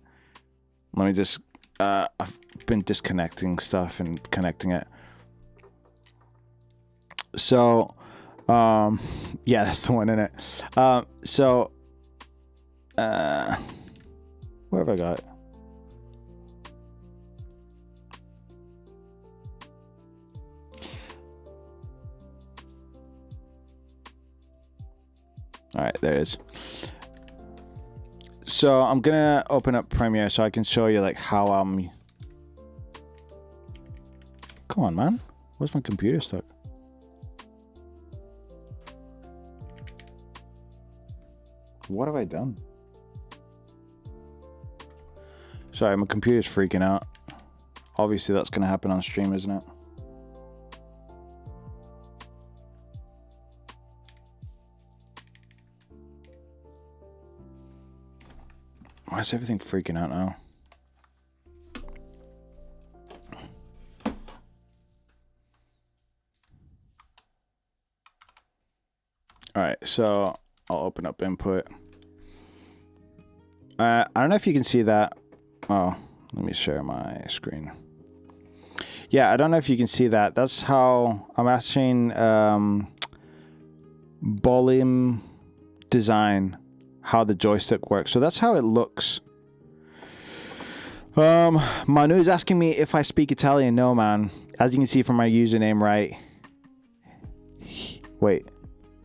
let me just I've been disconnecting stuff and connecting it. So yeah, that's the one in it. So where have I got it? All right, there it is. So I'm gonna open up Premiere so I can show you like how I'm. Come on, man. Where's my computer stuck? What have I done? Sorry, my computer's freaking out. Obviously, that's gonna happen on stream, isn't it? Why is everything freaking out now? All right, so I'll open up input. I don't know if you can see that. Oh, let me share my screen. Yeah, I don't know if you can see that. That's how I'm asking Bolim Design how the joystick works. So that's how it looks. Manu is asking me if I speak Italian. No, man. As you can see from my username, right? Wait,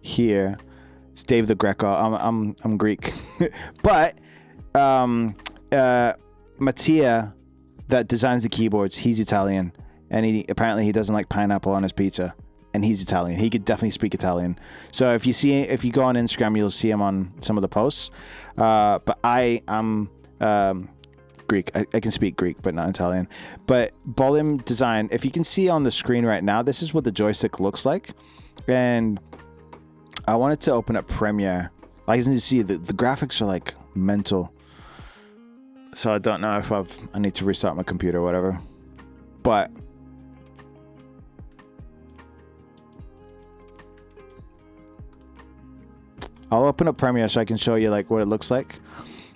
here, it's Dave the Greco. I'm Greek, but Mattia, that designs the keyboards, he's Italian, and he doesn't like pineapple on his pizza. And he's Italian. He could definitely speak Italian. So if you go on Instagram, you'll see him on some of the posts. But I'm Greek. I can speak Greek, but not Italian. But Bolim Design, if you can see on the screen right now, this is what the joystick looks like. And I wanted to open up Premiere. Like you can see, the graphics are like mental. So I don't know if I need to restart my computer or whatever. But I'll open up Premiere so I can show you like what it looks like,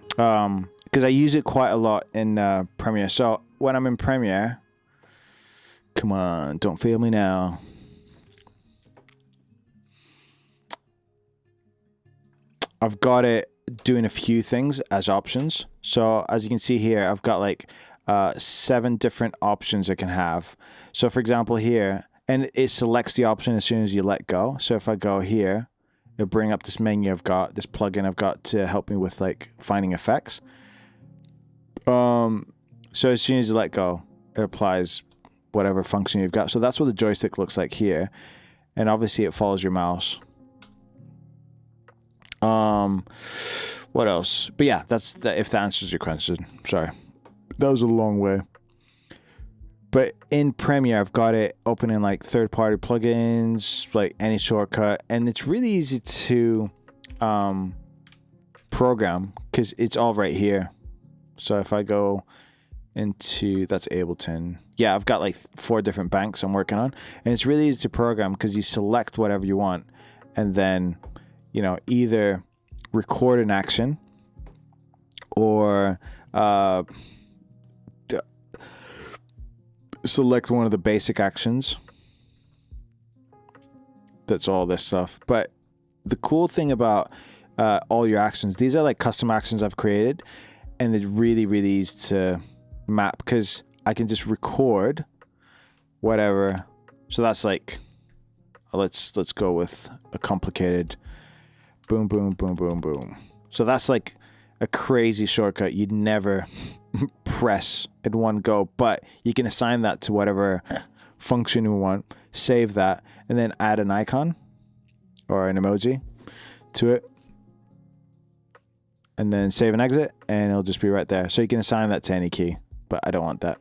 because I use it quite a lot in Premiere. So when I'm in Premiere, come on, don't fail me now. I've got it doing a few things as options. So as you can see here, I've got like 7 different options I can have. So for example here, and it selects the option as soon as you let go. So if I go here, it'll bring up this menu I've got, this plugin I've got to help me with like finding effects. So as soon as you let go, it applies whatever function you've got. So that's what the joystick looks like here. And obviously it follows your mouse. What else? But yeah, that's if that answers your question. Sorry. That was a long way. But in Premiere, I've got it open in like third-party plugins, like any shortcut, and it's really easy to program because it's all right here. So if I go into, that's Ableton. Yeah, I've got like 4 different banks I'm working on, and it's really easy to program because you select whatever you want, and then, you know, either record an action or select one of the basic actions. That's all this stuff. But the cool thing about all your actions, these are like custom actions I've created, and they're really, really easy to map because I can just record whatever. So that's like, let's go with a complicated boom, boom, boom, boom, boom. So that's like a crazy shortcut you'd never press in one go, but you can assign that to whatever function you want, save that, and then add an icon or an emoji to it, and then save and exit, and it'll just be right there. So you can assign that to any key, but I don't want that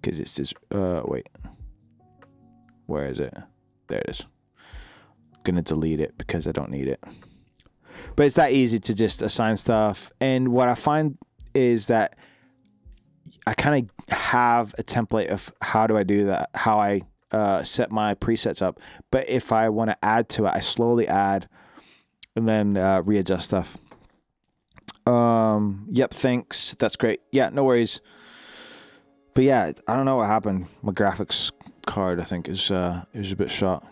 because it's just, wait, where is it? There it is. I'm gonna delete it because I don't need it. But it's that easy to just assign stuff. And what I find is that I kind of have a template of how do I do that, how I set my presets up. But if I want to add to it, I slowly add and then readjust stuff. Yep, thanks. That's great. Yeah, no worries. But yeah, I don't know what happened. My graphics card, I think, is a bit shot.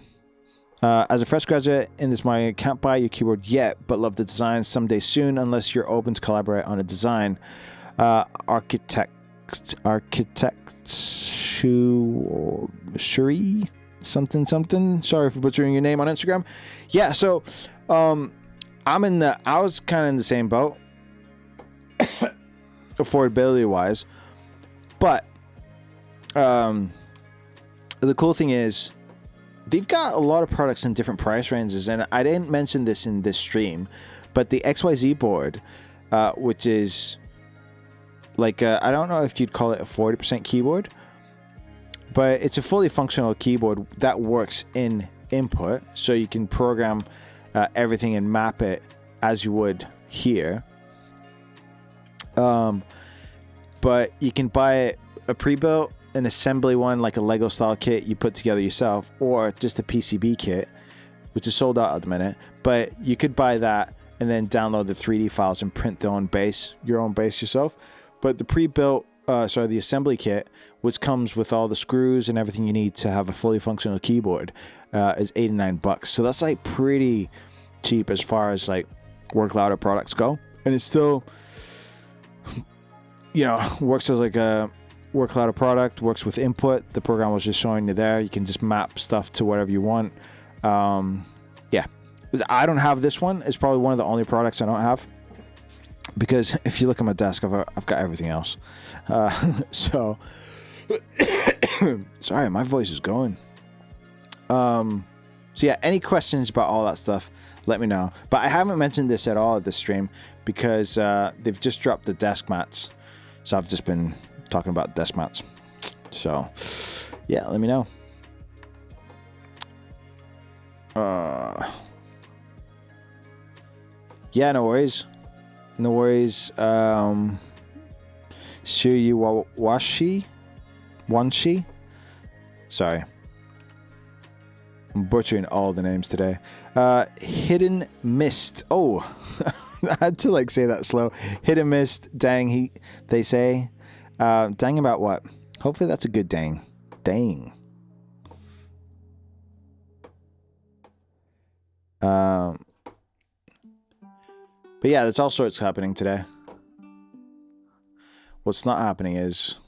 As a fresh graduate in this market, can't buy your keyboard yet, but love the design someday soon, unless you're open to collaborate on a design. Architect Shuri something. Sorry for butchering your name on Instagram. Yeah, so I was kind of in the same boat, affordability wise, but the cool thing is, they've got a lot of products in different price ranges, and I didn't mention this in this stream, but the XYZ board, which is like, I don't know if you'd call it a 40% keyboard, but it's a fully functional keyboard that works in input, so you can program everything and map it as you would here. But you can buy a pre-built, an assembly one, like a Lego style kit you put together yourself, or just a PCB kit, which is sold out at the minute. But you could buy that and then download the 3D files and print your own base yourself. But the pre-built, the assembly kit, which comes with all the screws and everything you need to have a fully functional keyboard, is $89. So that's like pretty cheap as far as like Work Louder products go, and it still, you know, works as like a Work Louder product, works with input. The program was just showing you there. You can just map stuff to whatever you want. Yeah, I don't have this one. It's probably one of the only products I don't have, because if you look at my desk, I've got everything else. So sorry, my voice is going. So yeah, any questions about all that stuff, let me know. But I haven't mentioned this at all at this stream because they've just dropped the desk mats. So I've just been talking about desk mats. So yeah, let me know. Yeah, no worries. No worries. Shiryu Wanshi? Sorry. I'm butchering all the names today. Hidden Mist. Oh, I had to like say that slow. Hidden Mist. Dang, they say. Dang about what? Hopefully that's a good dang. Dang. But yeah, there's all sorts happening today. What's not happening is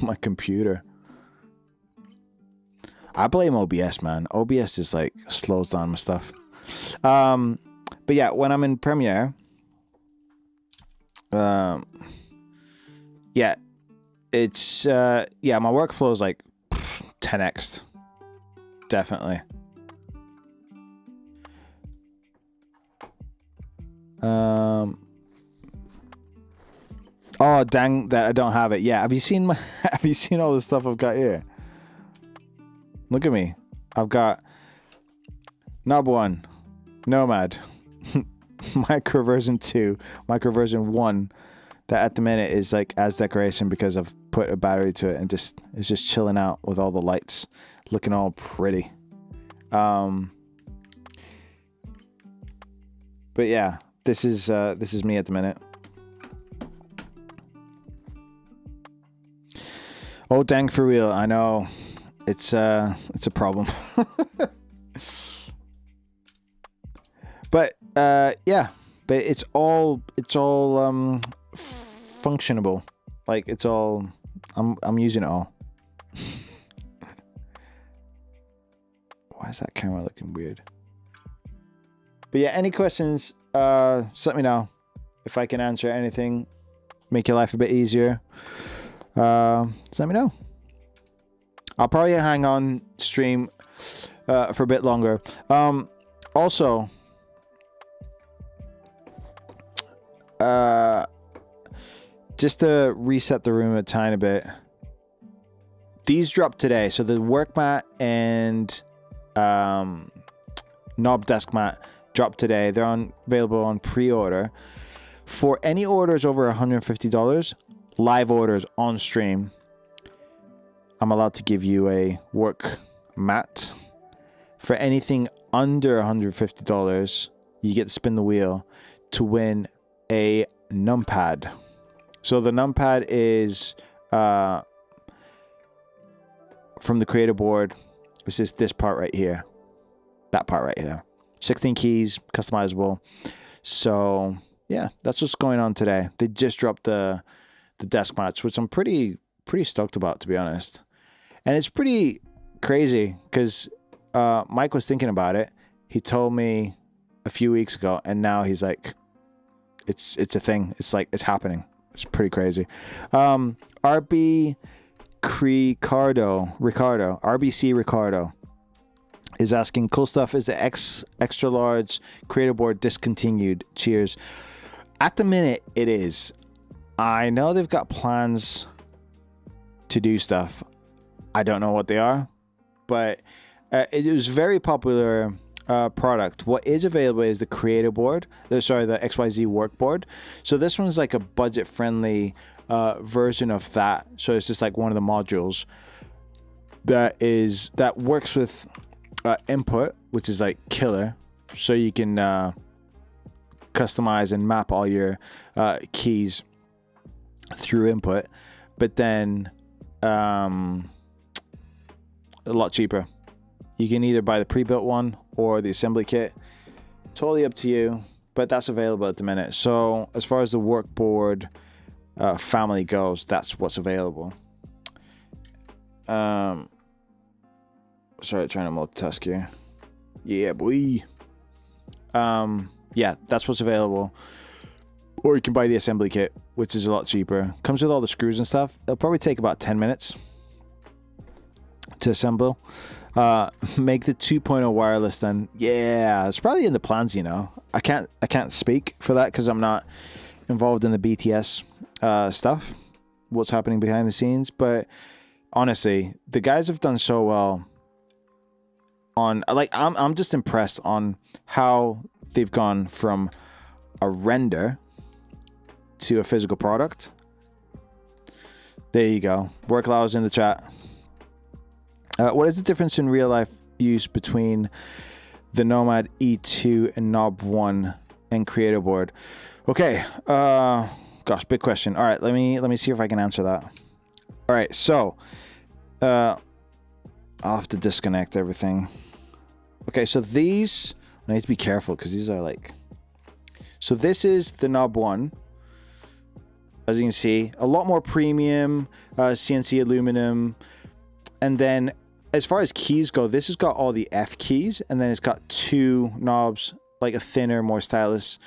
my computer. I blame OBS, man. OBS is like slows down my stuff. But yeah, when I'm in Premiere, yeah, it's yeah, my workflow is like 10x, definitely. Oh dang that I don't have it. Yeah, have you seen my have you seen all the stuff I've got here? Look at me. I've got Knob 1, Nomad, Micro version 2, Micro version 1, that at the minute is like as decoration because I've put a battery to it and just it's just chilling out with all the lights looking all pretty. But yeah, this is me at the minute. Oh dang, for real. I know it's a problem. But yeah, but it's all functionable. Like it's all I'm using it all. Why is that camera looking weird? But yeah, any questions, just let me know. If I can answer anything, make your life a bit easier, just let me know. I'll probably hang on stream for a bit longer. Also, just to reset the room a tiny bit, these dropped today. So the work mat and knob desk mat dropped today. They're available on pre-order. For any orders over $150, live orders on stream, I'm allowed to give you a work mat. For anything under $150, you get to spin the wheel to win a numpad. So the numpad is from the creator board. This is this part right here. That part right here. 16 keys, customizable. So yeah, that's what's going on today. They just dropped the desk mats, which I'm pretty stoked about, to be honest. And it's pretty crazy because Mike was thinking about it. He told me a few weeks ago, and now he's like, it's a thing. It's like it's happening. It's pretty crazy. RBC Ricardo is asking, cool stuff. Is the extra large creator board discontinued? Cheers. At the minute, it is. I know they've got plans to do stuff. I don't know what they are, but it was very popular product. What is available is the creator board. Sorry, the XYZ workboard. So this one's like a budget-friendly version of that. So it's just like one of the modules that works with input, which is like killer. So you can customize and map all your keys through input, but then a lot cheaper. You can either buy the pre-built one or the assembly kit. Totally up to you, but that's available at the minute. So as far as the workboard family goes, that's what's available. Sorry, trying to multitask here. Yeah, boy. Yeah, that's what's available. Or you can buy the assembly kit, which is a lot cheaper. Comes with all the screws and stuff. It'll probably take about 10 minutes to assemble. Make the 2.0 wireless then. Yeah, it's probably in the plans, you know. I can't speak for that because I'm not involved in the BTS stuff, what's happening behind the scenes. But honestly, the guys have done so well on, like, I'm just impressed on how they've gone from a render to a physical product. There you go. Work allows in the chat. What is the difference in real life use between the Nomad E2 and Knob 1 and creator board? Okay. Gosh, big question. All right, let me see if I can answer that. All right, so I'll have to disconnect everything. Okay, so these, I need to be careful because these are like So this is the knob 1. As you can see, a lot more premium, CNC aluminum. And then as far as keys go, this has got all the F keys, and then it's got 2 knobs, like a thinner, more stylish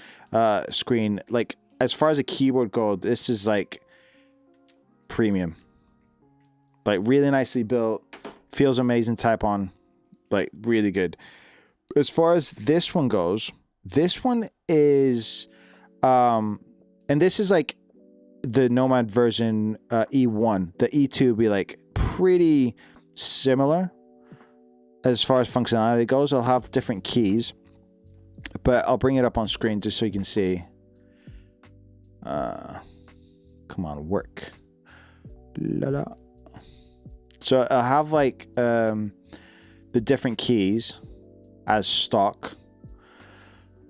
screen. Like, as far as a keyboard goes, this is like premium. Like, really nicely built, feels amazing, type on, like really good. As far as this one goes, this one is and this is like the Nomad version E1. The E2 would be like pretty similar as far as functionality goes. I'll have different keys, but I'll bring it up on screen just so you can see. Come on, work. La -la. So I'll have like the different keys as stock.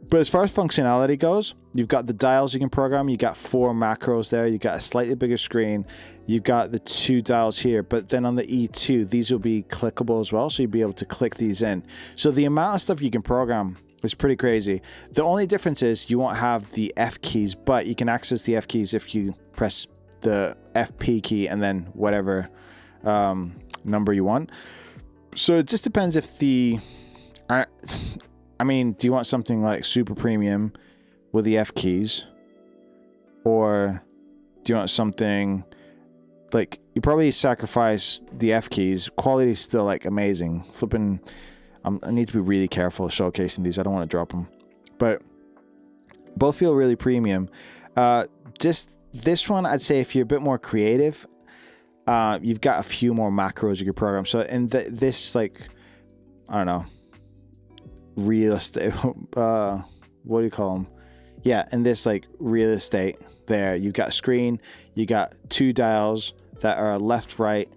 But as far as functionality goes, you've got the dials you can program. You got 4 macros there. You got a slightly bigger screen. You've got the 2 dials here. But then on the E2, these will be clickable as well. So you'll be able to click these in. So the amount of stuff you can program is pretty crazy. The only difference is you won't have the F keys, but you can access the F keys if you press the FP key and then whatever number you want. So it just depends if the... I mean, do you want something like super premium with the F keys? Or do you want something like, you probably sacrifice the F keys. Quality is still like amazing. Flipping, I need to be really careful showcasing these. I don't want to drop them. But both feel really premium. Just this one, I'd say if you're a bit more creative, you've got a few more macros you can program. So in this, like, I don't know, real estate, what do you call them? Yeah, in this like real estate there, you've got a screen, you got 2 dials that are left, right,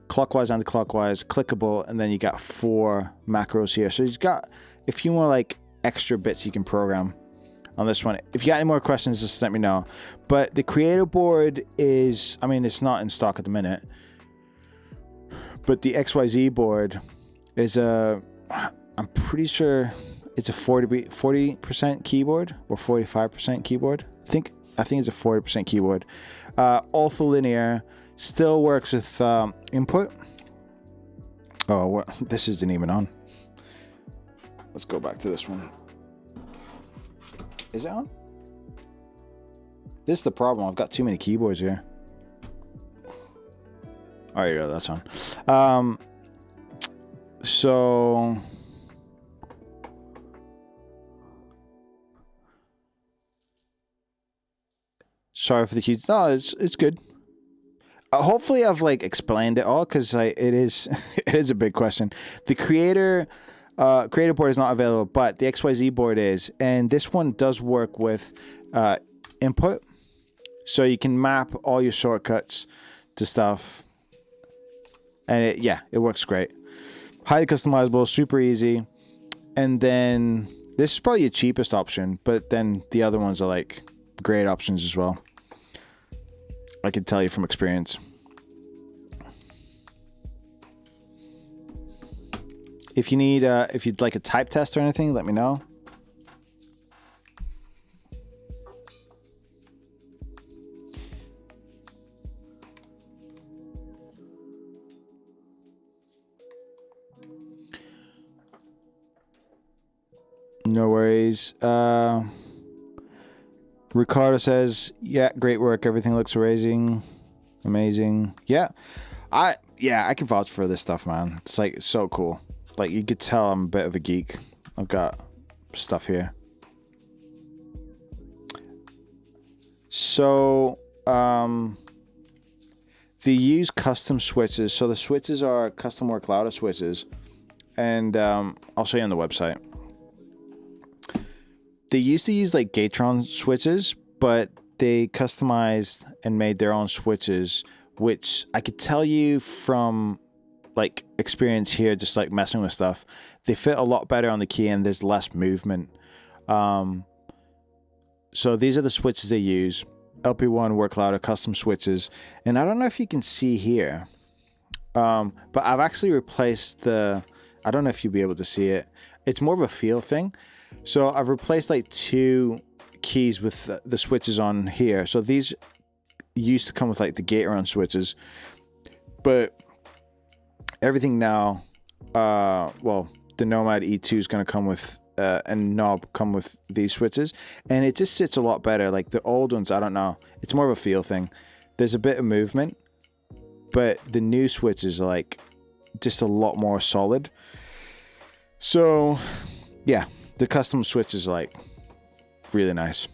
clockwise, anti-clockwise, clickable, and then you got 4 macros here. So you've got a few more like extra bits you can program on this one. If you got any more questions, just let me know. But the Creator board is, I mean, it's not in stock at the minute, but the XYZ board is I'm pretty sure it's a 40% keyboard or 45% keyboard. I think it's a 40% keyboard. Ultra linear, still works with input. Oh, this isn't even on. Let's go back to this one. Is it on? This is the problem. I've got too many keyboards here. Oh, yeah, that's on. So sorry for the keys. No, it's good. Hopefully I've like explained it all, because it is it is a big question. The Creator board is not available, but the XYZ board is, and this one does work with input, so you can map all your shortcuts to stuff, and it works great. Highly customizable, super easy. And then this is probably your cheapest option, but then the other ones are like great options as well. I can tell you from experience. If you need, if you'd like a type test or anything, let me know. No worries. Ricardo says, yeah, great work. Everything looks amazing. Yeah. I can vouch for this stuff, man. It's like so cool. Like, you could tell I'm a bit of a geek. I've got stuff here. So, they use custom switches. So the switches are custom work louder switches. And I'll show you on the website. They used to use like Gatron switches, but they customized and made their own switches, which I could tell you from like experience here, just like messing with stuff, they fit a lot better on the key and there's less movement. So these are the switches they use. LP1 work louder custom switches. And I don't know if you can see here, but I've actually replaced I don't know if you'll be able to see it. It's more of a feel thing. So I've replaced like 2 keys with the switches on here. So these used to come with like the Gateron switches, but everything now, well, the Nomad E2 is going to come with a knob come with these switches, and it just sits a lot better. Like the old ones, I don't know, it's more of a feel thing. There's a bit of movement, but the new switches are like just a lot more solid. So yeah, the custom switches are like really nice.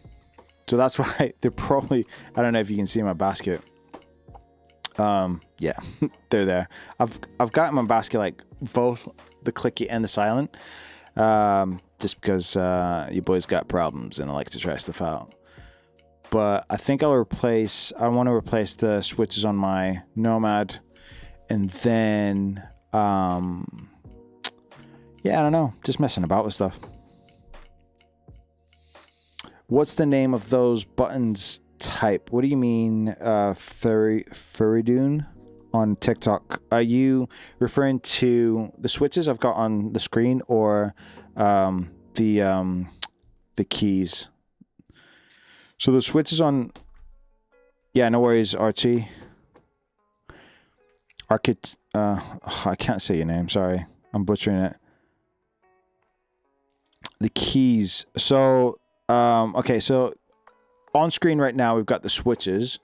So that's why they're probably, I don't know if you can see my basket. Yeah, they're there. I've got in my basket like both the clicky and the silent, just because your boy's got problems and I like to try stuff out. But I think I want to replace the switches on my Nomad, and then yeah, I don't know, just messing about with stuff. What's the name of those buttons type? What do you mean, Furidoon on TikTok? Are you referring to the switches I've got on the screen, or the keys? So the switches on, yeah, no worries, Archie. I can't say your name, sorry, I'm butchering it. The keys. So okay, so on screen right now we've got the switches,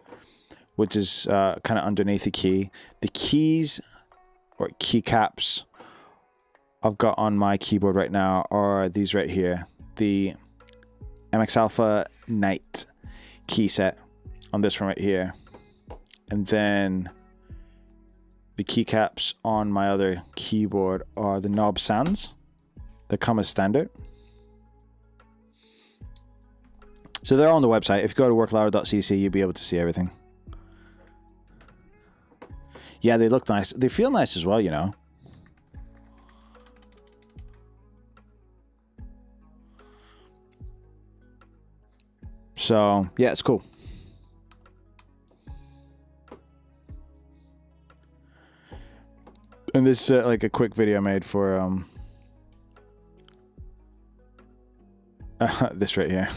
which is kind of underneath the key. The keys or keycaps I've got on my keyboard right now are these right here. The MX Alpha Night key set on this one right here. And then the keycaps on my other keyboard are the knob Sans that come as standard. So they're on the website. If you go to worklouder.cc, you'll be able to see everything. Yeah, they look nice. They feel nice as well, you know. So, yeah, it's cool. And this is like a quick video I made for this right here.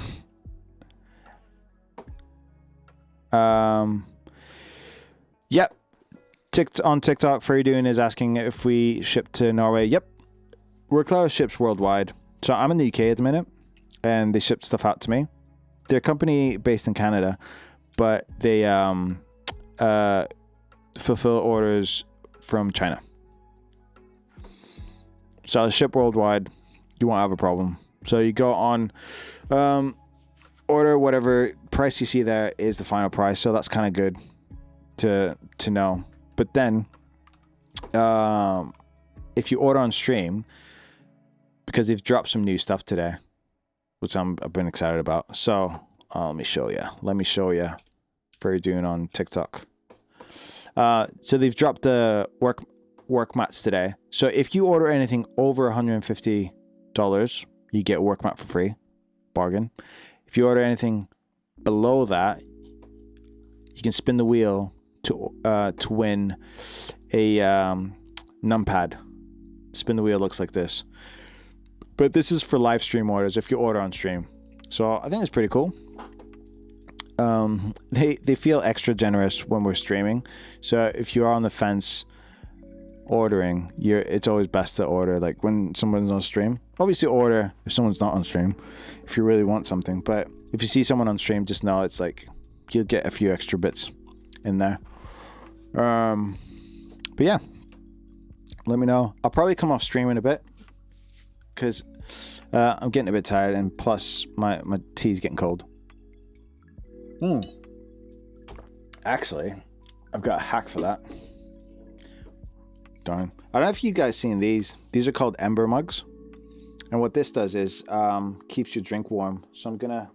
Yep. On TikTok, Furidoon is asking if we ship to Norway. Yep. Worklouder ships worldwide. So I'm in the UK at the minute, and they ship stuff out to me. They're a company based in Canada, but they fulfill orders from China. So I'll ship worldwide. You won't have a problem. So you go on, order whatever price you see there is the final price. So that's kind of good to know. But then, if you order on stream, because they've dropped some new stuff today, which I've been excited about. So let me show you. Let me show you. Furidoon on TikTok. So they've dropped the work mats today. So if you order anything over $150, you get a work mat for free. Bargain. If you order anything below that, you can spin the wheel to win a numpad. Spin the wheel looks like this. But this is for live stream orders if you order on stream. So I think it's pretty cool. They feel extra generous when we're streaming. So if you are on the fence ordering, it's always best to order like when someone's on stream. Obviously order if someone's not on stream, if you really want something. But if you see someone on stream, just know it's like you'll get a few extra bits in there. But yeah, let me know. I'll probably come off stream in a bit because I'm getting a bit tired, and plus my tea's getting cold. Actually, I've got a hack for that. Darn. I don't know if you guys seen these. These are called Ember mugs. And what this does is keeps your drink warm. So I'm gonna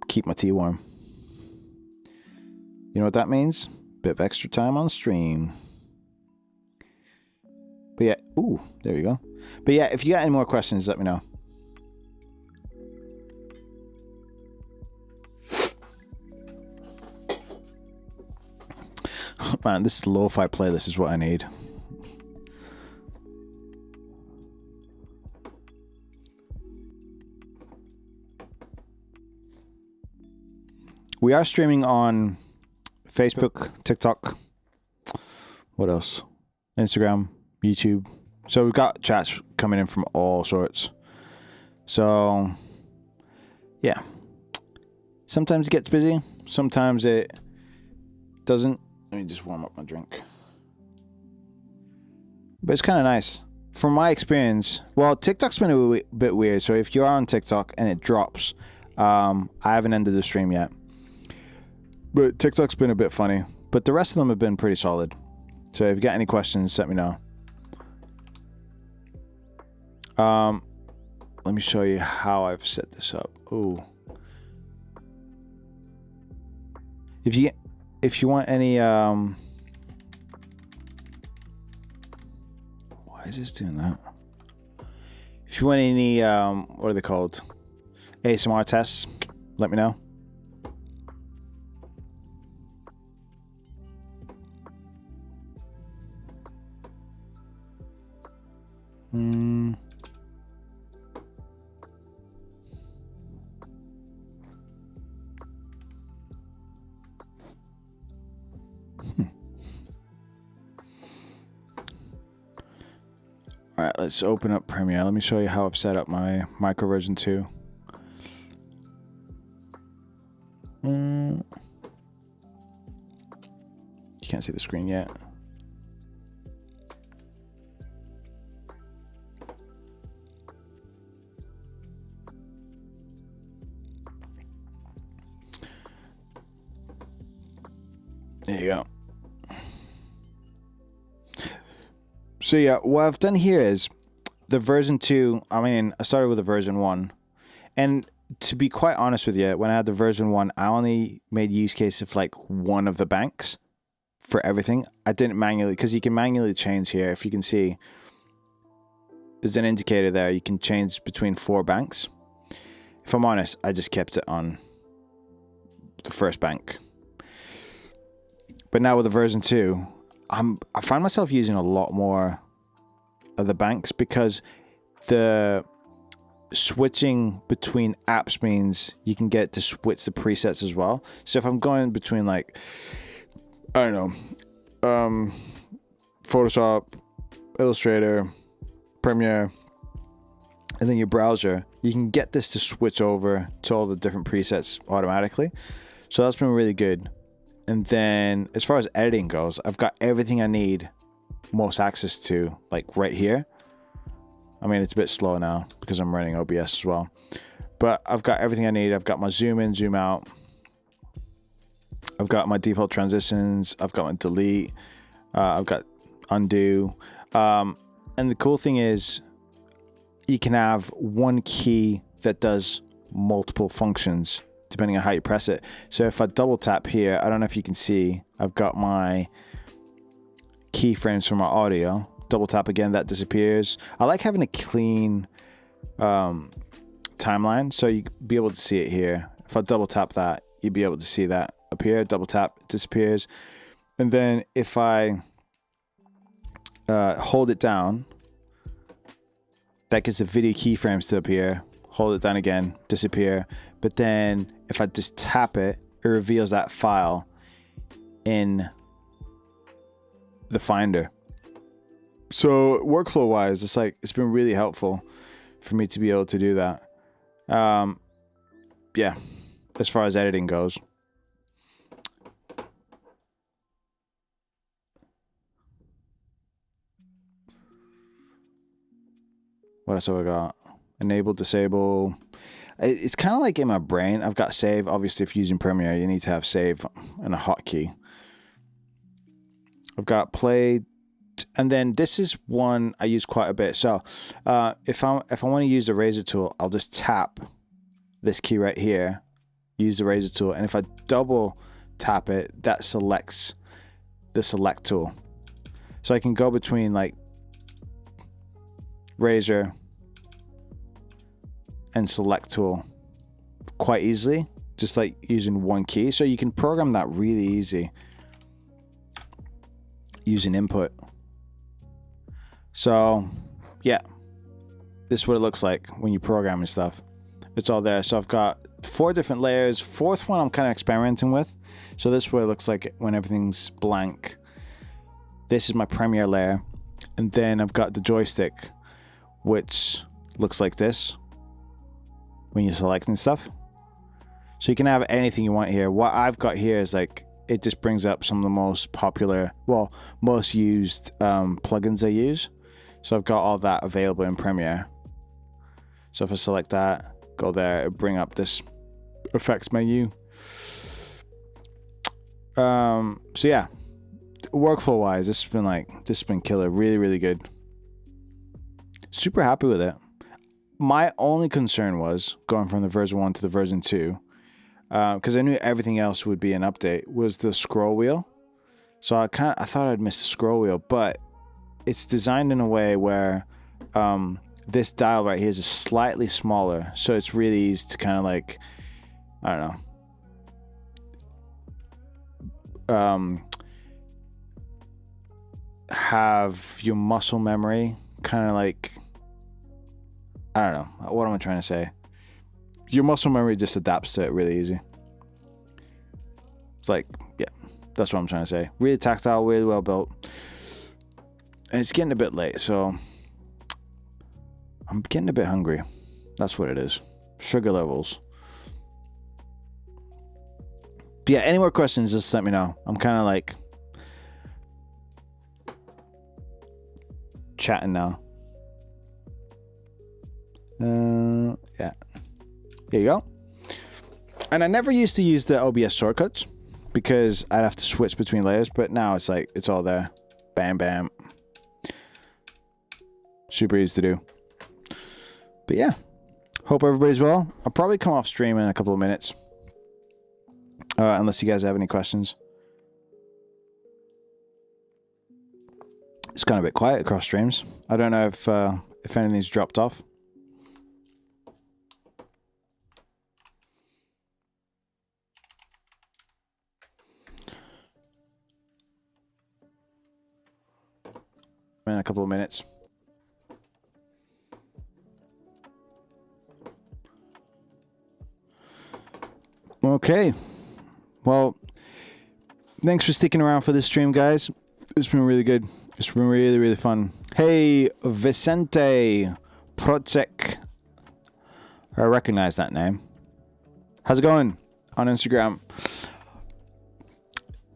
keep my tea warm. You know what that means? Bit of extra time on stream. But yeah, ooh, there we go. But yeah, if you got any more questions, let me know. Man, this lo-fi playlist is what I need. We are streaming on Facebook, TikTok, what else? Instagram, YouTube. So we've got chats coming in from all sorts. So, yeah. Sometimes it gets busy. Sometimes it doesn't. Let me just warm up my drink. But it's kind of nice. From my experience, well, TikTok's been a bit weird. So if you're on TikTok and it drops, I haven't ended the stream yet. But TikTok's been a bit funny. But the rest of them have been pretty solid. So if you got any questions, let me know. Let me show you how I've set this up. Ooh. If you want any why is this doing that? If you want any what are they called? ASMR tests, let me know. All right, let's open up Premiere. Let me show you how I've set up my Micro Version 2. You can't see the screen yet. There you go. So yeah, what I've done here is the version 2. I mean, I started with the version 1. And to be quite honest with you, when I had the version 1, I only made use case of like one of the banks for everything. I didn't manually, because you can manually change here. If you can see, there's an indicator there. You can change between 4 banks. If I'm honest, I just kept it on the first bank. But now with the version 2, I find myself using a lot more of the banks because the switching between apps means you can get to switch the presets as well. So if I'm going between like, I don't know, Photoshop, Illustrator, Premiere, and then your browser, you can get this to switch over to all the different presets automatically. So that's been really good. And then as far as editing goes, I've got everything I need most access to, like right here. I mean, it's a bit slow now because I'm running OBS as well. But I've got everything I need. I've got my zoom in, zoom out. I've got my default transitions. I've got my delete. I've got undo. And the cool thing is you can have one key that does multiple functions depending on how you press it. So if I double tap here, I don't know if you can see, I've got my keyframes for my audio. Double tap again, that disappears. I like having a clean timeline, so you be able to see it here. If I double tap that, you'd be able to see that appear. Double tap, it disappears. And then if I hold it down, that gets the video keyframes to appear. Hold it down again, disappear. But then if I just tap it, it reveals that file in the Finder. So workflow wise, it's been really helpful for me to be able to do that. Yeah, as far as editing goes. What else have I got? Enable, disable. It's kind of like in my brain. I've got save. Obviously, if you're using Premiere, you need to have save and a hotkey. I've got play, and then this is one I use quite a bit. So if I want to use the razor tool, I'll just tap this key right here, use the razor tool, and if I double tap it, that selects the select tool. So I can go between like razor and select tool quite easily, just like using one key. So you can program that really easy using input. So yeah, this is what it looks like when you program and stuff. it's all there. So I've got 4 different layers. 4th one I'm kind of experimenting with. So this is what it looks like when everything's blank. This is my Premiere layer. And then I've got the joystick, which looks like this when you're selecting stuff. So you can have anything you want here. What I've got here is like, it just brings up some of the most popular, well, most used plugins I use. So I've got all that available in Premiere. So if I select that, go there, it'll bring up this effects menu. So yeah, workflow wise, this has been killer. Really, really good. Super happy with it. My only concern was going from the version 1 to the version 2, because I knew everything else would be an update, was the scroll wheel. So I thought I'd miss the scroll wheel, but it's designed in a way where this dial right here is slightly smaller, so it's really easy to kind of like, I don't know, have your muscle memory kind of like, I don't know, what am I trying to say? Your muscle memory just adapts to it really easy. It's like, yeah, that's what I'm trying to say. Really tactile, really well built. And it's getting a bit late, so I'm getting a bit hungry. That's what it is. Sugar levels. But yeah, any more questions, just let me know. I'm kind of like chatting now. Yeah. There you go. And I never used to use the OBS shortcuts because I'd have to switch between layers, but now it's like, it's all there. Bam, bam. Super easy to do. But yeah, hope everybody's well. I'll probably come off stream in a couple of minutes. Unless you guys have any questions. It's kind of a bit quiet across streams. I don't know if anything's dropped off. In a couple of minutes. Okay. Well, thanks for sticking around for this stream, guys. It's been really good. It's been really, really fun. Hey, Vicente Procek. I recognize that name. How's it going on Instagram?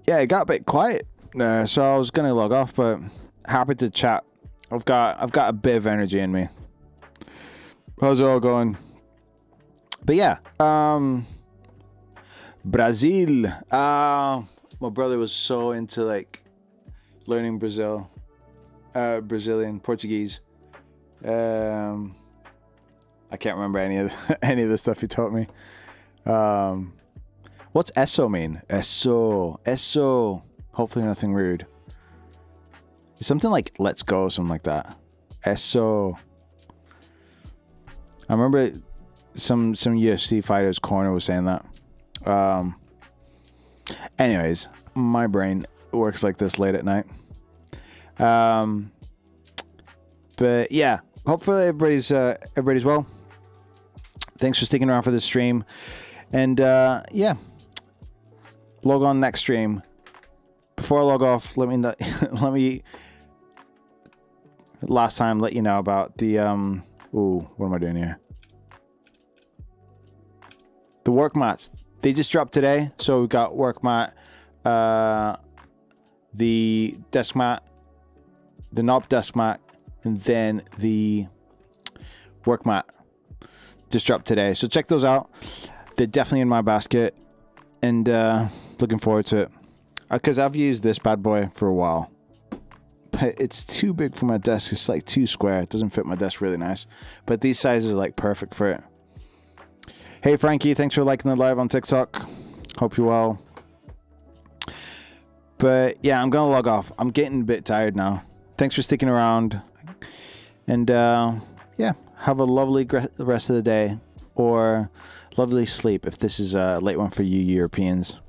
Yeah, it got a bit quiet, so I was gonna log off, but happy to chat. I've got a bit of energy in me. How's it all going? But yeah, Brazil. My brother was so into like learning Brazilian Portuguese. I can't remember any of the stuff he taught me. What's eso mean? Eso. Hopefully nothing rude. It's something like let's go, something like that. Eso. I remember some UFC fighters corner was saying that. Anyways, my brain works like this late at night. But yeah, hopefully everybody's well. Thanks for sticking around for this stream, and yeah, log on next stream. Before I log off, let me last time let you know about the ooh, what am I doing here? The work mats. They just dropped today, so we've got work mat, the desk mat, the knob desk mat, and then the work mat just dropped today. So check those out. They're definitely in my basket, and looking forward to it. Because I've used this bad boy for a while. But it's too big for my desk. It's like too square. It doesn't fit my desk really nice. But these sizes are like perfect for it. Hey Frankie, thanks for liking the live on TikTok. Hope you're well. But yeah, I'm gonna log off. I'm getting a bit tired now. Thanks for sticking around. And yeah, have a lovely rest of the day. Or lovely sleep if this is a late one for you Europeans.